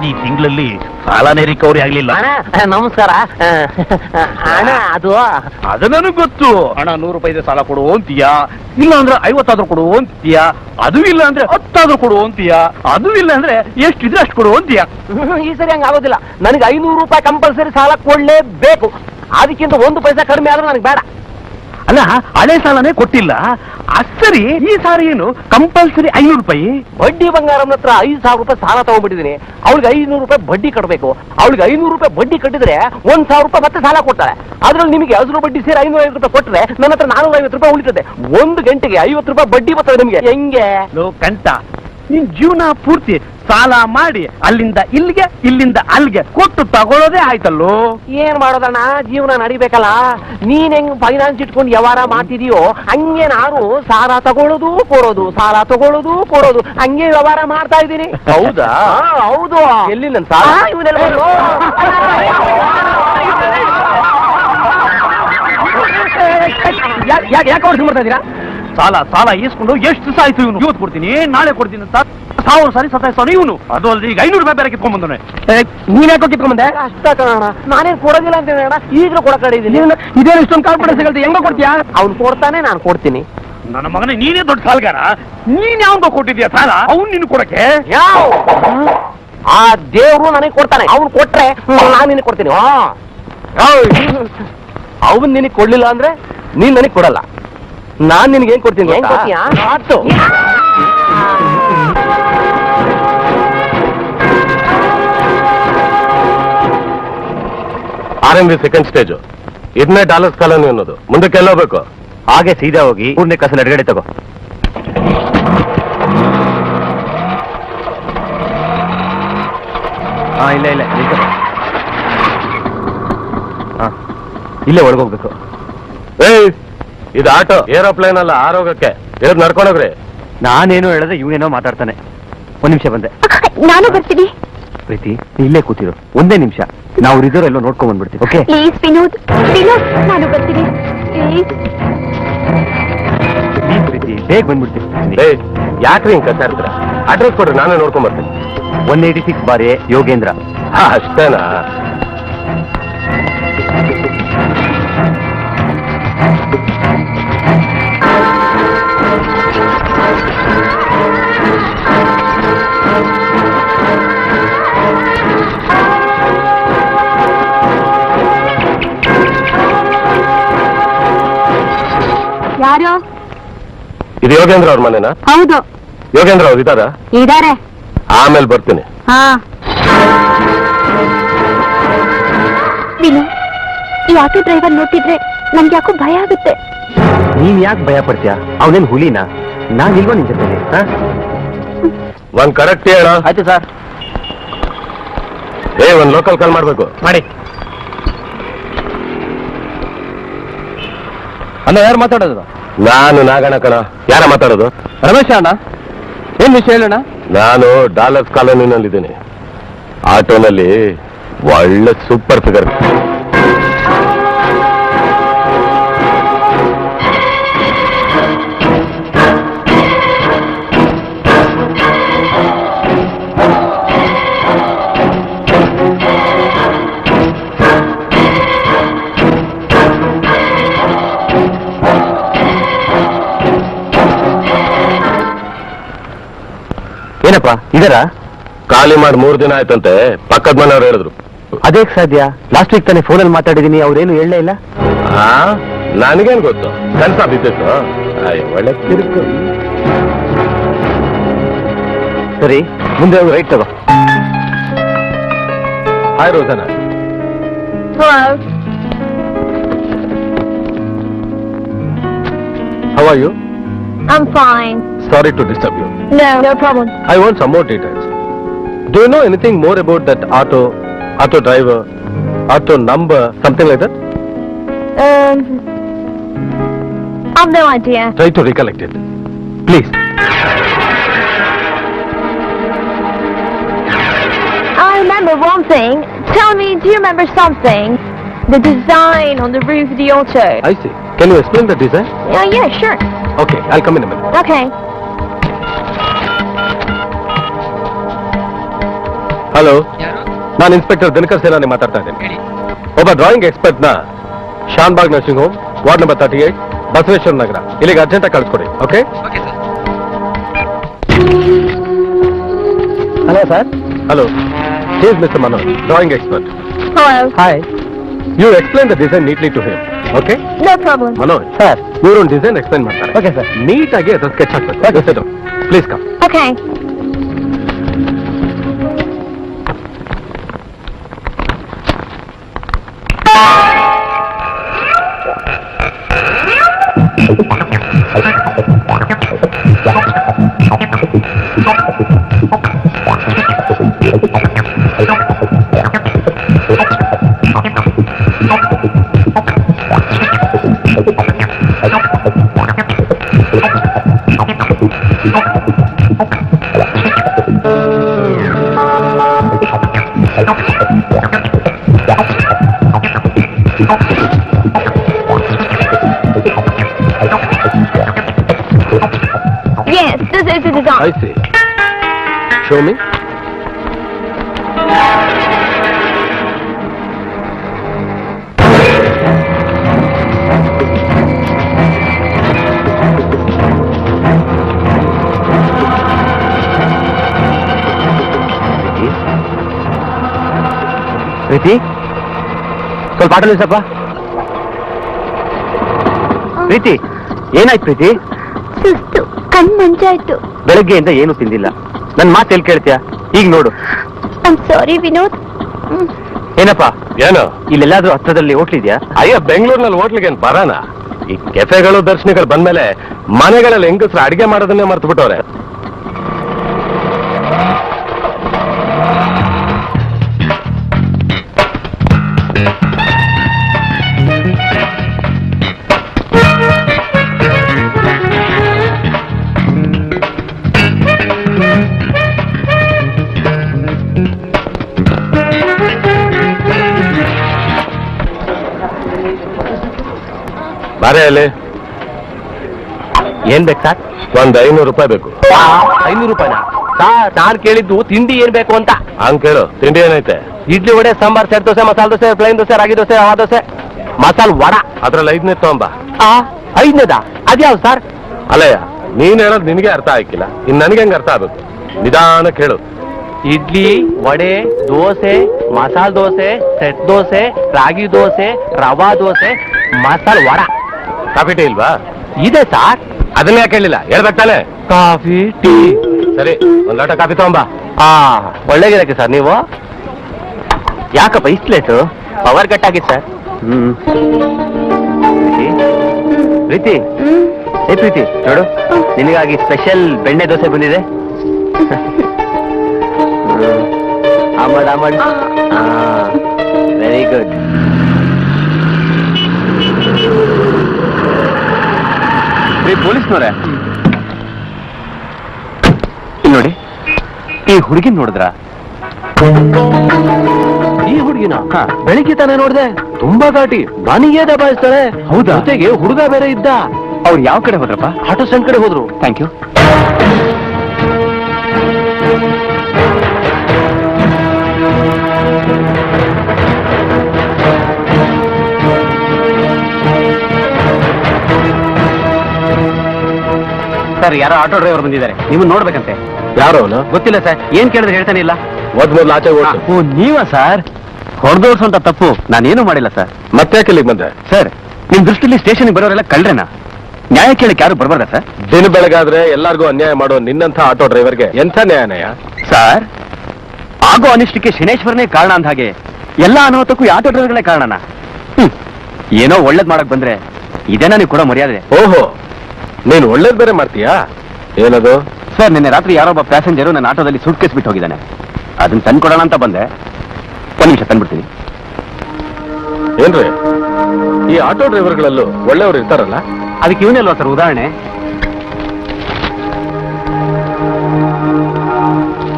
ಈ ತಿಂಗಳಲ್ಲಿ ಸಾಲನೇ ರಿಕವರಿ ಆಗ್ಲಿಲ್ಲ. ನಮಸ್ಕಾರ ಅಣ್ಣ. ಅದು ನನಗೆ ಗೊತ್ತು. ಹಣ 100 ರೂಪಾಯಿ ಸಾಲ ಕೊಡು ಅಂತೀಯಾ, ಇಲ್ಲ ಅಂದ್ರೆ 50 ಆದ್ರೂ ಕೊಡು ಅಂತೀಯಾ, ಅದು ಇಲ್ಲ ಅಂದ್ರೆ 10 ಆದ್ರೂ ಕೊಡು ಅಂತೀಯಾ, ಅದು ಇಲ್ಲ ಅಂದ್ರೆ ಎಷ್ಟಿದ್ರೆ ಅಷ್ಟು ಕೊಡು ಅಂತೀಯಾ. ಈ ಸರಿ ಹಂಗ ಆಗೋದಿಲ್ಲ. ನನಗೆ 500 ರೂಪಾಯಿ ಕಂಪಲ್ಸರಿ ಸಾಲ ಕೊಡ್ಲೇಬೇಕು. ಅದಕ್ಕಿಂತ 1 ಪೈಸಾ ಕಡಿಮೆ ಆದ್ರೂ ನನಗೆ ಬೇಡ. ಅಲ್ಲ ಹಳೆ ಸಾಲನೇ ಕೊಟ್ಟಿಲ್ಲ. ಸರಿ ಈ ಸಾರಿ ಏನು ಕಂಪಲ್ಸರಿ 500 ರೂಪಾಯಿ ಬಡ್ಡಿ ಬಂಗಾರಮ್ಮನ ಹತ್ರ 5,000 ರೂಪಾಯಿ ಸಾಲ ತಗೊಂಡ್ಬಿಟ್ಟಿದ್ದೀನಿ. ಅವಳಿಗೆ 500 ರೂಪಾಯಿ ಬಡ್ಡಿ ಕಟ್ಟಬೇಕು. ಅವಳಿಗೆ 500 ರೂಪಾಯಿ ಬಡ್ಡಿ ಕಟ್ಟಿದ್ರೆ 1,000 ರೂಪಾಯಿ ಮತ್ತೆ ಸಾಲ ಕೊಡ್ತಾಳೆ. ಅದ್ರಲ್ಲಿ ನಿಮಗೆ 10 ಬಡ್ಡಿ ಸೇರಿ 550 ರೂಪಾಯಿ ಕೊಟ್ಟರೆ ನನ್ನ ಹತ್ರ 450 ರೂಪಾಯಿ ಉಳಿತದೆ. 1 ಗಂಟೆಗೆ 50 ರೂಪಾಯಿ ಬಡ್ಡಿ ಬರ್ತದೆ ನಿಮಗೆ. ಹೆಂಗೆ ಕಂಟ ನಿನ್ ಜೀವನ ಪೂರ್ತಿ ಸಾಲ ಮಾಡಿ ಅಲ್ಲಿಂದ ಇಲ್ಲಿಗೆ ಇಲ್ಲಿಂದ ಅಲ್ಲಿಗೆ ಕೊಟ್ಟು ತಗೊಳ್ಳೋದೇ ಆಯ್ತಲ್ಲೋ. ಏನ್ ಮಾಡೋದಣ್ಣ, ಜೀವನ ನಡಿಬೇಕಲ್ಲ. ನೀನ್ ಹೆಂಗ್ ಫೈನಾನ್ಸ್ ಇಟ್ಕೊಂಡು ವ್ಯವಹಾರ ಮಾಡ್ತಿದೀಯೋ ಹಂಗೆ ನಾನು ಸಾಲ ತಗೊಳ್ಳೋದು ಕೊಡೋದು, ಸಾಲ ತಗೊಳ್ಳೋದು ಕೊಡೋದು, ಹಂಗೆ ವ್ಯವಹಾರ ಮಾಡ್ತಾ ಇದ್ದೀನಿ. ಹೌದಾ? ಹೌದು. ಎಲ್ಲಿ ನನ್ ಸಾಲ? ಯಾಕೆ ಅವ್ರು ಮಾಡ್ತಾ ಇದೀರಾ? ಸಾಲ ಈಸ್ಕೊಂಡು ಎಷ್ಟು ದಿವಸ ಆಯ್ತು. ಇವನು ಇವತ್ತು ಕೊಡ್ತೀನಿ ನಾಳೆ ಕೊಡ್ತೀನಿ ಅಂತ 1000 ಸಾರಿ ಸತಾಯಿಸ್ತಾನೆ ಇವನು. ಅದು ಅಲ್ದೆ ಈಗ 500 ರೂಪಾಯಿ ಬೇರೆ ಕಿತ್ಕೊಂಡ್ ಬಂದವನೆ. ನೀನ್ ಯಾಕೋ ಕಿತ್ಕೊಂಡ್ ಬಂದೆ? ಅಷ್ಟ ಕಣ, ನಾನೇನ್ ಕೊಡೋದಿಲ್ಲ ಅಂತ ಹೇಳ. ಈಗಲೂ ಕೊಡ ಕಡೆ ಇದೀನಿ. ಇದೇ ಇಷ್ಟೊಂದು ಕಾನ್ಫಿಡೆನ್ಸ್ ಹೇಳ್ತೀವಿ, ಹೆಂಗ ಕೊಡ್ತೀಯಾ? ಅವ್ನು ಕೊಡ್ತಾನೆ, ನಾನು ಕೊಡ್ತೀನಿ. ನನ್ನ ಮಗನೇ ನೀನೇ ದೊಡ್ಡ ಸಾಲಗಾರ. ನೀನ್ ಯಾವ್ದೋ ಕೊಟ್ಟಿದ್ಯಾ ಸಾಲ? ಅವ್ನು ನಿನ್ ಕೊಡಕ್ಕೆ ಯಾವ ಆ ದೇವ್ರು ನನಗೆ ಕೊಡ್ತಾನೆ. ಅವ್ನು ಕೊಟ್ರೆ ನಾನು ನಿನಗೆ ಕೊಡ್ತೀನಿ. ಅವನ್ ನಿನಗೆ ಕೊಡ್ಲಿಲ್ಲ ಅಂದ್ರೆ ನೀನ್ ನನಗೆ ಕೊಡಲ್ಲ. ನಾನ್ ನಿನ್ಗೆ ಏನ್ ಕೊಡ್ತೀನಿ? ಹೆಂಗ್ ಕೊಡ್ತೀಯಾ? RMV second stage. ಇದನ್ನೇ ಡಾಲರ್ಸ್ ಕಾಲೋನಿ ಅನ್ನೋದು. ಮುಂದಕ್ಕೆಲ್ಲ ಹೋಗ್ಬೇಕು. ಹಾಗೆ ಸೀದಾ ಹೋಗಿ 3ನೇ ಕ್ಲಾಸಲ್ಲಿ ಎಡಗಡೆ ತಗೋ. ಇಲ್ಲ ಇಲ್ಲೇ ಒಳಗೋಗ್ಬೇಕು. ಇದು ಆಟೋ, ಏರೋಪ್ಲೇನ್ ಅಲ್ಲ ಆರೋಗಕ್ಕೆ. ಇರೋದು ನಡ್ಕೊಂಡೋಗ್ರಿ. ನಾನೇನೋ ಹೇಳಿದ್ರೆ ಇವನೇನೋ ಮಾತಾಡ್ತಾನೆ. 1 ನಿಮಿಷ ಬಂದೆ. ನಾನು ಬರ್ತೀನಿ. ಪ್ರೀತಿ ಇಲ್ಲೇ ಕೂತಿರು, 1 ನಿಮಿಷ. ನಾವು ರಿಸರ್ವ್ ಎಲ್ಲೋ ನೋಡ್ಕೊಂಡ್ ಬಂದ್ಬಿಡ್ತೀವಿ. ಓಕೆ ಪ್ಲೀಸ್ ವಿನೋದ್, ನಾನು ಬರ್ತೀನಿ ಪ್ಲೀಸ್. ಪ್ರೀತಿ ಬೇಗ ಬಂದ್ಬಿಡ್ತೀವಿ. ಯಾಕ್ರಿ ಹಿಂಗ್ ಕಥೆ ಇರ್ತೀರ? ಅಡ್ರೆಸ್ ಕೊಡ್ರಿ, ನಾನೇ ನೋಡ್ಕೊಂಡ್ ಬರ್ತೀನಿ. 186 ಬಾರಿ ಯೋಗೇಂದ್ರ. ಅಷ್ಟೇನಾ? ಯಾರು? ಇದು ಯೋಗೇಂದ್ರ ಅವ್ರ ಮನೆನಾ? ಹೌದು. ಯೋಗೇಂದ್ರ ಅವ್ರು ಇದಾರ? ಇದಾರೆ. ಆಮೇಲೆ ಬರ್ತೀನಿ. ಹಾ ವಿನು, ಈ ಆಟೋ ಡ್ರೈವರ್ ನೋಡ್ತಿದ್ರೆ ನನ್ಗೆ ಯಾಕೋ ಭಯ ಆಗುತ್ತೆ. ನೀನ್ ಯಾಕೆ ಭಯ ಪಡ್ತೀಯ? ಅವನೇನ್ ಹುಲಿನಾ? ನಾನ್ ಇಲ್ವಾ ನಿನ್ ಜೊತೆ? ಒಂದ್ ಕರೆಕ್ಟ್ ಹೇಳ. ಆಯ್ತು ಸರ್. ಒಂದ್ ಲೋಕಲ್ ಕಾಲ್ ಮಾಡ್ಬೇಕು. ಮಾಡಿ. ಅಣ್ಣ ಯಾರು ಮಾತಾಡೋದು? ನಾನು ನಾಗಣ್ಣ ಕಣ. ಯಾರ ಮಾತಾಡೋದು? ರಮೇಶ ಅಣ್ಣ. ಏನ್ ವಿಷಯ ಹೇಳೋಣ? ನಾನು ಡಾಲರ್ಸ್ ಕಾಲೋನಿನಲ್ಲಿದ್ದೀನಿ. ಆಟೋನಲ್ಲಿ ಒಳ್ಳೆ ಸೂಪರ್ ಫಿಗರ್. ಏನಪ್ಪ ಇದರ ಖಾಲಿ ಮಾಡಿ 3 ದಿನ ಆಯ್ತಂತೆ. ಪಕ್ಕದ ಮನೆಯವ್ರು ಹೇಳಿದ್ರು. ಅದೇಕ್ ಸಾಧ್ಯ? ಲಾಸ್ಟ್ ವೀಕ್ ತಾನೇ ಫೋನಲ್ಲಿ ಮಾತಾಡಿದೀನಿ, ಅವ್ರೇನು ಹೇಳಲೇ ಇಲ್ಲ. ನನಗೇನ್ ಗೊತ್ತು, ಕನ್ಸ ಬಿದ್ದಿತ್ತು. ಒಳ್ಳೆ ತಿರುಕು. ಸರಿ, ಮುಂದೆ ಹೋಗಿ ರೈಟ್ ತಗೋ. Hi ರೋಸನಾ. Hello. How are you? I'm fine. Sorry to disturb you. No problem. I want some more details. Do you know anything more about that auto driver, auto number, something like that? I've no idea. Try to recollect it, please. I remember one thing. Tell me, do you remember something? The design on the roof of the auto. I see. Can you explain the design? Yeah, sure. Okay, I'll come in a minute. Okay. Hello, ನಾನು inspector Dinakar Senani ಮಾತಾಡ್ತಾ ಇದ್ದೀನಿ. ಒಬ್ಬ drawing expert ನ Shanbhag nursing home, ward number 38, Basaveshwara Nagar, ಇಲ್ಲಿಗೆ urgent ಆಗಿ ಕಳಿಸ್ಕೊಡಿ. Okay? Hello sir. Hello, is mister Manoj, drawing expert. Hello. Hi. You explain the design neatly to him. Okay no problem. Manoj sir. ಇವರೊಂದು design explain ಮಾಡ್ತಾರೆ. Okay sir. ನೀಟಾಗಿ ಅದ್ರ sketch ಹಾಕ್ಬೇಕು. Please come. Okay. Yes, this is the design. I see. Show me. ಪ್ರೀತಿ, ಸ್ವಲ್ಪ ಆಟ ನಿಲ್ಸಪ್ಪ. ಪ್ರೀತಿ, ಏನಾಯ್ತು ಪ್ರೀತಿ? ಸುಸ್ತು, ಕಣ್ ಮಂಜಾಯ್ತು. ಬೆಳಗ್ಗೆಯಿಂದ ಏನು ತಿಂದಿಲ್ಲ. ನನ್ ಮಾತು ಎಲ್ಲಿ ಕೇಳ್ತೀಯ? ಈಗ ನೋಡು. I am sorry Vinod. ಏನಪ್ಪ? ಏನು ಇಲ್ಲೆಲ್ಲಾದ್ರೂ ಹತ್ರದಲ್ಲಿ ಹೋಟ್ಲಿದ್ಯಾ? ಅಯ್ಯ, ಬೆಂಗಳೂರಿನಲ್ಲಿ ಹೋಟ್ಲಿಗೆ ಬರೋಣ. ಈ ಕೆಫೆಗಳು ದರ್ಶನಗಳು ಬಂದ್ಮೇಲೆ ಮನೆಗಳಲ್ಲಿ ಹೆಂಗಸ್ರು ಅಡಿಗೆ ಮಾಡೋದನ್ನೇ ಮರ್ತು ಬಿಟ್ಟವ್ರೆ. ಬಾರೆ ಅಲ್ಲಿ ಏನ್ ಬೇಕು ಸರ್? ಒಂದ್ 500 ರೂಪಾಯಿ ಬೇಕು. 500 ರೂಪಾಯಿನ? ಸರ್, ನಾನ್ ಕೇಳಿದ್ದು ತಿಂಡಿ ಏನ್ ಬೇಕು ಅಂತ. ಹಂಗ್ ಕೇಳು. ತಿಂಡಿ ಏನೈತೆ? ಇಡ್ಲಿ, ವಡೆ, ಸಾಂಬಾರ್, ಸೆಟ್ ದೋಸೆ, ಮಸಾಲೆ ದೋಸೆ, ಪ್ಲೇನ್ ದೋಸೆ, ರಾಗಿ ದೋಸೆ, ಹವಾ ದೋಸೆ, ಮಸಾಲ ವಡ. ಅದ್ರಲ್ಲಿ 5ನೇ ತಗೊಂಬ. 5ನೇದ? ಅದ್ಯಾವ್ ಸರ್? ಅಲ್ಲಯ್ಯ, ನೀನ್ ಹೇಳೋದು ನಿನಗೆ ಅರ್ಥ ಆಗಿಲ್ಲ, ಇನ್ ನನಗೆ ಹೆಂಗ್ ಅರ್ಥ ಆಗ್ಬೇಕು? ನಿಧಾನ ಕೇಳು. ಇಡ್ಲಿ, ವಡೆ, ದೋಸೆ, ಮಸಾಲ ದೋಸೆ, ಸೆಟ್ ದೋಸೆ, ರಾಗಿ ದೋಸೆ, ರವಾ ದೋಸೆ, ಮಸಾಲ ವಡ. ಕಾಫಿ ಟೀ ಇಲ್ವಾ? ಇದೆ ಸರ್. ಅದನ್ನ ಯಾಕೆ ಹೇಳಿಲ್ಲ? ಹೇಳ್ಬೇಕು ತಾನೆ. Coffee, tea. ಸರಿ, ಒಂದ್ ಲೋಟ ಕಾಫಿ ತಗೊಂಬ. ಒಳ್ಳೆಗಿರಕ್ಕೆ ಸರ್ ನೀವು. ಯಾಕಪ್ಪ ಇಷ್ಟು ಲೇಟು? ಪವರ್ ಕಟ್ ಆಗಿತ್ತು ಸರ್. ಪ್ರೀತಿ, ಏ ಪ್ರೀತಿ ನೋಡು, ನಿನಗಾಗಿ ಸ್ಪೆಷಲ್ ಬೆಣ್ಣೆ ದೋಸೆ ಬಂದಿದೆ. ಆಮಡ್ ವೆರಿ ಗುಡ್. ಪೊಲೀಸ್ನವ್ರೆ, ಇಲ್ಲಿ ನೋಡಿ, ಈ ಹುಡುಗಿನ ನೋಡಿದ್ರ? ಈ ಹುಡುಗಿನ ಬೆಳಿಗ್ಗೆ ತಾನೇ ನೋಡಿದೆ. ತುಂಬಾ ಘಾಟಿ, ನನಗೇ ದಬಾಯಿಸ್ತಾಳೆ. ಹೌದಾ? ಜೊತೆಗೆ ಹುಡುಗ ಬೇರೆ ಇದ್ದ. ಅವ್ರು ಯಾವ ಕಡೆ ಹೋದ್ರಪ್ಪ? ಆಟೋ ಸ್ಟ್ಯಾಂಡ್ ಕಡೆ ಹೋದ್ರು. Thank you. ಸರ್, ಯಾರೋ ಆಟೋ ಡ್ರೈವರ್ ಬಂದಿದ್ದಾರೆ, ನಿಮ್ಮನ್ನ ನೋಡ್ಬೇಕಂತೆ. ಯಾರು ಅವನು? ಗೊತ್ತಿಲ್ಲ ಸರ್, ಏನ್ ಕೇಳಿದ್ರೆ ಹೇಳ್ತಾನೆ ಇಲ್ಲ. ಮೊದ್ಲು ಆಚೆ ಓಡ್ಸು. ಓ, ನೀವಾ ಸರ್? ಹೊಡೆದೋರ್ಸಂತ ತಪ್ಪು ನಾನೇನು ಮಾಡಿಲ್ಲ ಸರ್. ಮತ್ತೆ ಯಾಕೆ ಇಲ್ಲಿಗೆ ಬಂದೆ? ಸರ್, ನಿಮ್ ದೃಷ್ಟಿಲಿ ಸ್ಟೇಷನ್ಗೆ ಬರೋರೆಲ್ಲ ಕಳ್ರೇನಾ? ನ್ಯಾಯ ಕೇಳಕ್ಕೆ ಯಾರು ಬರ್ಬಾರ್ದ ಸರ್? ದಿನ ಬೆಳಗಾದ್ರೆ ಎಲ್ಲರಿಗೂ ಅನ್ಯಾಯ ಮಾಡೋ ನಿನ್ನಂಥ ಆಟೋ ಡ್ರೈವರ್ಗೆ ಎಂಥ ನ್ಯಾಯನಯ? ಸರ್, ಆಗೋ ಅನಿಷ್ಟಕ್ಕೆ ಶನೇಶ್ವರನೇ ಕಾರಣ ಅಂದ ಹಾಗೆ ಎಲ್ಲ ಅನಾಹುತಕ್ಕೂ ಈ ಆಟೋ ಡ್ರೈವರ್ಗಳೇ ಕಾರಣನ? ಏನೋ ಒಳ್ಳೇದ್ ಮಾಡಕ್ ಬಂದ್ರೆ ಇದೇನಾ ನೀವು ಕೊಡೋ ಮರ್ಯಾದೆ? ಓಹೋ, ನೀನು ಒಳ್ಳೇದ್ ಬೇರೆ ಮಾಡ್ತೀಯಾ? ಏನದು? ಸರ್, ನಿನ್ನೆ ರಾತ್ರಿ ಯಾರೊಬ್ಬ ಪ್ಯಾಸೆಂಜರು ನನ್ನ ಆಟೋದಲ್ಲಿ ಸೂಟ್ ಕೇಸ್ ಬಿಟ್ಟು ಹೋಗಿದ್ದಾನೆ. ಅದನ್ನ ತಂದ್ಕೊಡೋಣ ಅಂತ ಬಂದೆ. ಒಂದ್ ನಿಮಿಷ ತಂದ್ಬಿಡ್ತೀನಿ. ಏನ್ರಿ, ಈ ಆಟೋ ಡ್ರೈವರ್ಗಳಲ್ಲೂ ಒಳ್ಳೆಯವರು ಇರ್ತಾರಲ್ಲ? ಅದಕ್ಕೆ ಇವನಲ್ವಾ ಸರ್ ಉದಾಹರಣೆ?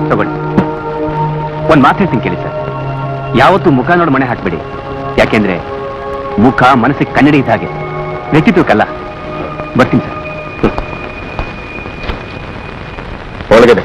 ತಗೊಳ್ಳಿ. ಒಂದ್ ಮಾತು ಹೇಳ್ತೀನಿ ಕೇಳಿ ಸರ್, ಯಾವತ್ತೂ ಮುಖ ನೋಡಿ ಮನೆ ಹಾಕ್ಬೇಡಿ. ಯಾಕೆಂದ್ರೆ ಮುಖ ಮನಸ್ಸಿಗೆ ಕನ್ನಡಿ ಇದ್ದ ಹಾಗೆ, ವ್ಯಕ್ತಿತ್ವಕ್ಕಲ್ಲ. ಬರ್ತೀನಿ ಸರ್. ಒಳಗಡೆ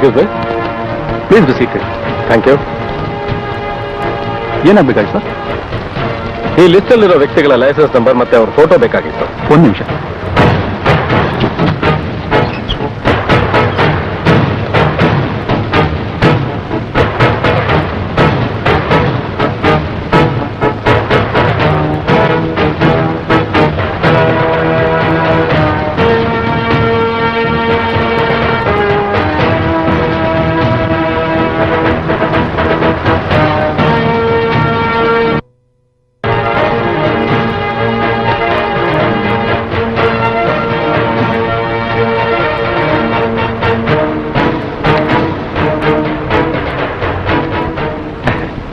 excuse me, please be seated. Thank you. ಏನಾಗಬೇಕಾಗಿತ್ತು ಸರ್? ಈ ಲಿಸ್ಟಲ್ಲಿರೋ ವ್ಯಕ್ತಿಗಳ ಲೈಸೆನ್ಸ್ ನಂಬರ್ ಮತ್ತೆ ಅವ್ರ ಫೋಟೋ ಬೇಕಾಗಿತ್ತು. ಒಂದು ನಿಮಿಷ.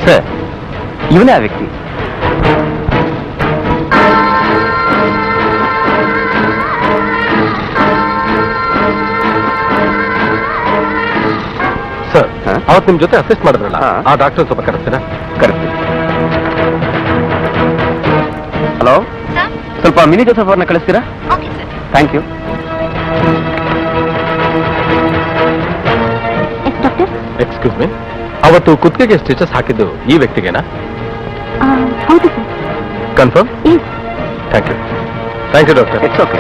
ಸರ್, ಇವನೇ ಆ ವ್ಯಕ್ತಿ. ಸರ್, ಅವತ್ತು ನಿಮ್ ಜೊತೆ ಅಸಿಸ್ಟ್ ಮಾಡಿದ್ರಲ್ಲ, ಆ ಡಾಕ್ಟರ್ ಸ್ವಲ್ಪ ಕರೆಸ್ತೀರಾ? ಕರೆಕ್ಟ್. ಹಲೋ, ಸ್ವಲ್ಪ ಮಿನಿ ಜೋಸಫ್ ಅವ್ರನ್ನ ಕಳಿಸ್ತೀರಾ? Thank you. ಎಕ್ಸ್ಕ್ಯೂಸ್ ಮೀ, ಅವತ್ತು ಕುತ್ತಿಗೆಗೆ ಸ್ಟಿಚಸ್ ಹಾಕಿದ್ದು ಈ ವ್ಯಕ್ತಿಗೆನಾ? ಹೌದು sir. Confirm? Thank you. Thank you doctor. It's okay.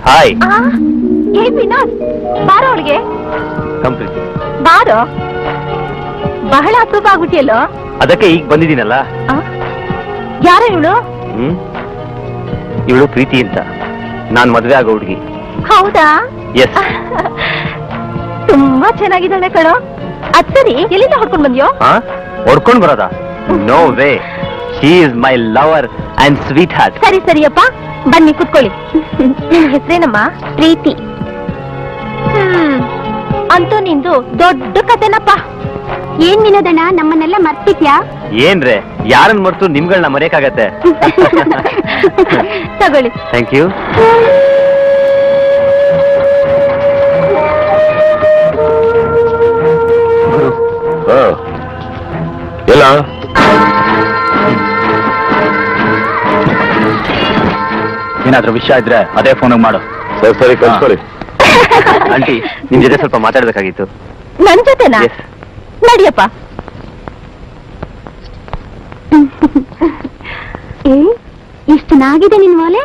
Hi. ಏ ವಿನೋದ್, ಬಾರೋ ಅವಳಿಗೆ. ಕಂಪ್ಲೀಟ್. ಬಾರೋ, ಬಹಳ ಅಪರೂಪ ಆಗ್ಬಿಟ್ಟಿಯಲ್ಲೋ. ಅದಕ್ಕೆ ಈಗ ಬಂದಿದ್ದೀನಲ್ಲ. ಯಾರ ಇವಳು? ಇವಳು ಪ್ರೀತಿ ಅಂತ, ನಾನ್ ಮದ್ವೆ ಆಗೋ ಹುಡುಗಿ. ಹೌದಾ? ಎಸ್. ತುಂಬಾ ಚೆನ್ನಾಗಿದ್ದಾಳೆ ಕಣೋ. ಅದ್ ಸರಿ, ಎಲ್ಲಿಂದ ಹೊಡ್ಕೊಂಡ್ ಬಂದ್ಯೋ? ಹೊಡ್ಕೊಂಡ್ ಬರೋದಾ? No way. She is my lover and sweetheart. ಸರಿ ಸರಿಯಪ್ಪ, ಬನ್ನಿ ಕುತ್ಕೊಳ್ಳಿ. ನಿನ್ ಹೆಸರೇನಮ್ಮ? ಪ್ರೀತಿ. ಅಂತೂ ನಿಂದು ದೊಡ್ಡ ಕತೆನಪ್ಪ. ಏನ್ ವಿನೋದಣ್ಣ, ನಮ್ಮನ್ನೆಲ್ಲ ಮರ್ತಿದ್ಯಾ? ಏನ್ರೆ, ಯಾರನ್ನ ಮರ್ತು ನಿಮ್ಗಳನ್ನ ಮರೆಯಕ್ಕಾಗತ್ತೆ? ತಗೊಳ್ಳಿ. Thank you. ಎಲ್ಲ ಏನಾದ್ರೂ ವಿಷಯ ಇದ್ರೆ ಅದೇ ಫೋನ್ ಮಾಡು. ಸರಿ ಸರಿ, ಕಳ್ಸ್ಕೊಳ್ಳಿ. ಆಂಟಿ, ನಿಮ್ ಜೊತೆ ಸ್ವಲ್ಪ ಮಾತಾಡ್ಬೇಕಾಗಿತ್ತು. ನನ್ ಜೊತೆನಾ? Yes. ನಡಿಯಪ್ಪ. ಎಷ್ಟು ಚೆನ್ನಾಗಿದೆ ನಿನ್ ಓಲೆ.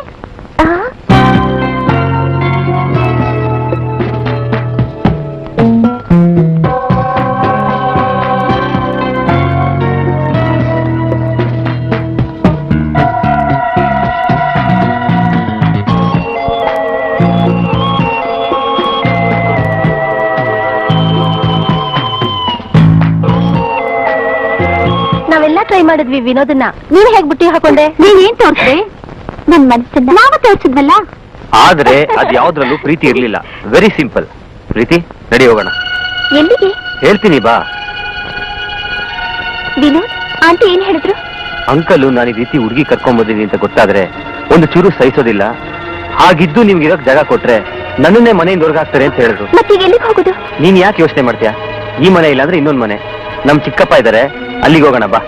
ನಾವೆಲ್ಲ ಟ್ರೈ ಮಾಡಿದ್ವಿ ವಿನೋದನ್ನ. ನೀನ್ ಹೇಗ್ ಬುಟ್ಟಿ ಹಾಕೊಂಡೆ? ನೀವೇನ್ ತೋರ್ಸ್ರಿ? ನನ್ ಮನಸ್ಸನ್ನ ನಾವು ತೋರ್ಸಿದ್ವಲ್ಲ. ಆದ್ರೆ ಅದ್ ಯಾವ್ದ್ರಲ್ಲೂ ಪ್ರೀತಿ ಇರ್ಲಿಲ್ಲ. Very simple. ಪ್ರೀತಿ, ನಡಿ ಹೋಗೋಣ. ಎಲ್ಲಿಗೆ? ಹೇಳ್ತೀನಿ ಬಾ. ವಿನೋದ್, ಆಂಟಿ ಏನ್ ಹೇಳಿದ್ರು? ಅಂಕಲು ನಾನು ಈ ರೀತಿ ಹುಡುಗಿ ಕರ್ಕೊಂಡ್ ಬಂದಿದ್ದೀನಿ ಅಂತ ಗೊತ್ತಾದ್ರೆ ಒಂದು ಚೂರು ಸಹಿಸೋದಿಲ್ಲ. ಹಾಗಿದ್ದು ನಿಮ್ಗೆ ಇರೋಕ್ ಜಾಗ ಕೊಟ್ರೆ ನನ್ನನ್ನೇ ಮನೆಯಿಂದ ಹೊರಗಾಕ್ತಾರೆ ಅಂತ ಹೇಳಿದ್ರು. ಮತ್ತೀಗ ಎಲ್ಲಿಗೆ ಹೋಗುದು? ನೀನ್ ಯಾಕೆ ಯೋಚನೆ ಮಾಡ್ತೀಯಾ? ಈ ಮನೆ ಇಲ್ಲಾಂದ್ರೆ ಇನ್ನೊಂದ್ ಮನೆ. ನಮ್ ಚಿಕ್ಕಪ್ಪ ಇದಾರೆ, ಅಲ್ಲಿಗೆ ಹೋಗೋಣ ಬಾ.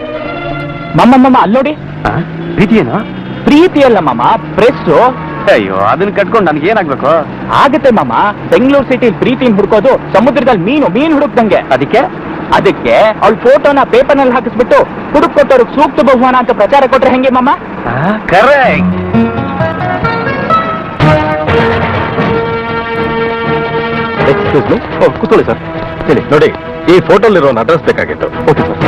ಮಮ್ಮ ಅಲ್ಲೋಡಿ. ಪ್ರೀತಿ ಏನೋ? ಪ್ರೀತಿ ಅಲ್ಲ ಮಾಮ, ಪ್ರೆಸ್. ಅಯ್ಯೋ, ಅದನ್ನ ಕಟ್ಕೊಂಡು ನನ್ಗೆ ಏನಾಗ್ಬೇಕು? ಆಗತ್ತೆ ಮಾಮ. ಬೆಂಗಳೂರು ಸಿಟಿ ಪ್ರೀತಿನ ಹುಡ್ಕೋದು ಸಮುದ್ರದಲ್ಲಿ ಮೀನು ಹುಡುಕ್ದಂಗೆ. ಅದಕ್ಕೆ ಅವಳ ಫೋಟೋನ ಪೇಪರ್ ನಲ್ಲಿ ಹಾಕಿಸ್ಬಿಟ್ಟು ಹುಡುಕ್ ಕೊಟ್ಟವ್ರಿಗೆ ಸೂಕ್ತ ಬಹುಮಾನ ಅಂತ ಪ್ರಚಾರ ಕೊಟ್ರೆ ಹೆಂಗೆ ಮಾಮ? ಕರೆಕ್ಟ್. Excuse me. ಕೂತ್ಕೊಳ್ಳಿ ಸರ್. ಹೇಳಿ. ನೋಡಿ, ಈ ಫೋಟೋಲಿರೋ ಅಡ್ರೆಸ್ ಬೇಕಾಗಿತ್ತು. Okay sir.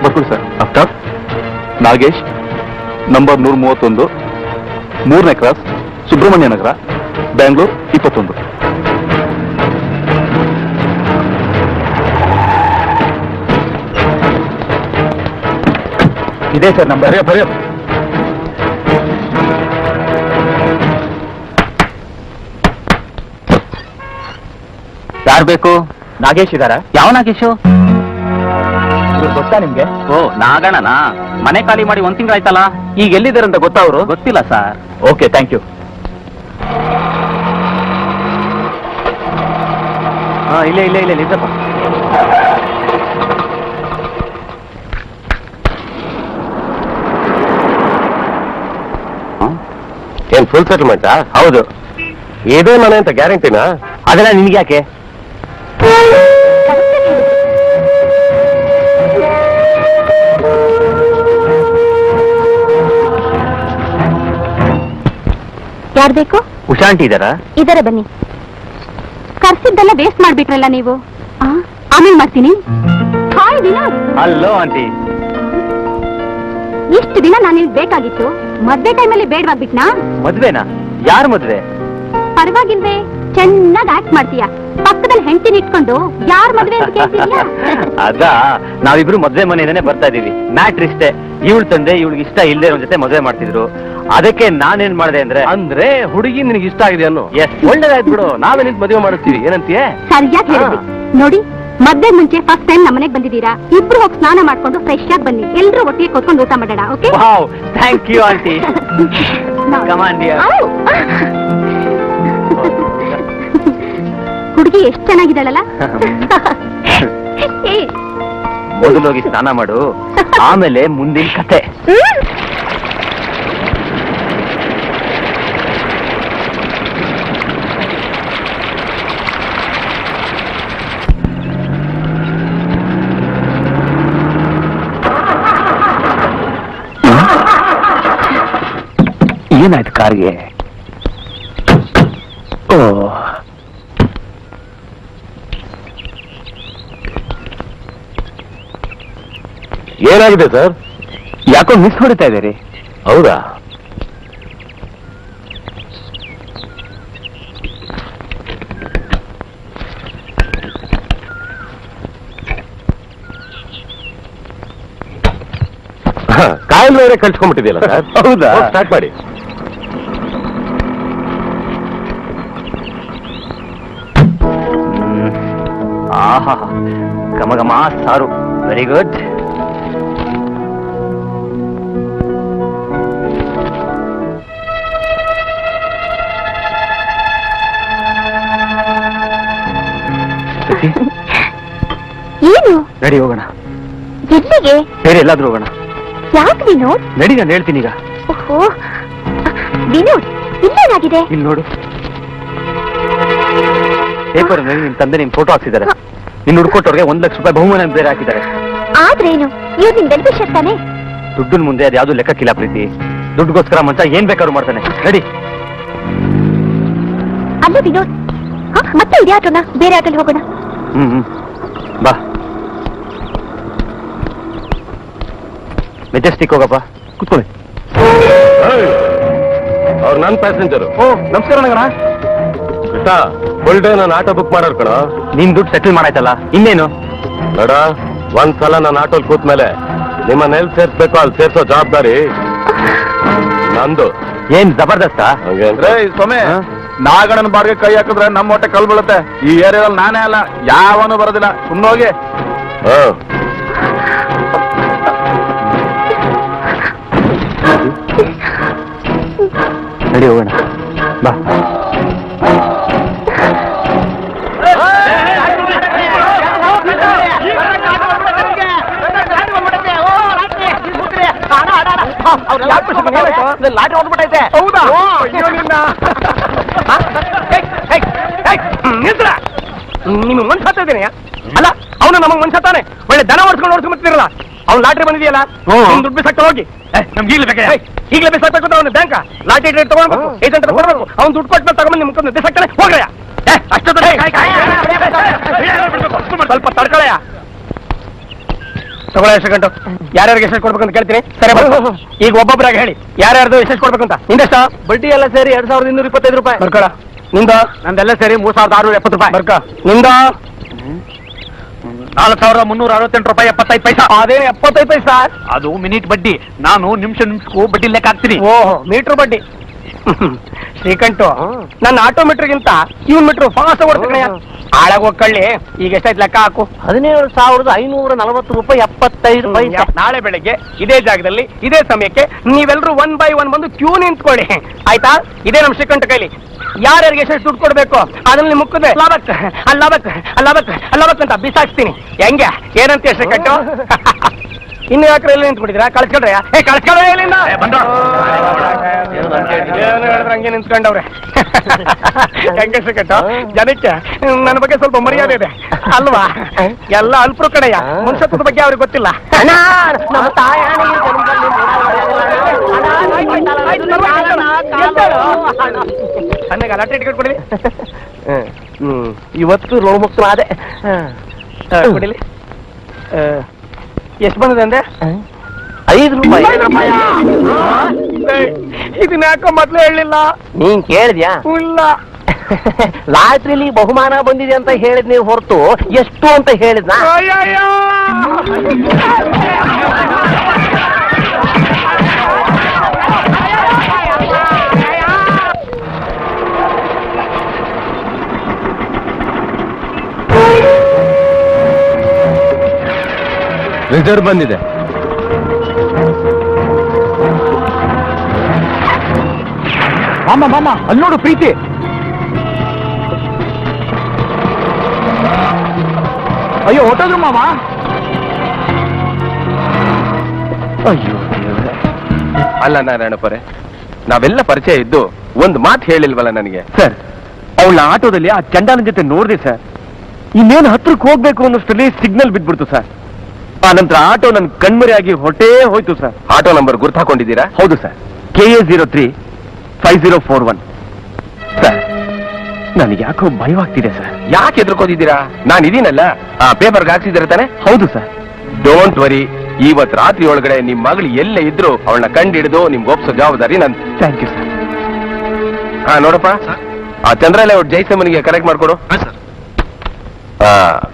ಬರ್ಕೊಳ್ಳಿ ಸರ್. ಅಫ್ತಾಬ್ ನಾಗೇಶ್, ನಂಬರ್ 131, 3ನೇ ಕ್ರಾಸ್, ಸುಬ್ರಹ್ಮಣ್ಯ ನಗರ, ಬ್ಯಾಂಗ್ಳೂರ್ 21. ಇದೆ ಸರ್ ನಂಬರ್. ಬರೆಯ. ಯಾರು ಬೇಕು? ನಾಗೇಶ್ ಇದಾರ? ಯಾವ ನಾಗೇಶು? ಗೊತ್ತಾ ನಿಮ್ಗೆ? ಓ, ನಾಗಣ್ಣನಾ? ಮನೆ ಖಾಲಿ ಮಾಡಿ 1 ತಿಂಗಳಾಯ್ತಲ್ಲ. ಈಗ ಎಲ್ಲಿದ್ದಾರಂತ ಗೊತ್ತಾ ಅವರು? ಗೊತ್ತಿಲ್ಲ ಸರ್. Okay, thank you. ಇಲ್ಲ ನಿಜಪ್ಪ. ಏನ್ ಫುಲ್ ಸೆಟಲ್ಮೆಂಟಾ? ಹೌದು. ಇದೇ ಮನೆ ಅಂತ ಗ್ಯಾರಂಟಿನಾ? ಅದೆಲ್ಲ ನಿಮ್ಗೆ ಯಾಕೆ? ಯಾರು ಬೇಕು? ಉಷಾಂಟಿ ಇದಾರಾ? ಇದರ ಬನ್ನಿ. ಕರ್ಸಿದ್ದೆಲ್ಲ ವೇಸ್ಟ್ ಮಾಡ್ಬಿಟ್ರಲ್ಲ ನೀವು. ಆಮೇಲೆ ಮಾಡ್ತೀನಿ. ಹಾಯ್ ವಿನೋದ್. Hello aunty. ಇಷ್ಟು ದಿನ ನಾನು ನಿಮ್ಗೆ ಬೇಕಾಗಿತ್ತು, ಮದ್ವೆ ಟೈಮಲ್ಲಿ ಬೇಡವಾಗ್ಬಿಟ್ನಾ? ಮದ್ವೆನಾ? ಯಾರ ಮದ್ವೆ? ಪರವಾಗಿಲ್ವೇ, ಚೆನ್ನಾಗಿ ಆಕ್ಟ್ ಮಾಡ್ತೀಯ. ಪಕ್ಕದಲ್ಲಿ ಹೆಂಡತಿನ ಇಟ್ಕೊಂಡು ಯಾರ್ ಮದ್ವೆ ಅಂತ ಕೇಳ್ತೀಯಾ? ಅದಾ, ನಾವಿಬ್ರು ಮದ್ವೆ ಮನೆಯಿಂದನೇ ಬರ್ತಾ ಇದೀವಿ. ಮ್ಯಾಟ್ರ್ ಇಷ್ಟೇ, ಇವಳು ತಂದೆ ಇವಳಿಗೆ ಇಷ್ಟ ಇಲ್ಲದೆ ಒಂದ್ ಜೊತೆ ಮದ್ವೆ ಮಾಡ್ತಿದ್ರು. ಅದಕ್ಕೆ ನಾನೇನ್ ಮಾಡಿದೆ ಅಂದ್ರೆ ಹುಡುಗಿ ನಿನಗೆ ಇಷ್ಟ ಆಗಿದೆ ಅನ್ನೋ? ಎಸ್. ಒಳ್ಳೇದಾಯ್ತು ಬಿಡು, ನಾವೇ ನಿಂತು ಮದುವೆ ಮಾಡಿಸ್ತೀವಿ. ಏನಂತೀಯ? ಸರಿಯಾಗಿ ಹೇಳಿದ್ವಿ. ನೋಡಿ, ಮದ್ವೆ ಮುಂಚೆ ಫಸ್ಟ್ ಟೈಮ್ ನಮ್ಮನೆಗೆ ಬಂದಿದ್ದೀರಾ. ಇಬ್ರು ಹೋಗಿ ಸ್ನಾನ ಮಾಡ್ಕೊಂಡು ಫ್ರೆಶ್ ಆಗಿ ಬನ್ನಿ. ಎಲ್ರು ಒಟ್ಟಿಗೆ ಕೂತ್ಕೊಂಡು ಊಟ ಮಾಡೋಣ. Okay? Wow, thank you aunty. Come on, dear. ಹುಡುಗಿ ಎಷ್ಟು ಚೆನ್ನಾಗಿದ್ದಾಳಲ್ಲ. ಮೊದಲೋಗಿ ಸ್ನಾನ ಮಾಡು, ಆಮೇಲೆ ಮುಂದಿನ ಕತೆ. ಏನಾಯ್ತು ಕಾರ್ಗೆ? ಓ, ಏನಾಗಿದೆ ಸರ್? ಯಾಕೋ ಮಿಸ್ ಹೊಡಿತಾ ಇದ್ದೀರಿ? ಹೌದಾ? ಕಾಯಿಲ್ ಬೇರೆ ಕಳ್ಸ್ಕೊಂಡ್ಬಿಟ್ಟಿದೆಯಲ್ಲ ಸರ್? ಹೌದಾ? ಸ್ಟಾರ್ಟ್ ಮಾಡಿ. ಆಹಾ, ಘಮ ಘಮ ಸಾರು. Very good. ಏನು? ನಡಿ ಹೋಗೋಣ. ಎಲ್ಲಿಗೆ? ಬೇರೆ ಎಲ್ಲಾದ್ರೂ ಹೋಗೋಣ. ಯಾಕೆ ವಿನೋದ್? ನಡಿ, ನಾನು ಹೇಳ್ತೀನಿ ಈಗ. ಓಹೋ ವಿನೋದ್, ಇಲ್ಲೇನಾಗಿದೆ? ಇಲ್ಲಿ ನೋಡು, ಪೇಪರ್ ನಲ್ಲಿ ನಿಮ್ ತಂದೆ ನಿಮ್ ಫೋಟೋ ಹಾಕ್ಸಿದ್ದಾರೆ. ನಿನ್ನ ಹುಡ್ಕೊಟ್ಟವ್ರಿಗೆ 1 ಲಕ್ಷ ರೂಪಾಯಿ ಬಹುಮಾನ ಬೇರೆ ಹಾಕಿದ್ದಾರೆ. ಆದ್ರೇನು, ಇವ್ರು ನಿನ್ ವೆಲ್ವಿಷರ್ ತಾನೆ? ದುಡ್ಡಿನ ಮುಂದೆ ಅದು ಯಾವ್ದು ಲೆಕ್ಕಕ್ಕಿಲ್ಲ ಪ್ರೀತಿ. ದುಡ್ಡುಗೋಸ್ಕರ ಮನುಷ್ಯ ಏನ್ ಬೇಕಾದ್ರೂ ಮಾಡ್ತಾನೆ. ನಡಿ. ಅಲ್ಲ ವಿನೋದ್, ಮತ್ತೆ ಇದೇ ಆಟೋನ ಬೇರೆ ಆಟೋಲ್ಲಿ ಹೋಗೋಣ. ಬಾ, ಮೆಜೆಸ್ಟಿಕ್ ಹೋಗಪ್ಪ, ಕುತ್ಕೊಳ್ಳಿ. ಅವ್ರು ನನ್ನ ಪ್ಯಾಸೆಂಜರು. ಓ, ನಮಸ್ಕಾರ ನಗರ. ಫುಲ್ ಡೇ ನಾನು ಆಟೋ ಬುಕ್ ಮಾಡೋರ್ ಕಣ. ನಿನ್ ದುಡ್ಡು ಸೆಟಲ್ ಮಾಡಾಯ್ತಲ್ಲ, ಇನ್ನೇನು? ನೋಡ, ಒಂದ್ಸಲ ನಾನು ಆಟೋಲ್ ಕೂತ್ಮೇಲೆ ನಿಮ್ಮನ್ನ ಎಲ್ಲಿ ಸೇರ್ಸ್ಬೇಕು ಅಲ್ಲಿ ಸೇರ್ಸೋ ಜವಾಬ್ದಾರಿ ನಂದು. ಏನ್ ಜಬರ್ದಸ್ತ? ಹಂಗೇಂದ್ರೆ ಸೊಮೆ, ನಾಗಣ್ಣನ ಬಾಡಿಗೆ ಕೈ ಹಾಕಿದ್ರೆ ನಮ್ಮ ಹೊಟ್ಟೆ ಕಲ್ ಬೀಳುತ್ತೆ. ಈ ಏರಿಯಾದಲ್ಲಿ ನಾನೇ ಅಲ್ಲ, ಯಾವನು ಬರೋದಿಲ್ಲ. ಸುಮ್ಮನೋಗಿ. ನಡಿ ಹೋಗೋಣ, ಬಾ. ಲಾಟ್ರಿ ಹೊಡ್ಬಿಟ್ಟೈತೆ. ಹೌದಾ? ನಿಮ್ಗೆ ಮನ್ಸತ್ತ ಇದ್ದೀನಿ ಅಲ್ಲ? ಅವನು ನಮಗ್ ಮನ್ಸತ್ತಾನೆ. ಒಳ್ಳೆ ದನ ಓಡಿಸ್ಕೊಂಡು ಬರ್ತಿರಲ್ಲ. ಅವ್ನು ಲಾಟ್ರಿ ಬಂದಿದೆಯಲ್ಲ, ದುಡ್ಡು ಬಿಸಾಕ್ತಾ ಹೋಗಿ. ನಮ್ಗೆ ಈಗಲೇ ಬೇಕಾ? ಈಗಲೇ ಬಿಸಾಕ್ಬೇಕು ಅಂದ್ರೆ ಅವ್ನು ಬ್ಯಾಂಕ ಲಾಟ್ರಿ ರೇಟ್ ತಗೊಳ್ಬೇಕು, ಏಜೆಂಟ್ ಕೊಡ್ಬೇಕು. ಅವ್ನು ದುಡ್ಡು ಕೊಟ್ಟು ತಗೊಂಡು ನಿಮ್ಗೆ ಬಿಸಾಕ್ತಾನೆ. ಹೋಗ್ರಯ್ಯ, ಅಷ್ಟೊತ್ತ ಸ್ವಲ್ಪ ತಡ್ಕೊಳಯ್ಯ. ತಗೊಳ ಎಷ್ಟು ಗಂಟು ಯಾರ್ಯಾರಿಗೆ ಎಷ್ಟು ಕೊಡ್ಬೇಕು ಅಂತ ಕೇಳ್ತೀನಿ. ಸರಿ, ಈಗ ಒಬ್ಬೊಬ್ಬರಾಗ ಹೇಳಿ ಯಾರ್ಯಾರ್ದು ಎಷ್ಟು ಕೊಡ್ಬೇಕು ಅಂತ. ನಿಂದೆಷ್ಟ? ಬಡ್ಡಿ ಎಲ್ಲ ಸೇರಿ 2225 ರೂಪಾಯಿ. ಬರ್ಕೊಳ. ನಿಂದ? ನಂದೆಲ್ಲ ಸೇರಿ 3670 ರೂಪಾಯಿ. ಬರ್ಕ. ನಿಂದ? 4368 ರೂಪಾಯಿ 75 ಪೈಸಾ. ಅದೇ 75 ಪೈಸಾ? ಅದು ಮಿನಿಟ್ ಬಡ್ಡಿ. ನಾನು ನಿಮಿಷಕ್ಕೂ ಬಡ್ಡಿ ಲೆಕ್ಕ ಹಾಕ್ತೀನಿ. ಓಹೋ, ಮೀಟರ್ ಬಡ್ಡಿ. ಶ್ರೀಕಂಠು ನನ್ನ ಆಟೋಮೀಟರ್ಗಿಂತ ಇವನ್ ಮೀಟರ್ ಫಾಸ್ಟ್ ಓಡ್ತಾನೆ. ಆಳಾಗ ಹೋಗ್ಕೊಳ್ಳಿ. ಈಗ ಎಷ್ಟಾಯ್ತು ಲೆಕ್ಕ ಹಾಕು. 17,540 ರೂಪಾಯಿ 75 ಪೈಸೆ. ನಾಳೆ ಬೆಳಗ್ಗೆ ಇದೇ ಜಾಗದಲ್ಲಿ ಇದೇ ಸಮಯಕ್ಕೆ ನೀವೆಲ್ಲರೂ 1 by 1 ಬಂದು ಕ್ಯೂ ನಿಂತ್ಕೊಳ್ಳಿ, ಆಯ್ತಾ? ಇದೇ ನಮ್ ಶ್ರೀಕಂಠ ಕೈಲಿ. ಯಾರ್ಯಾರಿಗೆ ಎಷ್ಟು ದುಡ್ಡು ಕೊಡ್ಬೇಕು ಅದನ್ನ ಮುಕ್ಕದೆ ಅಲ್ಲಬಕ್ ಅಂತ ಬಿಸಾಕ್ತೀನಿ. ಹೆಂಗೆ ಏನಂತ ಶ್ರೀಕಂಠ? ಇನ್ನು ಯಾಕ್ರೆ ಎಲ್ಲಿ ನಿಂತ್ಕೊಂಡಿದ್ದೀರಾ? ಕಳ್ಸ್ಕೊಳ್ರಿ. ಕಳ್ಸ್ಕೊಳ್ಳೋ ಎಲ್ಲಿಂದ ಹಂಗೆ ನಿಂತ್ಕೊಂಡವ್ರೆ. ಹೆಂಗೆ ಶ್ರೀಕಂಠ? ಜನಕ್ಕೆ ನನ್ನ ಬಗ್ಗೆ ಸ್ವಲ್ಪ ಮರ್ಯಾದೆ ಇದೆ ಅಲ್ವಾ? ಎಲ್ಲ ಅಲ್ಪರು ಕಡೆಯ ಮನುಷ್ಯತ್ವದ ಬಗ್ಗೆ ಅವ್ರಿಗೆ ಗೊತ್ತಿಲ್ಲ. ನನಗೆ ಅಲಾಟೆ ಟಿಕೆಟ್ ಕೊಡಿ. ಇವತ್ತು ರೋಮುಕ್ತ ಅದೇ ಕೊಡಿಲಿ. ಎಷ್ಟು ಬಂದಿದೆ ಅಂದೆ? 5 ರೂಪಾಯಿ. ಇದನ್ನ ಯಾಕೋ ಮೊದ್ಲೇ ಹೇಳಿಲ್ಲ. ನೀನ್ ಕೇಳಿದ್ಯಾ? ಇಲ್ಲ. ಲಾಟ್ರಿಲಿ ಬಹುಮಾನ ಬಂದಿದೆ ಅಂತ ಹೇಳಿದ್ ನೀವು ಹೊರತು ಎಷ್ಟು ಅಂತ ಹೇಳಿದ್ನ? ರಿಸರ್ವ್ ಬಂದಿದೆ. ಮಾಮ ಅಲ್ಲಿ ನೋಡು ಪ್ರೀತಿ. ಅಯ್ಯೋ ಹೊಟ್ಟೋದ್ರು ಮಾಮ. ಅಯ್ಯೋ ಅಲ್ಲ ನಾರಾಯಣಪ್ಪರೇ, ನಾವೆಲ್ಲ ಪರಿಚಯ ಇದ್ದು ಒಂದು ಮಾತು ಹೇಳಿಲ್ವಲ್ಲ ನನಗೆ? ಸರ್, ಅವಳ ಆಟೋದಲ್ಲಿ ಆ ಚಂಡಾಲನ ಜೊತೆ ನೋಡಿದೆ ಸರ್. ಇನ್ನೇನು ಹತ್ರಕ್ಕೆ ಹೋಗ್ಬೇಕು ಅನ್ನೋಷ್ಟರಲ್ಲಿ ಸಿಗ್ನಲ್ ಬಿದ್ಬಿಡ್ತು ಸರ್. ಆ ನಂತರ ಆಟೋ ನನ್ ಕಣ್ಮರೆಯಾಗಿ ಹೊಟ್ಟೆ ಹೋಯ್ತು ಸರ್. ಆಟೋ ನಂಬರ್ ಗುರ್ತು ಹಾಕೊಂಡಿದ್ದೀರಾ? ಹೌದು ಸರ್, KA03 5041. ಸರ್, ನನಗೆ ಯಾಕೋ ಭಯವಾಗ್ತಿದೆ ಸರ್. ಯಾಕೆ ಎದ್ರಕೋದಿದ್ದೀರಾ? ನಾನು ಇದೀನಲ್ಲ, ಆ ಪೇಪರ್ಗೆ ಹಾಕ್ಸಿದ್ರೆ ತಾನೆ? ಹೌದು ಸರ್. ಡೋಂಟ್ ವರಿ, ಇವತ್ ರಾತ್ರಿ ಒಳಗಡೆ ನಿಮ್ ಮಗಳು ಎಲ್ಲೇ ಇದ್ರು ಅವಳನ್ನ ಕಂಡು ಹಿಡಿದು ನಿಮ್ಗೆ ಒಪ್ಸೋ ಜವಾಬ್ದಾರಿ ನನ್. Thank you sir. ಹಾ ನೋಡಪ್ಪ, ಆ ಚಂದ್ರಲ್ಲ ಜೈಸಮ್ಮನಿಗೆ ಕರೆಕ್ಟ್ ಮಾಡ್ಕೊಡು.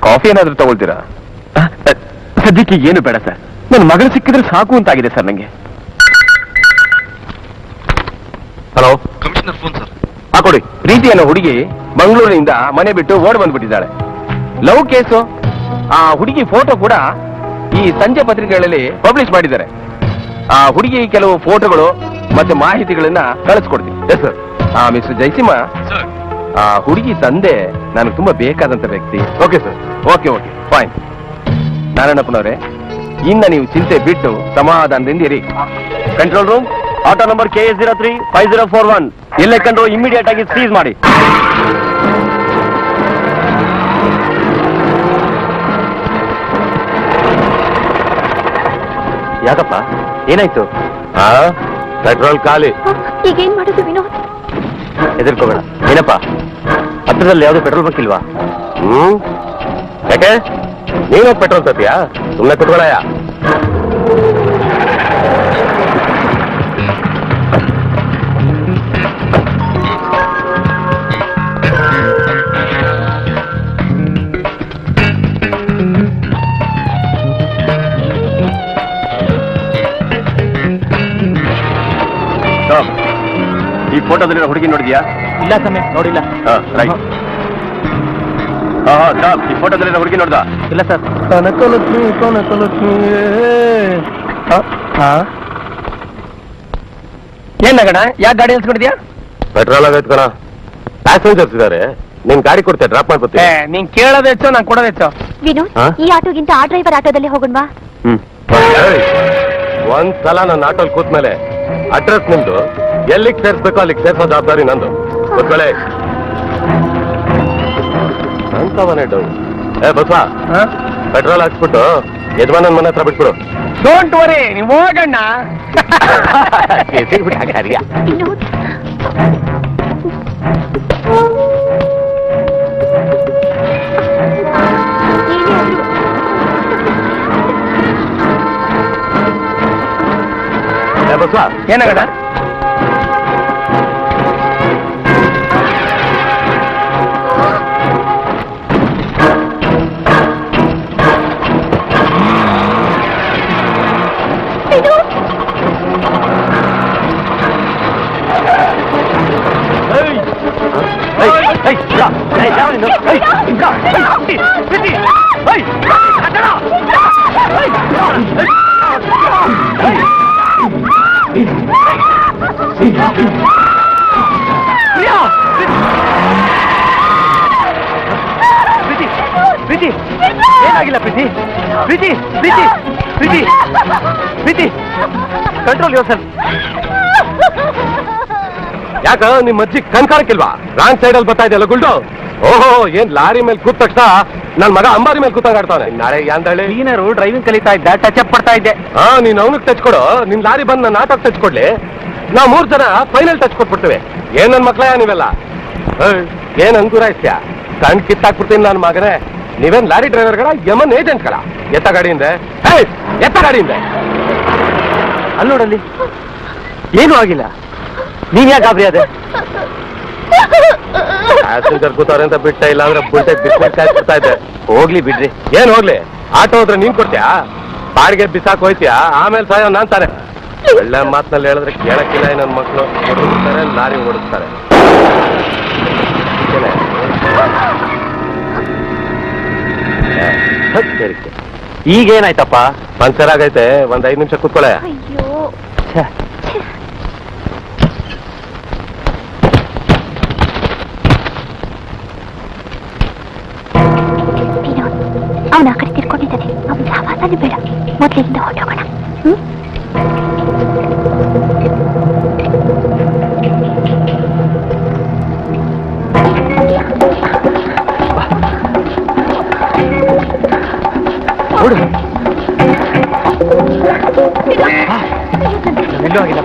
ಕಾಫಿ ಏನಾದ್ರೂ ತಗೊಳ್ತೀರಾ? ಸದ್ಯಕ್ಕೆ ಏನು ಬೇಡ ಸರ್, ನನ್ನ ಮಗಳು ಸಿಕ್ಕಿದ್ರೆ ಸಾಕು ಅಂತಾಗಿದೆ ಸರ್ ನಂಗೆ. Hello, commissioner phone sir. ಹಾಕೊಡಿ. ಪ್ರೀತಿ ಅನ್ನೋ ಹುಡುಗಿ ಮಂಗಳೂರಿನಿಂದ ಮನೆ ಬಿಟ್ಟು ಓಡ್ ಬಂದ್ಬಿಟ್ಟಿದ್ದಾಳೆ. Love case. ಆ ಹುಡುಗಿ ಫೋಟೋ ಕೂಡ ಈ ಸಂಜೆ ಪತ್ರಿಕೆಗಳಲ್ಲಿ ಪಬ್ಲಿಷ್ ಮಾಡಿದ್ದಾರೆ. ಆ ಹುಡುಗಿ ಕೆಲವು ಫೋಟೋಗಳು ಮತ್ತೆ ಮಾಹಿತಿಗಳನ್ನ ಕಳಿಸ್ಕೊಡ್ತೀನಿ. Yes sir. ಮಿಸ್ಟರ್ ಜಯಸಿಂಹ, ಆ ಹುಡುಗಿ ತಂದೆ ನನಗೆ ತುಂಬಾ ಬೇಕಾದಂತ ವ್ಯಕ್ತಿ. Okay sir. Okay fine. ನಾರಾಯಣಪ್ಪನವರೇ, ಇನ್ನ ನೀವು ಚಿಂತೆ ಬಿಟ್ಟು ಸಮಾಧಾನದಿಂದ ಇರಿ. Control room, auto number KA03 5041 ಎಲ್ಲೇ ಕಂಡ್ರು ಇಮಿಡಿಯೇಟ್ ಆಗಿ ಸೀಸ್ ಮಾಡಿ. ಯಾಕಪ್ಪ, ಏನಾಯ್ತು? ಪೆಟ್ರೋಲ್ ಖಾಲಿ. ಈಗೇನ್ ಮಾಡೋದು ವಿನೋದ್? ಹೆದರ್ಕೋಬೇಡ. ಏನಪ್ಪ, ಹತ್ರದಲ್ಲಿ ಯಾವ್ದು ಪೆಟ್ರೋಲ್ ಬಂಕ್ ಇಲ್ವಾ? ಯಾಕೆ ನೀನು ಪೆಟ್ರೋಲ್ ತರ್ತೀಯಾ? ಸುಮ್ಮನೆ ಕುತ್ಕೊಳ್ಳಯ್ಯ. ಈ ಫೋಟೋದಲ್ಲಿ ಹುಡುಗಿ ನೋಡಿದ್ಯಾ? ಇಲ್ಲ ಸಮಯ ನೋಡಿಲ್ಲ. ರೈಟ್. ಈ ಫೋಟೋದಲ್ಲಿ ಹುಡುಗಿ ನೋಡ್ದ? ಇಲ್ಲ ಸರ್. ಏನ್ ನಗಣ, ಯಾಕೆ ಗಾಡಿ ನಿಲ್ಸ್ಕೊಂಡಿದ್ಯಾ? ಪೆಟ್ರೋಲ್ ಆಗೈತ್ ಕಣ. ಪ್ಯಾಸೆಂಜರ್ಸ್ ಇದಾರೆ, ನಿನ್ ಗಾಡಿ ಕೊಡ್ತೇನೆ, ಡ್ರಾಪ್ ಮಾಡ್ಕೊತೀನಿ. ನೀನ್ ಕೇಳೋದು ಹೆಚ್ಚು, ನಾನ್ ಕೊಡೋದು ಹೆಚ್ಚು. ವಿನೋದ್, ಹಾ? ಈ ಆಟೋಗಿಂತ ಆ ಡ್ರೈವರ್ ಆಟೋದಲ್ಲಿ ಹೋಗೋಣವಾ? ಒಂದ್ಸಲ ನನ್ನ ಆಟೋಲ್ ಕೂತ್ಮೇಲೆ ಅಡ್ರೆಸ್ ನಿಮ್ದು, ಎಲ್ಲಿಗೆ ಸೇರ್ಸ್ಬೇಕು ಅಲ್ಲಿಗೆ ಸೇರ್ಸೋ ಜವಾಬ್ದಾರಿ ನಂದು. ಗೊತ್ತಳೆ ಅಂತವನೇ ಡೌನ್. ಬಸ್ವಾ, ಪೆಟ್ರೋಲ್ ಹಾಕ್ಸ್ಬಿಟ್ಟು ಯಜಮಾನನ್ ಮನೆ ಹತ್ರ ಬಿಟ್ಬಿಡು. ಡೋಂಟ್ ವರಿ, ನೀವು ಹೋಗಣ್ಣ. ವಿನೋದ್, ಬಸ್ವಾ, ಏನಗಣ? ಆಗಿಲ್ಲ ಪ್ರೀತಿ ಪ್ರೀತಿ ಪ್ರೀತಿ ಪ್ರೀತಿ ಪ್ರೀತಿ ಕಂಟ್ರೋಲ್ ಯೋರ್ ಸೆಲ್ಫ್. ಯಾಕ ನಿಮ್ ಅಜ್ಜಿ ಕಣ್ಕಾಣಕ್ಕಿಲ್ವಾ? ರಾಂಗ್ ಸೈಡ್ ಅಲ್ಲಿ ಬರ್ತಾ ಇದೆಯಲ್ಲ ಗುಲ್ಡು. ಓಹೋ, ಏನ್ ಲಾರಿ ಮೇಲೆ ಕೂತ ತಕ್ಷಣ ನನ್ ಮಗ ಅಂಬಾರಿ ಮೇಲೆ ಕೂತಾಗ ಆಡ್ತಾನೆ. ನಾಳೆ ಯಾಂದಳಿ ಕ್ಲೀನರು ಡ್ರೈವಿಂಗ್ ಕಲಿತಾ ಇದ್ದ, ಟಚ್ ಅಪ್ ಪಡ್ತಾ ಇದ್ದೆ. ನೀನ್ ಅವನಿಗೆ ಟಚ್ ಕೊಡು, ನಿನ್ ಲಾರಿ ಬಂದ್ ನನ್ನ ಆಟೋಕ್ ಟಚ್ ಕೊಡ್ಲಿ. ನಾವ್ 3 ಜನ ಫೈನಲ್ ಟಚ್ ಕೊಟ್ಬಿಡ್ತೇವೆ. ಏನ್ ನನ್ ಮಕ್ಳ ನೀವೆಲ್ಲ ಏನ್ ಅಂಕುರಾಯ್ಸ್ಯ? ಕಣ್ ಕಿತ್ತಾಕ್ಬಿಡ್ತೀನಿ ನನ್ನ ಮಗನೇ. ನೀವೇನ್ ಲಾರಿ ಡ್ರೈವರ್ಗಳ ಯಮನ್ ಏಜೆಂಟ್ಗಳ? ಎತ್ತ ಗಾಡಿಯಿಂದ ಎತ್ತ ಗಾಡಿಯಿಂದ. ಅಲ್ಲಿ ನೋಡಲ್ಲಿ ಏನೂ ಆಗಿಲ್ಲ. ನೀವ್ ಯಾಕೆ ಗಾಬರಿ ಅದೇ? ಪ್ಯಾಸೆಂಜರ್ ಕೂತಾರೆ ಅಂತ ಬಿಟ್ಟ, ಇಲ್ಲ ಅಂದ್ರೆ ಬುಲ್ಟೆಟ್ ಬಿಸ್ನೆಸ್ ಬಿಡ್ತಾ ಇದ್ದೆ. ಹೋಗ್ಲಿ ಬಿಡ್ರಿ. ಏನ್ ಹೋಗ್ಲಿ? ಆಟೋ ಹೋದ್ರೆ ನೀನ್ ಕೊಡ್ತೀಯಾ? ಬಾಡಿಗೆ ಬಿಸಾಕ್ ಹೋಯ್ತೀಯಾ? ಆಮೇಲೆ ಸಾಯೋ ನಾನ್ ತಾನೆ. ಒಳ್ಳೆ ಮಾತ್ನಲ್ಲಿ ಹೇಳಿದ್ರೆ ಕೇಳಕ್ಕಿಲ್ಲ ನನ್ನ ಮಕ್ಕಳು. ಹೊಡಿಸ್ತಾರೆ, ಲಾರಿ ಓಡಿಸ್ತಾರೆ. ಈಗೇನಾಯ್ತಪ್ಪ? ಪಂಚರ್ ಆಗೈತೆ, ಒಂದ್ 5 ನಿಮಿಷ ಕೂತ್ಕೊಳ್ಳೆ. ಅಯ್ಯೋ, ಅವನ ಆ ಕಡೆ ತಿರ್ಕೊಂಡಿದ್ದಾನೆ. ಅವನ ಸಹವಾಸನೆ ಬೇಡ, ಮೊದಲಿಂದ ಹೊರಟೋಗೋಣ. ಎಲ್ಲೂ ಆಗಿಲ್ಲ.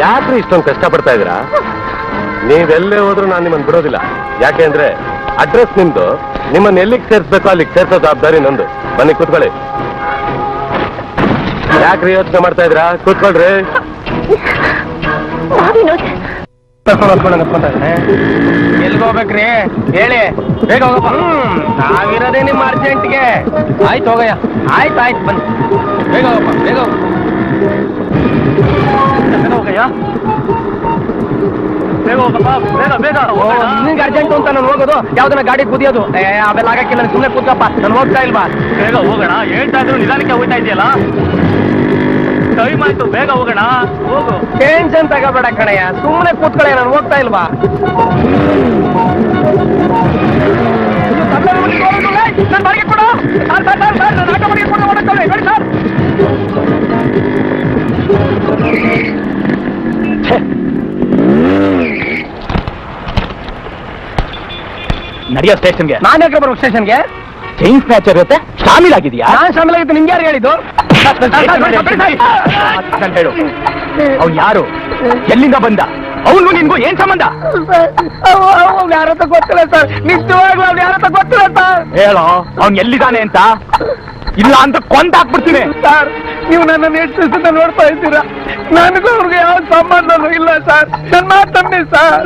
ಯಾಕ್ರಿ ಇಷ್ಟೊಂದು ಕಷ್ಟ ಪಡ್ತಾ ಇದ್ದೀರಾ? ನೀವೆಲ್ಲೇ ಹೋದ್ರು ನಾನು ನಿಮ್ಮನ್ನು ಬಿಡೋದಿಲ್ಲ. ಯಾಕೆ ಅಂದ್ರೆ ಅಡ್ರೆಸ್ ನಿಮ್ದು. ನಿಮ್ಮನ್ನ ಎಲ್ಲಿಗೆ ಸೇರಿಸ್ಬೇಕು ಅಲ್ಲಿಗೆ ಸೇರ್ಸೋ ಜವಾಬ್ದಾರಿ ನಂದು. ಬನ್ನಿ ಕೂತ್ಕೊಳ್ಳಿ. ಯಾಕ್ರಿ ಯೋಚನೆ ಮಾಡ್ತಾ ಇದ್ದೀರಾ? ಕೂತ್ಕೊಳ್ರಿ. ಎಲ್ಗೋಗ್ಬೇಕ್ರಿ ಹೇಳಿ, ಬೇಗ ಹೋಗಪ್ಪ. ನಾವಿರೋದೇ ನಿಮ್ಮ ಅರ್ಜೆಂಟ್ಗೆ. ಆಯ್ತು ಹೋಗಯ್ಯ. ಆಯ್ತು ಬನ್ನಿ, ಬೇಗ ಹೋಗಪ್ಪ, ಬೇಗ ಹೋಗಯ್ಯ. ಬೇಗ ಹೋಗಪ್ಪ, ಬೇಗ ಬೇಗ. ನಿನ್ಗೆ ಅರ್ಜೆಂಟು ಅಂತ ನಾನು ಹೋಗೋದು, ಯಾವ್ದನ್ನ ಗಾಡಿ ಕುದಿಯೋದು ಅವೆಲ್ಲ ಆಗಕ್ಕಿಲ್ಲ. ಸುಮ್ಮನೆ ಕೂತ್ಕಪ್ಪ, ನಾನು ಹೋಗ್ತಾ ಇಲ್ವಾ? ಬೇಗ ಹೋಗೋಣ. ಹೇಳ್ತಾ ಇದ್ರು ನಿಧಾನಕ್ಕೆ ಹೋಗ್ತಾ ಇದೆಯಲ್ಲ. ಟೈಮ್ ಆಯ್ತು, ಬೇಗ ಹೋಗೋಣ. ಹೋಗು, ಟೆನ್ಷನ್ ತಗೋಬೇಡ ಕಣಯ್ಯ, ಸುಮ್ಮನೆ ಕೂತ್ಕೊಳ್ಳೆ, ನಾನು ಹೋಗ್ತಾ ಇಲ್ವಾ? ನಾನು ಬಾಡಿಗೆ ಕೊಡು ಸರ್, ನಾನು ಆಟೋ ಬಾಡಿಗೆ ಕೊಡು ನೋಡಿ ಸರ್. ನಡೆಯೋ ಸ್ಟೇಷನ್ಗೆ. ನಾನು ಯಾಕೆ ಬರೋ ಸ್ಟೇಷನ್ಗೆ? ಚೈನ್ ಸ್ನ್ಯಾಚರ್ ಜೊತೆ ಶಾಮಿಲ್ ಆಗಿದ್ಯಾ? ನಾನು ಶಾಮಿಲ್ ಆಗಿದ್ದು ನಿಮ್ಗೆ ಯಾರು ಹೇಳಿದ್ದು? ಹೇಳು, ಅವ್ನು ಯಾರು? ಎಲ್ಲಿಂದ ಬಂದ? ಅವನು ನಿನ್ಗೂ ಏನ್ ಸಂಬಂಧ? ಯಾರತ್ತ ಗೊತ್ತಿಲ್ಲ ಸರ್, ನಿಜವಾಗ್ಲೂ ಅವ್ನು ಯಾರತ್ತ ಗೊತ್ತಿಲ್ಲ ಸರ್. ಹೇಳೋ, ಅವ್ನು ಎಲ್ಲಿದ್ದಾನೆ ಅಂತ. ಇಲ್ಲ ಅಂತ ಕೊಂದ ಹಾಕ್ಬಿಡ್ತೀನಿ ಸರ್. ನೀವು ನನ್ನನ್ನು ಎಷ್ಟು ದಿವಸದಿಂದ ನೋಡ್ತಾ ಇದ್ದೀರಾ? ನನಗೂ ಅವ್ರಿಗೆ ಯಾವ ಸಂಬಂಧನೂ ಇಲ್ಲ ಸರ್. ನನ್ನ ಮಾತನ್ನಿ sir.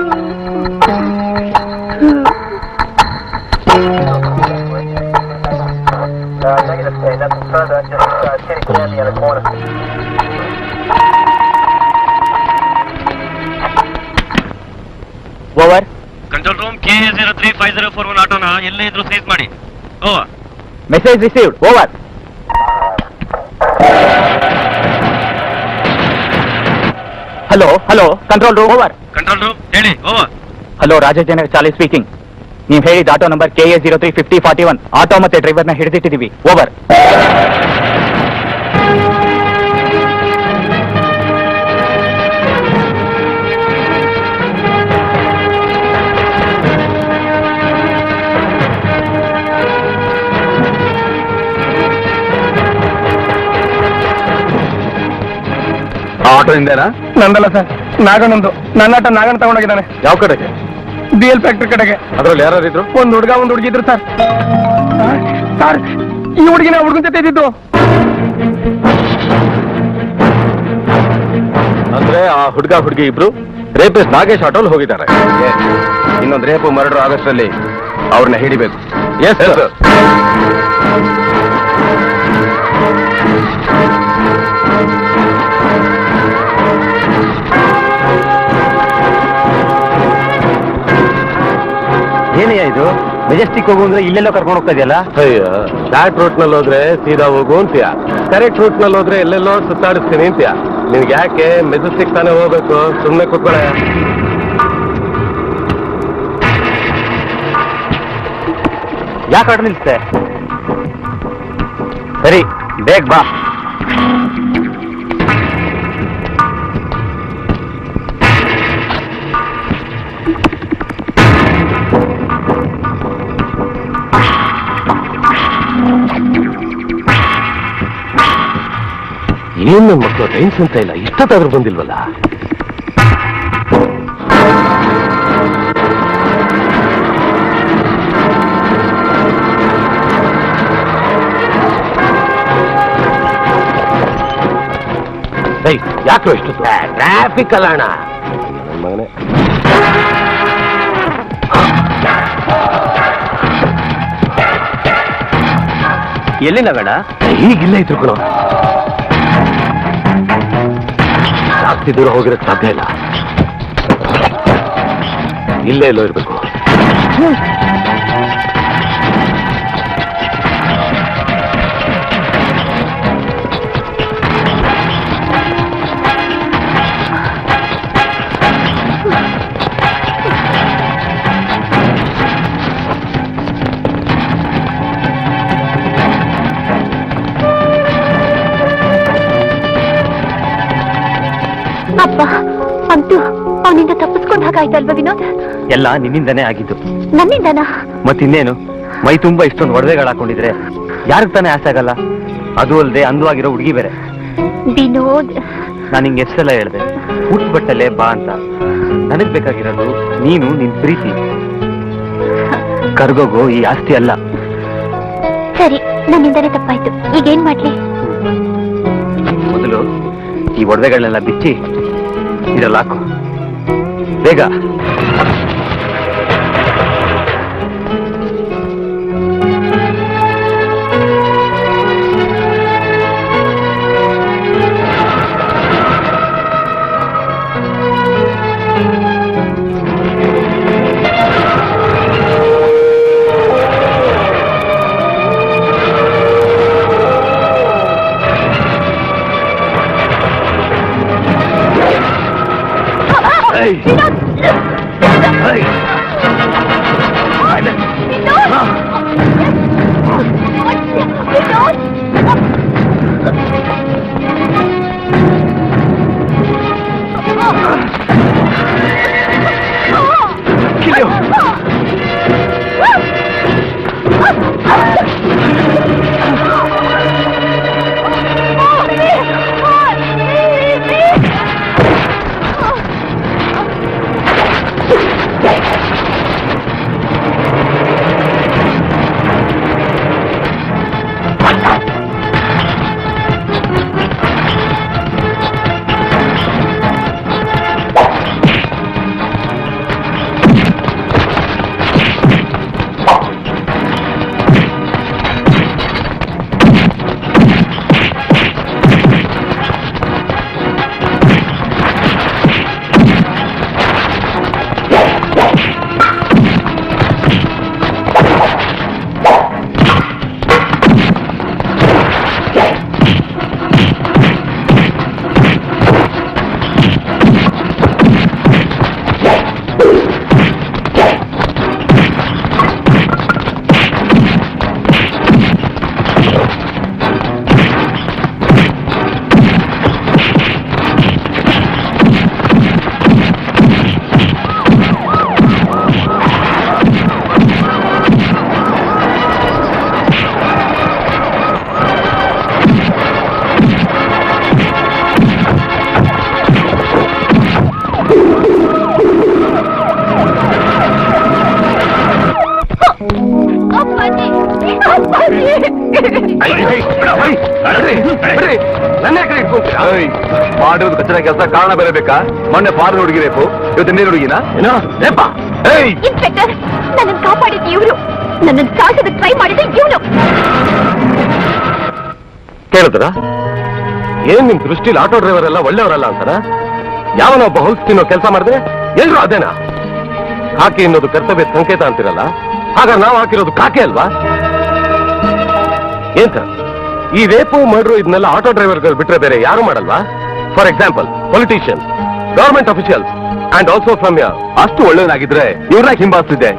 Over. Control room KA035041 ಆಟೋನ ಎಲ್ಲೇ ಇದ್ರು ಸೈಜ್ ಮಾಡಿ. Over. Message received. Over. Hello control room. Over. Control room ಹೇಳಿ. ಓವರ್. ಹಲೋ, ರಾಜೇಶ್ ಜನರ್ ಚಾಲಿ ಸ್ಪೀಕಿಂಗ್. ನೀವು ಹೇಳಿದ ಆಟೋ ನಂಬರ್ KA035041 ಆಟೋ ಮತ್ತೆ ಡ್ರೈವರ್ನ ಹಿಡಿದಿಟ್ಟಿದ್ದೀವಿ. ಓವರ್. ಆಟೋ ಇಂದೇನಾ? ನಂದಲ್ಲ ಸರ್, ನಾಗಣ್ಣಂದು. ನನ್ನ ಆಟೋ ನಾಗಣ್ಣ ತಗೊಂಡೋಗಿದ್ದಾನೆ. ಯಾವ ಕಡೆಗೆ? BL ಫ್ಯಾಕ್ಟ್ರಿ ಕಡೆಗೆ. ಅದ್ರಲ್ಲಿ ಯಾರಿದ್ರು? ಒಂದು ಹುಡುಗ ಒಂದು ಹುಡುಗಿದ್ರು ಸರ್. ಸರ್, ಈ ಹುಡುಗಿನ ಹುಡುಗನ ಜೊತೆ ಇದ್ದಿದ್ದು. ಅಂದ್ರೆ ಆ ಹುಡುಗಿ ಇಬ್ರು ರೇಪಿಸ್ಟ್ ನಾಗೇಶ್ ಆಟೋಲ್ ಹೋಗಿದ್ದಾರೆ. ಇನ್ನೊಂದು ರೇಪು ಮರ್ಡರ್ ಆಗಸ್ಟ್ರಲ್ಲಿ ಅವ್ರನ್ನ ಹಿಡಿಬೇಕು. Yes sir. ಏನಯ್ಯ ಇದು? ಮೆಜೆಸ್ಟಿಕ್ ಹೋಗು ಅಂದ್ರೆ ಇಲ್ಲೆಲ್ಲೋ ಕರ್ಕೊಂಡು ಹೋಗ್ತಾ ಇದೆಯಲ್ಲ. ಅಯ್ಯ, ಶಾರ್ಟ್ ರೂಟ್ ನಲ್ಲಿ ಹೋದ್ರೆ ಸೀದಾ ಹೋಗು ಅಂತೀಯ, ಕರೆಕ್ಟ್ ರೂಟ್ ನಲ್ಲಿ ಹೋದ್ರೆ ಎಲ್ಲೆಲ್ಲೋ ಸುತ್ತಾಡಿಸ್ತೀನಿ ಅಂತೀಯ. ನಿನ್ಗೆ ಯಾಕೆ ಮೆಜೆಸ್ಟಿಕ್ ತಾನೇ ಹೋಗ್ಬೇಕು? ಸುಮ್ಮನೆ ಕೂತ್ಕೊಳ್ಳೆ. ಯಾಕೆ ಆಟ ನಿಲ್ಸ್ತೆ? ಸರಿ, ಬೇಗ ಬಾ. ಏನ್ ನನ್ನ ಮಕ್ಕಳು ಟೈಮ್ಸ್ ಅಂತ ಇಲ್ಲ, ಇಷ್ಟೊತ್ತಾದ್ರೂ ಬಂದಿಲ್ವಲ್ಲ? ಯಾಕೆ ಇಷ್ಟು ಟ್ರಾಫಿಕ್ ಅಲ್ಲ ಅಣ್ಣ ನನ್ನ ಮಗನೇ. ಎಲ್ಲಿ ನಗಣ? ಈಗಿಲ್ಲ ಇದ್ರು ಕಣ, ಜಾಸ್ತಿ ದೂರ ಹೋಗಿರಕ್ ಸಾಧ್ಯ ಇಲ್ಲ. ಇಲ್ಲೇ ಎಲ್ಲೋ ಇರ್ಬೇಕು. ಅಪ್ಪ, ಅಂತೂ ಅವನಿಂದ ತಪ್ಪಿಸ್ಕೊಂಡ್ ಹಾಗಾಯ್ತಲ್ವಾ ವಿನೋದ್? ಎಲ್ಲ ನಿನ್ನಿಂದನೇ ಆಗಿದ್ದು. ನನ್ನಿಂದನಾ? ಮತ್ತಿನ್ನೇನು, ಮೈ ತುಂಬಾ ಇಷ್ಟೊಂದು ಒಡವೆಗಳು ಹಾಕೊಂಡಿದ್ರೆ ಯಾರಿಗ್ ತಾನೇ ಆಸೆ ಆಗಲ್ಲ? ಅದು ಅಲ್ಲದೆ ಅಂದವಾಗಿರೋ ಹುಡುಗಿ ಬೇರೆ. ವಿನೋದ್, ನಾನು ಹಿಂಗೆ ಎಷ್ಟೆಲ್ಲ ಹೇಳ್ದೆ, ಹುಟ್ಟು ಬಟ್ಟಲೆ ಬಾ ಅಂತ. ನನಗ್ ಬೇಕಾಗಿರೋದು ನೀನು, ನಿನ್ ಪ್ರೀತಿ. ಕರ್ಗೋಗೋ ಈ ಆಸ್ತಿ ಅಲ್ಲ. ಸರಿ, ನನ್ನಿಂದನೇ ತಪ್ಪಾಯ್ತು. ಈಗೇನ್ ಮಾಡ್ಲಿ? ಮೊದಲು ಈ ಒಡವೆಗಳನ್ನೆಲ್ಲ ಬಿಚ್ಚಿ ಇದ್ರಲ್ಲಿ ಹಾಕು, ಬೇಗ. ಮಾಡಿರೋದು ಕಚ್ಚಡ ಕೆಲಸ ಕಾರಣ ಬೇರೆ ಬೇಕಾ? ಮೊನ್ನೆ ಫಾರಿನ್ ಹುಡುಗಿರೇಕು, ಇವತ್ತು ಇನ್ನೇನು ಹುಡುಗಿನ? ಏನೋ ಇನ್ಸ್ಪೆಕ್ಟರ್, ನನ್ನನ್ನು ಕಾಪಾಡಿದ್ದು ಇವ್ರು, ನನ್ನನ್ನು ಸಾಯಿಸೋದಕ್ಕೆ ಟ್ರೈ ಮಾಡಿದ್ದು ಇವನು. ಕೇಳಿದ್ರ? ಏನ್ ನಿಮ್ ದೃಷ್ಟಿಲಿ ಆಟೋ ಡ್ರೈವರ್ ಎಲ್ಲ ಒಳ್ಳೆಯವರಲ್ಲ ಅಂತಾರ? ಯಾವನೊಬ್ಬ ಹೊಲ್ಸ್ ತಿನ್ನೋ ಕೆಲಸ ಮಾಡಿದ್ರೆ ಎಲ್ರು ಅದೇನಾ? ಹಾಕಿ ಅನ್ನೋದು ಕರ್ತವ್ಯ ಸಂಕೇತ ಅಂತಿರಲ್ಲ, ಹಾಗಾದ್ರೆ ನಾವು ಹಾಕಿರೋದು ಕಾಕೆ ಅಲ್ವಾ? ಏನ್ ಸರ್, ಈ ರೇಪು ಮರ್ಡ್ರು ಇದನ್ನೆಲ್ಲ ಆಟೋ ಡ್ರೈವರ್ಗಳು ಬಿಟ್ರೆ ಬೇರೆ ಯಾರು ಮಾಡಲ್ವಾ? For example politician, government officials and also from year. ಅಷ್ಟು ಒಳ್ಳೆಯದಾಗಿದ್ರೆ ಇವ್ರನ್ನ ಹಿಂಬಾಲಿಸ್ತಿದ್ದೆ.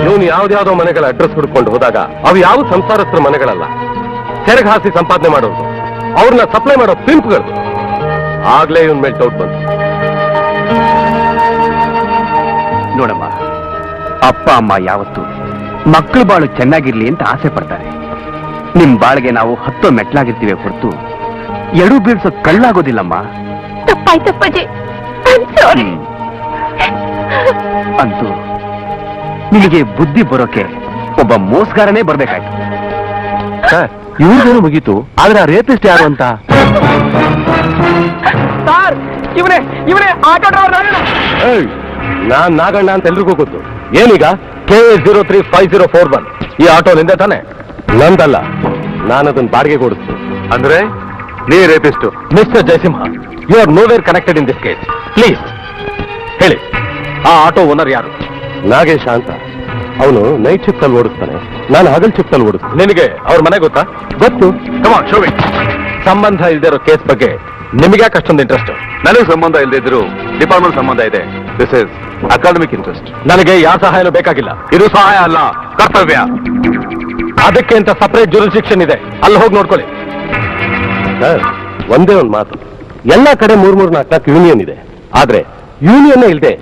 ಇವನು ಯಾವ್ದಾವ್ದೋ ಮನೆಗಳ ಅಡ್ರೆಸ್ ಹುಡ್ಕೊಂಡು ಹೋದಾಗ ಅವು ಯಾವ ಸಂಸಾರಸ್ಥರ ಮನೆಗಳಲ್ಲ, ಸೆರಗ್ ಹಾಸಿ ಸಂಪಾದನೆ ಮಾಡೋದು, ಅವ್ರನ್ನ ಸಪ್ಲೈ ಮಾಡೋ ಪಿಂಪ್ಗಳು. ಆಗ್ಲೇ ಇವನ್ ಮೇಲೆ ಡೌಟ್ ಬಂತು. ನೋಡಮ್ಮ, ಅಪ್ಪ ಅಮ್ಮ ಯಾವತ್ತು ಮಕ್ಕಳು ಬಾಳು ಚೆನ್ನಾಗಿರ್ಲಿ ಅಂತ ಆಸೆ ಪಡ್ತಾರೆ. ನಿಮ್ ಬಾಳಿಗೆ ನಾವು 10 ಮೆಟ್ಲಾಗಿರ್ತೀವಿ ಹೊರತು ಎಡು ಬೀಳ್ಸೋ ಕಳ್ಳಾಗೋದಿಲ್ಲಮ್ಮ. ತಪ್ಪಾಯ್ತಪ್ಪಾಜಿ, ಸಾರಿ. ಅಂತೂ ನಿನಗೆ ಬುದ್ಧಿ ಬರೋಕೆ ಒಬ್ಬ ಮೋಸಗಾರನೇ ಬರ್ಬೇಕಾಯ್ತು. ಇವ್ರಿಗೇನು ಮುಗೀತು, ಆದ್ರೆ ಆ ರೇಪಿಸ್ಟ್ ಯಾರು ಅಂತ? ಇವನೇ ಆಟೋ ಡ್ರೈವರ್. ನಾನ್ ನಾಗಣ್ಣ ಅಂತ ಎಲ್ರಿಗೂ ಗೊತ್ತು. ಏನೀಗ KA035041 ಈ ಆಟೋ ನಿಂದೆ ತಾನೆ? ನಂದಲ್ಲ, ನಾನದನ್ನ ಬಾಡಿಗೆ ಕೊಡಿಸ್ತು. ಅಂದ್ರೆ ನೀ rapist? Mister Jayasimha, you are nowhere connected in this case. Please ಹೇಳಿ, ಆ ಆಟೋ ಓನರ್ ಯಾರು? ನಾಗೇಶ ಅಂತ. ಅವನು ನೈಟ್ ಶಿಫ್ಟ್ ಅಲ್ಲಿ ಓಡಿಸ್ತಾನೆ, ನಾನು ಹಗಲ್ ಶಿಫ್ಟ್ ಅಲ್ಲಿ ಓಡಿಸ್ತಾನೆ. ನಿನಗೆ ಅವ್ರ ಮನೆ ಗೊತ್ತಾ? ಗೊತ್ತು. ಕಮಾನ್ ಶೋ ಇಟ್. ಸಂಬಂಧ ಇಲ್ದೇ ಇರೋ ಕೇಸ್ ಬಗ್ಗೆ ನಿಮಗೆ ಯಾಕೆ ಅಷ್ಟೊಂದು ಇಂಟ್ರೆಸ್ಟ್? ನನಗೆ ಸಂಬಂಧ ಇಲ್ಲದೆ ಇದ್ರು ಡಿಪಾರ್ಟ್ಮೆಂಟ್ ಸಂಬಂಧ ಇದೆ. This is academic interest. ನನಗೆ ಯಾವ ಸಹಾಯನೂ ಬೇಕಾಗಿಲ್ಲ. ಇದು ಸಹಾಯ ಅಲ್ಲ, ಕರ್ತವ್ಯ. ಅದಕ್ಕೆ ಅಂತ ಸಪರೇಟ್ ಜುರಿಸ್ಡಿಕ್ಷನ್ ಇದೆ, ಅಲ್ಲಿ ಹೋಗಿ ನೋಡ್ಕೊಳ್ಳಿ. ಸರ್, ಒಂದೇ ಒಂದು ಮಾತು, ಎಲ್ಲ ಕಡೆ 3-4 ಯೂನಿಯನ್ ಇದೆ. ಆದ್ರೆ ಯೂನಿಯನ್ ಇಲ್ಲದೆ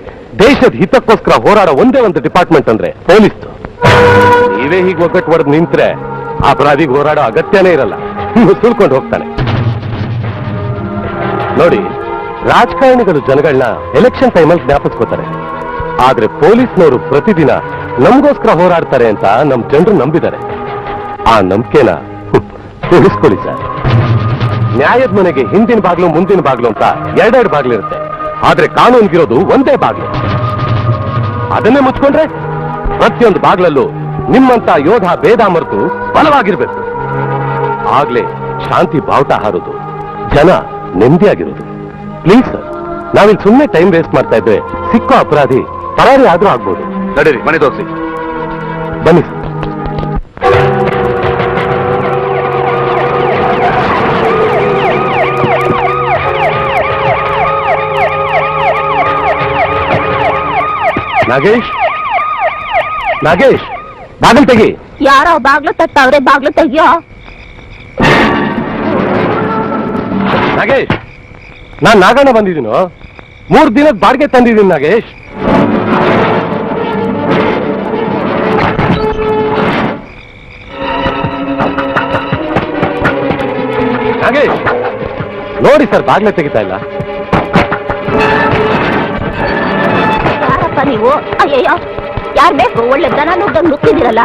ದೇಶದ ಹಿತಕ್ಕೋಸ್ಕರ ಹೋರಾಡೋ ಒಂದೇ ಒಂದು ಡಿಪಾರ್ಟ್ಮೆಂಟ್ ಅಂದ್ರೆ ಪೊಲೀಸ್. ನೀವೇ ಹೀಗೆ ಒಗ್ಗಟ್ಟು ಹೊಡೆದು ನಿಂತ್ರೆ ಅಪರಾಧಿಗೆ ಹೋರಾಡೋ ಅಗತ್ಯನೇ ಇರಲ್ಲ, ಸುಳ್ಕೊಂಡು ಹೋಗ್ತಾನೆ. ನೋಡಿ, ರಾಜಕಾರಣಿಗಳು ಜನಗಳನ್ನ ಎಲೆಕ್ಷನ್ ಟೈಮಲ್ಲಿ ಜ್ಞಾಪಿಸ್ಕೋತಾರೆ, ಆದ್ರೆ ಪೊಲೀಸ್ನವರು ಪ್ರತಿದಿನ ನಮಗೋಸ್ಕರ ಹೋರಾಡ್ತಾರೆ ಅಂತ ನಮ್ ಜನರು ನಂಬಿದ್ದಾರೆ. ಆ ನಂಬಿಕೆನ ಉಳಿಸ್ಕೊಳ್ಳಿ ಸರ್. ನ್ಯಾಯದ ಮನೆಗೆ ಹಿಂದಿನ ಬಾಗ್ಲು ಮುಂದಿನ ಬಾಗ್ಲು ಅಂತ 2 ಬಾಗ್ಲು ಇರುತ್ತೆ, ಆದ್ರೆ ಕಾನೂನಿಗಿರೋದು ಒಂದೇ ಬಾಗ್ಲು. ಅದನ್ನೇ ಮುಚ್ಕೊಂಡ್ರೆ ಪ್ರತಿಯೊಂದು ಬಾಗ್ಲಲ್ಲೂ ನಿಮ್ಮಂತ ಯೋಧ ಭೇದ ಮರೆತು ಬಲವಾಗಿರ್ಬೇಕು. ಆಗ್ಲೇ ಶಾಂತಿ ಬಾವುಟ ಹಾರೋದು, ಜನ ನೆಮ್ಮದಿಯಾಗಿರೋದು. ಪ್ಲೀಸ್ ಸರ್, ನಾವಿಲ್ಲಿ ಸುಮ್ಮನೆ ಟೈಮ್ ವೇಸ್ಟ್ ಮಾಡ್ತಾ ಇದ್ದೆ. ಸಿಕ್ಕೋ ಅಪರಾಧಿ ಪರಾರಿ ಆದ್ರೂ ಆಗ್ಬೋದು. ನಡೀರಿ, ಮನೆ ತೋರಿಸಿ. ಬನ್ನಿ ಸರ್. ನಾಗೇಶ್, ಬಾಗಿಲು ತೆಗಿ. ಯಾರೋ ಬಾಗ್ಲು ತಟ್ಟವ್ರೆ, ಬಾಗ್ಲು ತೆಗಿಯೋ. ನಾಗೇಶ್, ನಾನ್ ನಾಗಣ್ಣ ಬಂದಿದ್ದೀನೋ. 3 ದಿನದ ಬಾಡಿಗೆ ತಂದಿದ್ದೀನಿ ನಾಗೇಶ್. ನಾಗೇಶ್, ನೋಡಿ ಸರ್, ಬಾಗ್ಲೆ ತೆಗಿತಾ ಇಲ್ಲ. ಯಾರಪ್ಪ ನೀವು? ಅಯ್ಯಯ್ಯೋ, ಯಾರ್ ಬೇಕು? ಒಳ್ಳೆ ದನ ನುಗ್ಗಂಗ್ ನುಗ್ತಿದ್ದೀರಲ್ಲ.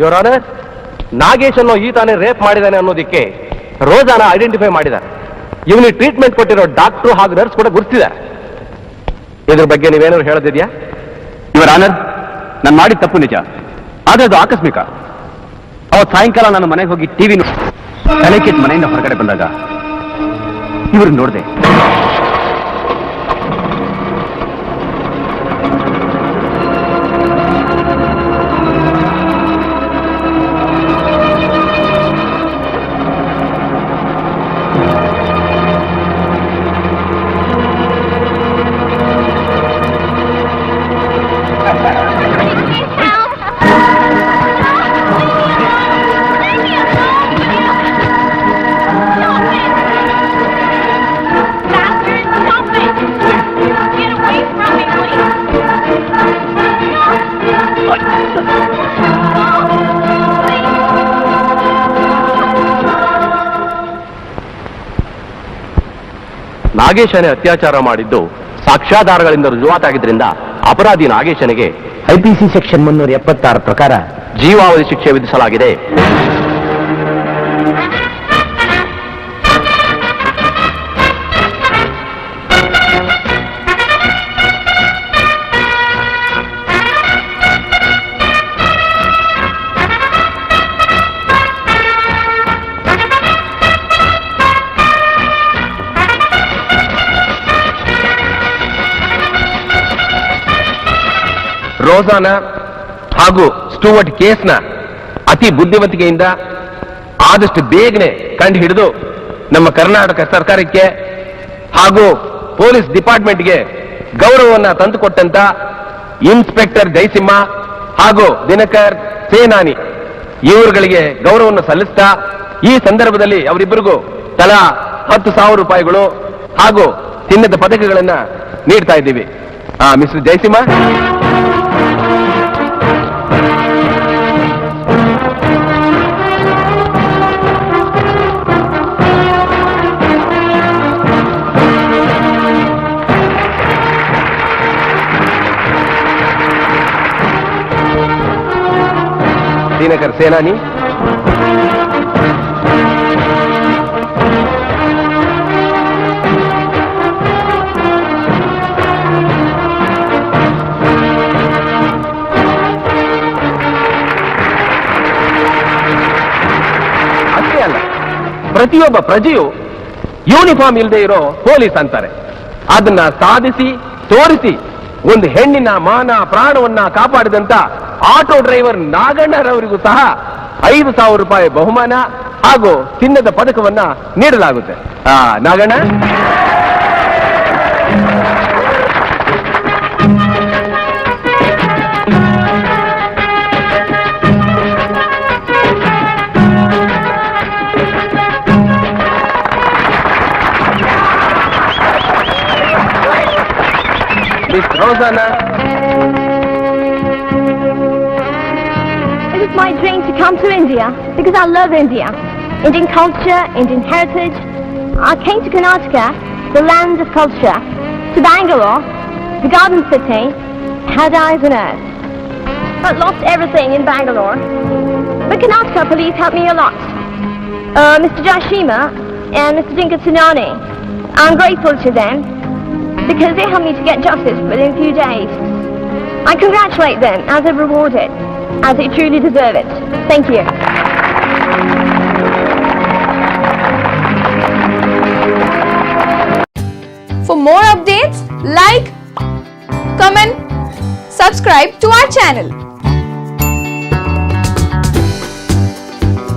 ಯುವರ್ ಆನರ್, ನಾಗೇಶ್ ಅನ್ನೋ ಈ ತಾನೇ ರೇಪ್ ಮಾಡಿದಾನೆ ಅನ್ನೋದಕ್ಕೆ ರೋಜಾನ ಐಡೆಂಟಿಫೈ ಮಾಡಿದ್ದಾರೆ. ಇವನಿಗೆ ಟ್ರೀಟ್ಮೆಂಟ್ ಕೊಟ್ಟಿರೋ ಡಾಕ್ಟ್ರು ಹಾಗೂ ನರ್ಸ್ ಕೂಡ ಗುರುತಿದ್ದಾರೆ. ಇದ್ರ ಬಗ್ಗೆ ನೀವೇನಾದ್ರು ಹೇಳೋದಿದ್ಯಾ? ಯುವರ್ ಆನರ್, ನಾನು ಮಾಡಿದ ತಪ್ಪು ನಿಜ, ಆದ್ರೆ ಅದು ಆಕಸ್ಮಿಕ. ಅವತ್ತು ಸಾಯಂಕಾಲ ನಾನು ಮನೆಗೆ ಹೋಗಿ ಟಿವಿ ತಲೆ ಕೆಟ್ಟು ಮನೆಯಿಂದ ಹೊರಗಡೆ ಬಂದಾಗ ಇವ್ರನ್ನ ನೋಡಿದೆ. ನಾಗೇಶನೇ ಅತ್ಯಾಚಾರ ಮಾಡಿದ್ದು ಸಾಕ್ಷ್ಯಾಧಾರಗಳಿಂದ ರುಜುವಾತಾಗಿದ್ದರಿಂದ ಅಪರಾಧಿ ನಾಗೇಶನಿಗೆ IPC ಸೆಕ್ಷನ್ 376 ಪ್ರಕಾರ ಜೀವಾವಧಿ ಶಿಕ್ಷೆ ವಿಧಿಸಲಾಗಿದೆ. ರೋಜಾನ ಹಾಗೂ ಸ್ಟೂವರ್ಟ್ ಕೇಸ್ನ ಅತಿ ಬುದ್ಧಿವಂತಿಕೆಯಿಂದ ಆದಷ್ಟು ಬೇಗನೆ ಕಂಡು ಹಿಡಿದು ನಮ್ಮ ಕರ್ನಾಟಕ ಸರ್ಕಾರಕ್ಕೆ ಹಾಗೂ ಪೊಲೀಸ್ ಡಿಪಾರ್ಟ್ಮೆಂಟ್ಗೆ ಗೌರವವನ್ನು ತಂದುಕೊಟ್ಟಂತ ಇನ್ಸ್ಪೆಕ್ಟರ್ ಜಯಸಿಂಹ ಹಾಗೂ ದಿನಕರ್ ಸೇನಾನಿ ಇವರುಗಳಿಗೆ ಗೌರವವನ್ನು ಸಲ್ಲಿಸ್ತಾ ಈ ಸಂದರ್ಭದಲ್ಲಿ ಅವರಿಬ್ಬರಿಗೂ ತಲಾ 10,000 ರೂಪಾಯಿಗಳು ಹಾಗೂ ಚಿನ್ನದ ಪದಕಗಳನ್ನ ನೀಡ್ತಾ ಇದ್ದೀವಿ. ಮಿಸ್ಟರ್ ಜಯಸಿಂಹ. ದಿನಕರ್ ಸೇನಾನಿ. ಅಷ್ಟೇ ಅಲ್ಲ, ಪ್ರತಿಯೊಬ್ಬ ಪ್ರಜೆಯು ಯೂನಿಫಾರ್ಮ್ ಇಲ್ಲದೆ ಇರೋ ಪೊಲೀಸ್ ಅಂತಾರೆ. ಅದನ್ನ ಸಾಧಿಸಿ ತೋರಿಸಿ ಒಂದು ಹೆಣ್ಣಿನ ಮಾನ ಪ್ರಾಣವನ್ನ ಕಾಪಾಡಿದಂತ ಆಟೋ ಡ್ರೈವರ್ ನಾಗಣ್ಣರವರಿಗೂ ಸಹ 5,000 ರೂಪಾಯಿ ಬಹುಮಾನ ಹಾಗೂ ಚಿನ್ನದ ಪದಕವನ್ನ ನೀಡಲಾಗುತ್ತೆ. Naganna. Miss Rosanna. It is my dream to come to India because I love India. Indian culture, Indian heritage. I came to Karnataka, the land of culture, to Bangalore, the garden city, paradise on earth. But lost everything in Bangalore. The Karnataka police helped me a lot. Mr. Jashima and Mr. Dinka Tsunani. I'm grateful to them because they helped me to get justice within a few days. I congratulate them as they're rewarded, as they truly deserve it. Thank you. For more updates, like, comment, subscribe to our channel.